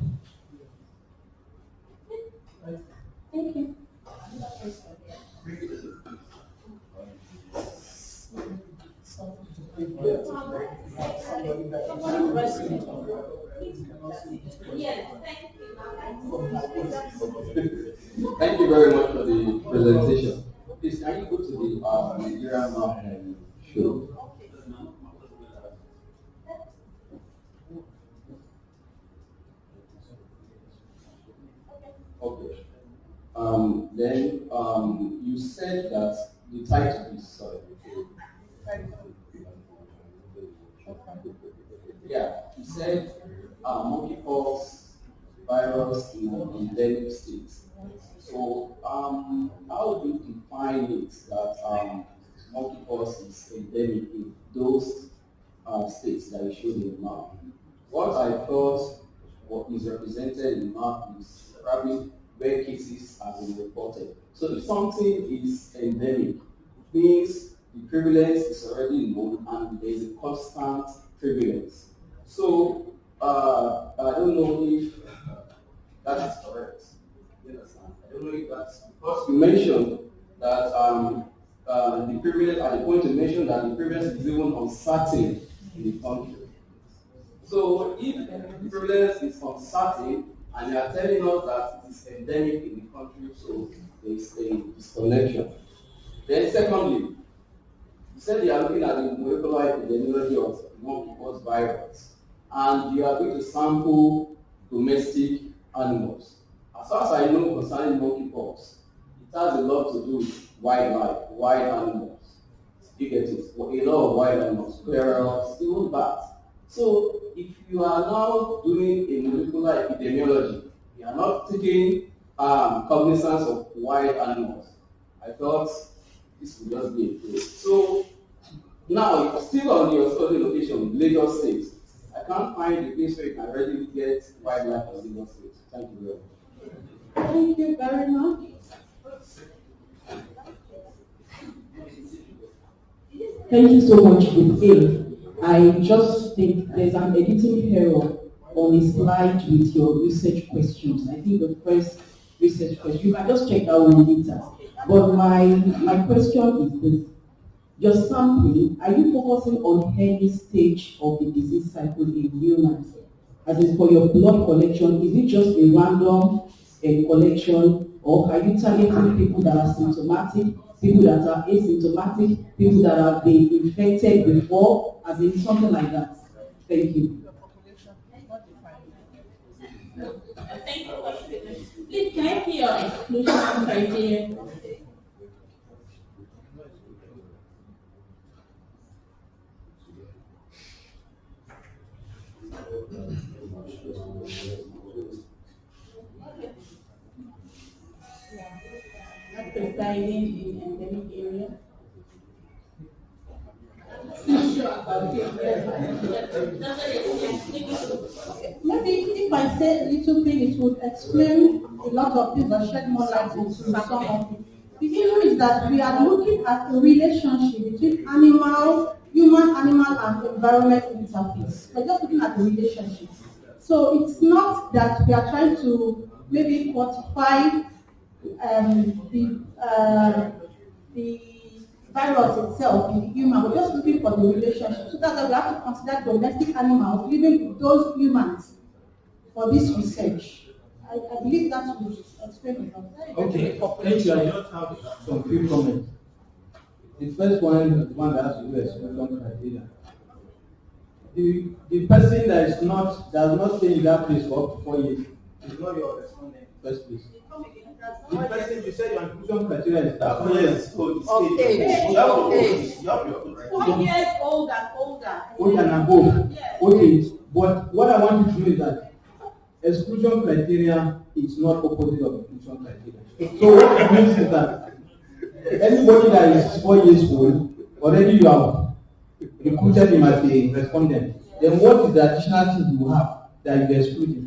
Thank you. Thank you very much for the presentation. Please, can you go to the Nigerian map and show? Okay. Then you said that the title is sorry. Yeah, you said monkeypox virus in endemic states. So how do you define it that monkeypox is endemic in those states that you showed in the map? What I thought what is represented in the map is probably where cases have been reported. So if something is endemic, it means the prevalence is already known and there is a constant prevalence. So I don't know if that is correct. You understand? I don't know if that's because you mentioned that the prevalence at the point you mentioned that the prevalence is even uncertain in the country. So if the prevalence is uncertain and you are telling us that it is endemic in the country, so there is a disconnection. Then secondly, you said you are looking at the molecular epidemiology of monkeypox virus, and you are going to sample domestic animals. As far as I know concerning monkeypox, it has a lot to do with wildlife, wild animals. You get it? A lot of wild animals, squirrels, even bats. So if you are now doing a molecular epidemiology, you are not taking cognizance of wild animals. I thought this would just be a case. So now, still on your study location, Lagos State, I can't find a place where you can readily get wildlife in Lagos State. Thank you very much. Thank you very much. Thank you so much, with A. I just think there's an editing error on a slide with your research questions. I think the first research question, you can just check that one later. But my question is this. Your sampling, are you focusing on any stage of the disease cycle in humans? As in for your blood collection, is it just a random collection, or are you targeting people that are symptomatic, people that are asymptomatic, people that have been infected before, as in something like that? Thank you. Thank you. Please, can I hear your exclusion criteria? Not residing in endemic area. Maybe if I say a little bit, it would explain a lot of things or shed more light into some of it. The issue is that we are looking at a relationship between human, animal, and environment interface. We're just looking at the relationship. So it's not that we are trying to maybe quantify the virus itself in the human. We're just looking for the relationship. So that's why we have to consider domestic animals living with those humans for this research. I believe that will explain it. Okay, thank you. I just have some few comments. The first one is the one that has to do with exclusion criteria. The person that is not does not stay in that place for up to 4 years is not your respondent in the first place. The person you said your inclusion criteria is that 4 years old. Okay. 4 years old and older. Older and above. Yes. Okay, but what I want you to know is that exclusion criteria is not opposite of inclusion criteria. So what it means is that anybody that is 4 years old, already you have recruited him as a respondent. Then what is the additional thing you have that you excluded?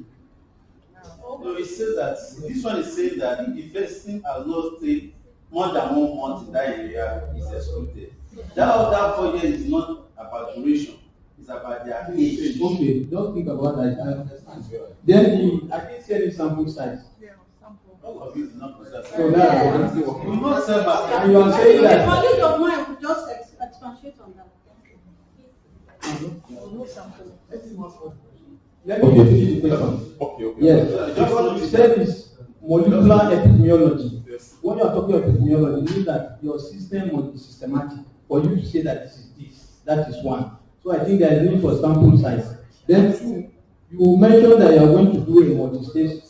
No, it says that this one is saying that if the person has not stayed more than 1 month in that area, is excluded. That 4 years is not about duration, it's about their age. Okay, don't think about that. I understand. Then I didn't see any sample size. All of you is not processed. So that you will not sell back. And you are saying that. The colleague of mine could just expatiate on that. Let me finish the question. Okay. Yes. Just what you said is molecular epidemiology. When you are talking about epidemiology, it means that your system must be systematic for you to say that this is this. That is one. So I think there is need for sample size. Then two, you mentioned that you are going to do a multi-stage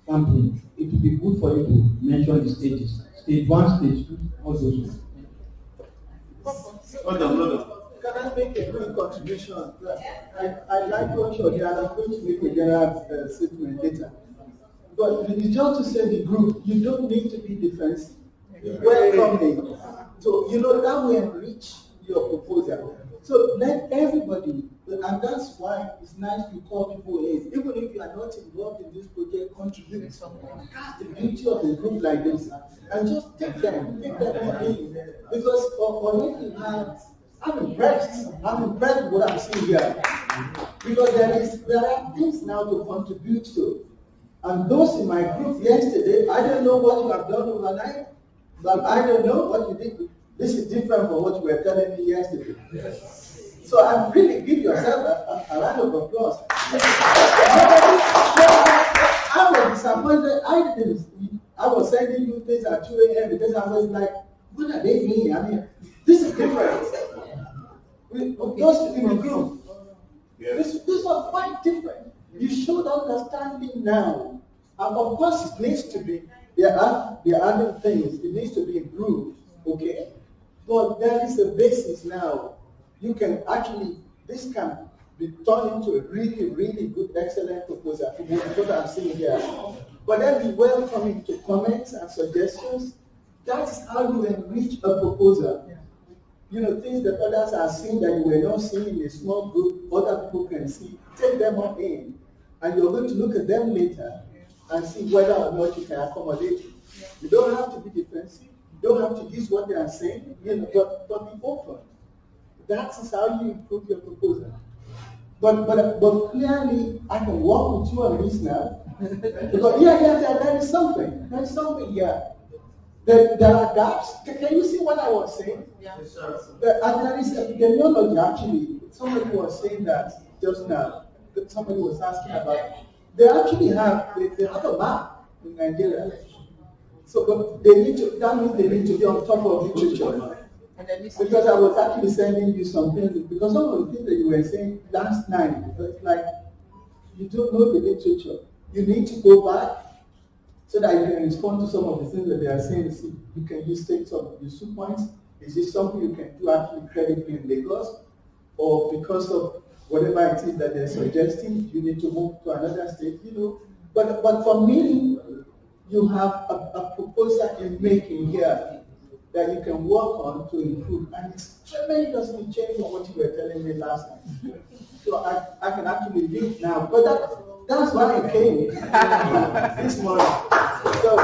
sampling. It will be good for you to mention the stages. Stage 1, stage 2, all those. Hold on. Can I make a quick contribution? I like what you're doing. I'm going to make a general statement later. But it's just to say the group, you don't need to be defensive. Welcoming. So, that will enrich your proposal. So let everybody, and that's why it's nice to call people in. Even if you are not involved in this project, contribute something. That's the beauty of a group like this. And just take them in. Because already I'm impressed. I'm impressed with what I'm seeing here. Because there are things now to contribute to. And those in my group yesterday, I don't know what you have done overnight, but I don't know what you did. This is different from what you were telling me yesterday. Yes. So I really give yourself a round of applause. I was disappointed. I was sending you things at 2 a.m. because I was like, what are they doing? I mean, this is different. Those in the group, this was quite different. You should understanding now. And of course, it needs to be, there are other things, it needs to be improved, okay? But there is a basis now. You can actually, this can be turned into a really, really good, excellent proposal. What I'm seeing here. But then we welcome it to comments and suggestions. That's how you enrich a proposal. Things that others are seeing that you were not seeing in a small group, other people can see. Take them up in. And you're going to look at them later and see whether or not you can accommodate it. You don't have to be defensive. You don't have to use what they are saying, but be open. That is how you improve your proposal. But clearly, I can work with you on this now. Because there is something. There is something here. There are gaps. Can you see what I was saying? Yes, There is a genealogy actually. Somebody was saying that just now. Somebody was asking about. They actually have a map in Nigeria. So but that means they need to be on top of literature. Because I was actually sending you something, because some of the things that you were saying last night, it's like you don't know the literature. You need to go back so that you can respond to some of the things that they are saying. See, you can use take some of these 2 points. Is this something you can do actually credibly in Lagos? Or because of whatever it is that they're suggesting, you need to move to another state, But for me, you have a proposal in making here that you can work on to improve, and it's tremendously changed from what you were telling me last night. So I can actually leave now, but that's why I came this morning. So,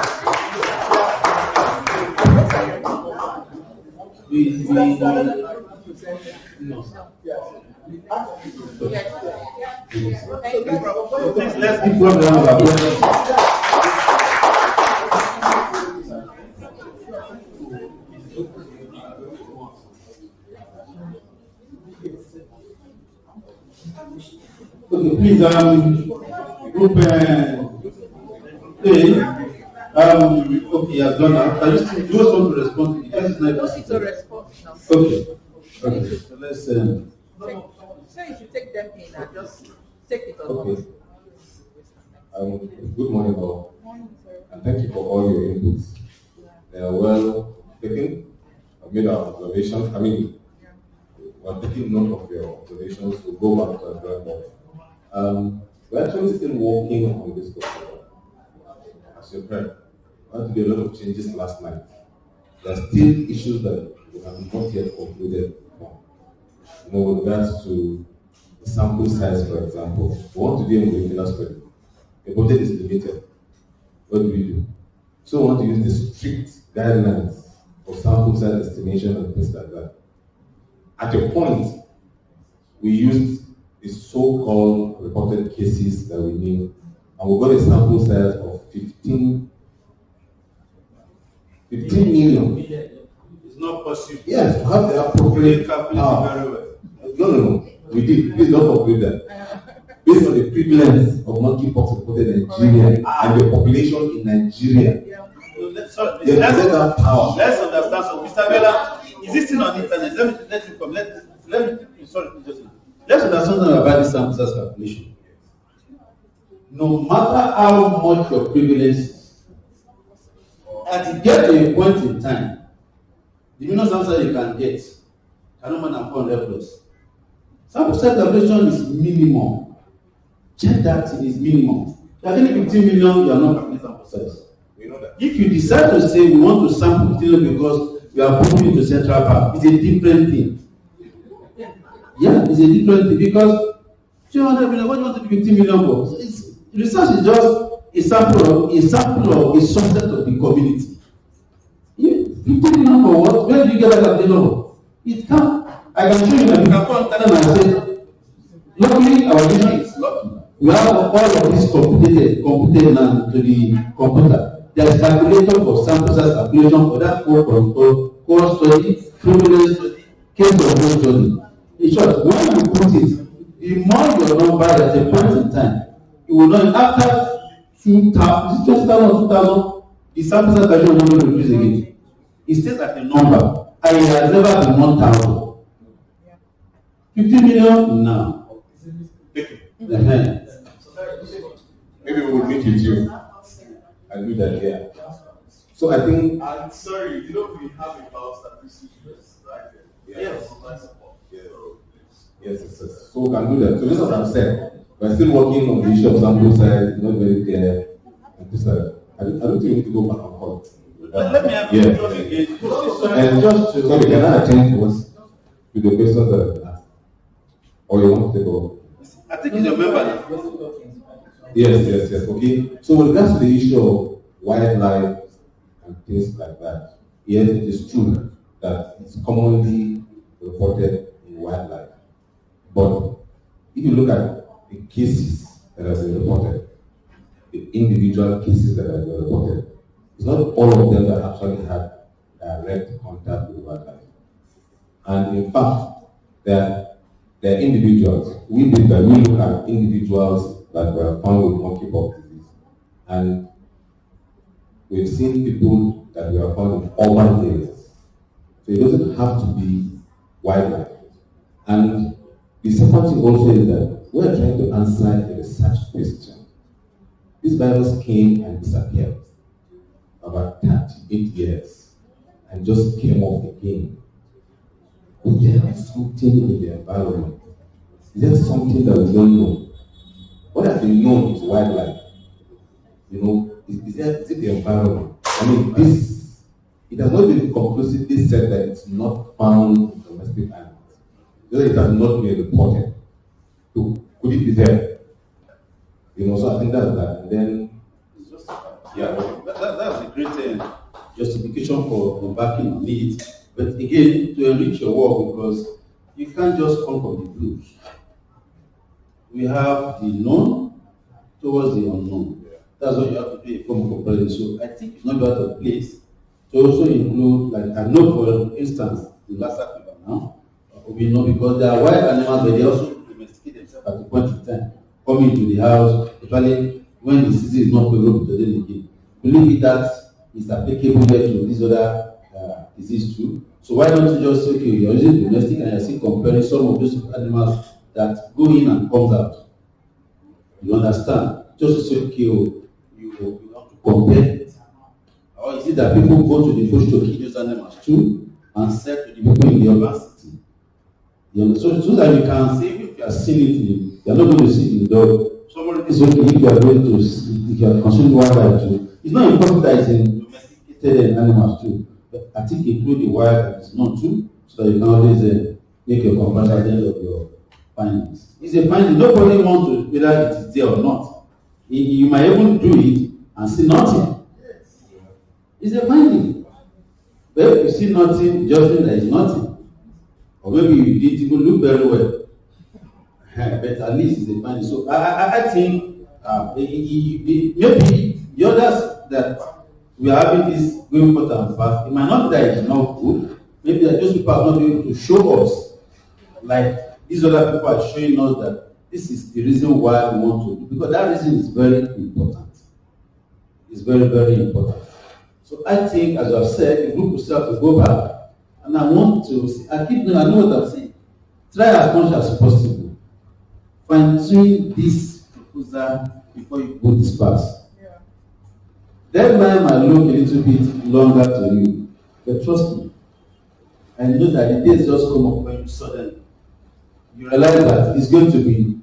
Let's give one round of applause. Okay, please, group A, okay, has done that. I just want to respond to it. Those need to respond now. Okay, so let's. So you should take them in and just take it on. Okay. Good morning, all. And thank you for all your inputs. They are well taken. I've made our observations. We're taking note of your observations. We'll go back to the drawing board. We're actually still working on this question. As you heard, we had to do a lot of changes last night. There are still issues that we have not yet concluded on. With regards to the sample size, for example, we want to do a molecular study. The budget is limited. What do we do? So we want to use the strict guidelines for sample size estimation and things like that. At a point, we used the so-called reported cases that we knew, and we got a sample size of 15 million. It's not possible. Yes, to have the appropriate power. No. We did. Please don't forget that. Based on the prevalence of monkeypox reported in Nigeria and the population in Nigeria, let's understand something. Mr. Bella, is this thing on the internet? Let me come. Let's understand something about this sample size calculation. No matter how much your prevalence is, at it get to a point in time, the minimum sample size you can get cannot more than 400 plus. Sample size calculation is minimum. Check that it is minimum. If you are getting 15 million, you are not calculating sample size. we know that. If you decide to say we want to sample 15 million because we are moving into Central Park, it's a different thing. Yeah, it's a different thing because 200 million, what do you want to do 15 million for? Research is just a sample of a subset of the community. 15 million for what? Where do you get that calculation? It can't. I can show you that you can go on internet and say, luckily our nation is lucky. We have all of this computed now to the computer. There is calculator for sample size calculation for that core study, prevalence study, case of whole study. In short, when you put it, the more your number at a point in time, you will know after 20,000 or 2,000, the sample size calculation will not reduce again. It stays at a number, and it has never been 1,000. 50 million now. Maybe we will meet with you and do that here. So I think. I'm sorry, we have about statistics, right? Yes. Yes. So we can do that. So this is what I'm saying. We're still working on the issue of sample size, not very clear. And this, I don't think we need to go back and forth. But let me have you again. And just sorry, can I attend to the questions that have been asked? Or you want to take over? I think it's your member. Yes. Okay. So with regards to the issue of wildlife and things like that, yes, it is true that it's commonly reported in wildlife. But if you look at the cases that have been reported, the individual cases that have been reported, it's not all of them that actually had direct contact with wildlife. And in fact, there are individuals, we look at individuals that were found with monkeypox disease. And we've seen people that were found in urban areas. So it doesn't have to be wildlife. And the second thing also is that we're trying to answer a research question. This virus came and disappeared about 38 years and just came off again. Is there something in the environment? Is there something that we don't know? What has been known is wildlife. Is it the environment? I mean, it has not been conclusively said that it's not found in domestic animals. It has not been reported. So could it be there? So I think that's that. And then, that's a great justification for backing on it. But again, to enrich your work, because you can't just come from the blues. We have the known towards the unknown. That's what you have to do a form of comparison. So I think it's not out of place to also include, like I know for instance, the Lassa fever now, we know because they are wild animals, but they also domesticate themselves at the point in time, coming to the house, especially when the season is not favorable to them again. Believe it, that is applicable here to this other disease too. So why don't you just say, okay, you're using domestic and you're still comparing some of those animals that go in and comes out. You understand? Just to say, okay, you have to compare it. Or is it that people go to the bush to kill those animals too and sell to the people in the urban city? So that you can say, if you are seeing it, you are not going to see it in the dog. Somebody is okay if you are going to, if you are consuming wildlife too. It's not important that it's in domesticated animals too. But I think include the wild that is not too, so that you can always make your comparison at the end of your findings. It's a finding. Nobody wants to whether it is there or not. You might even do it and see nothing. It's a finding. But if you see nothing, just mean there is nothing. Or maybe you didn't even look very well. But at least it's a finding. So I think maybe the others that we are having this going forward and fast, it might not be that it's not good. Maybe that those people are not able to show us, like these other people are showing us that this is the reason why we want to do, because that reason is very important. It's very, very important. So I think, as I've said, the group will start to go back, and I want to see, I know what I'm saying. Try as much as possible. Fine-tune this proposal before you go this pass. Deadline might look a little bit longer to you, but trust me, I know that the days just come up when you suddenly you realize that it's going to be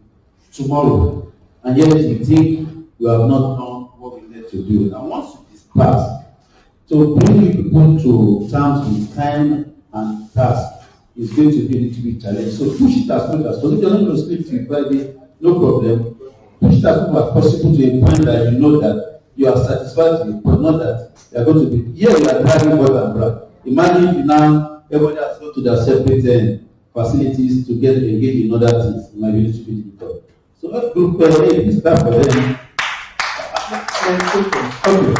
tomorrow, and yet you think you have not done what we need to do. And once you disperse, to bring people to terms with time and task is going to be a little bit challenging. So push it as much as possible. If you're not going to speak to you Friday, no problem. Push it as much as possible to a point that you know that you are satisfied with, but not that you are going to be here. You are driving what and brag. Imagine if now everybody has gone to their separate facilities to get to engage in other things. It might be a little bit difficult. So let's group please start for them. Okay.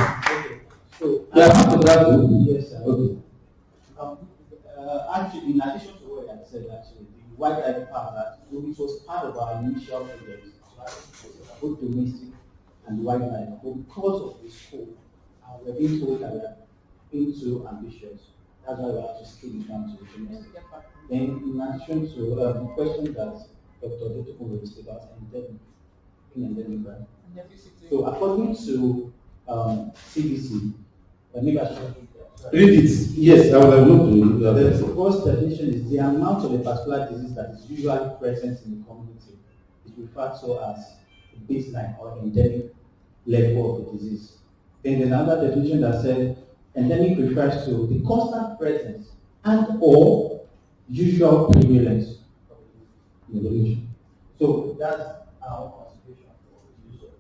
So after that, yes, sir. Okay. Actually, in addition to what I said, actually, the wildlife part that it was part of our initial project, both domestic and wildlife, but because of the scope, we're being told that we are being too ambitious. That's why we have to scale it down to the domestic. Then, in addition to the question that Dr. Dotoko raised about endemic, right? So, according to CDC, maybe I should read it. Yes, I would have loved to. The first definition is the amount of a particular disease that is usually present in the community is referred to as the baseline or endemic level of the disease. Then there's another definition that says endemic refers to the constant presence and or usual prevalence in the region. So that's our consideration for usual.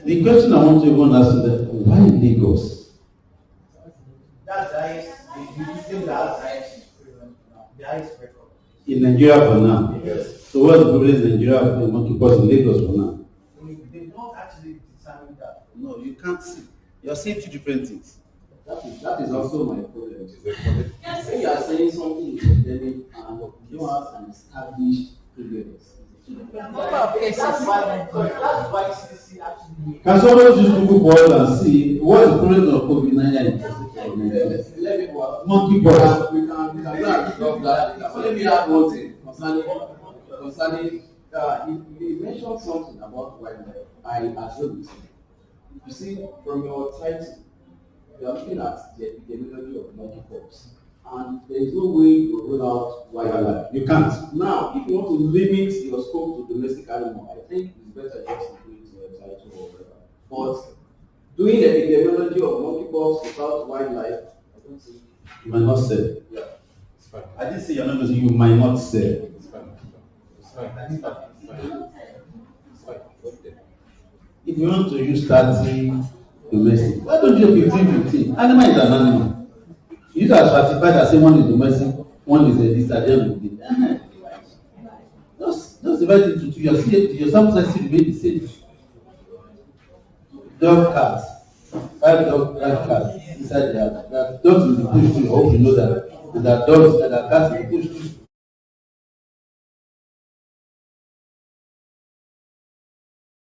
The question I want to even ask is that why Lagos? That's In Nigeria for now. Yes. So what's the prevalence in Nigeria of the monkeypox in Lagos for now? They don't actually determine that. No, you can't see. You're saying two different things. That is also my problem. When you are saying something is endemic and you don't have an established prevalence. That's why CDC actually. Can someone just Google board and see what is the prevalence of COVID-19? Monkeypox. We can that. Let me add one thing concerning you mentioned something about wildlife. I agree with you. You see, from your title, you are looking at the epidemiology of monkeypox, and there is no way you roll out wildlife. You can't. Now, if you want to limit your scope to domestic animal, I think it's better just to do it to your title or whatever. But doing the epidemiology of monkeypox without wildlife, I don't think you might not say. Yeah, it's fine. I didn't say you're not going to. You might not say. It's fine. It's fine. It's fine. It's fine. Okay. If you want to use 30 domestic, why don't you 15? Animal is an animal. You just classify that say one is domestic, one is a this at the end of the day. Just divide it into two. Your sample size will be the same. Dog cats, 5 dog cats inside the house. Dogs will be pushed to. I hope you know that. And that dogs and that cats will be pushed to.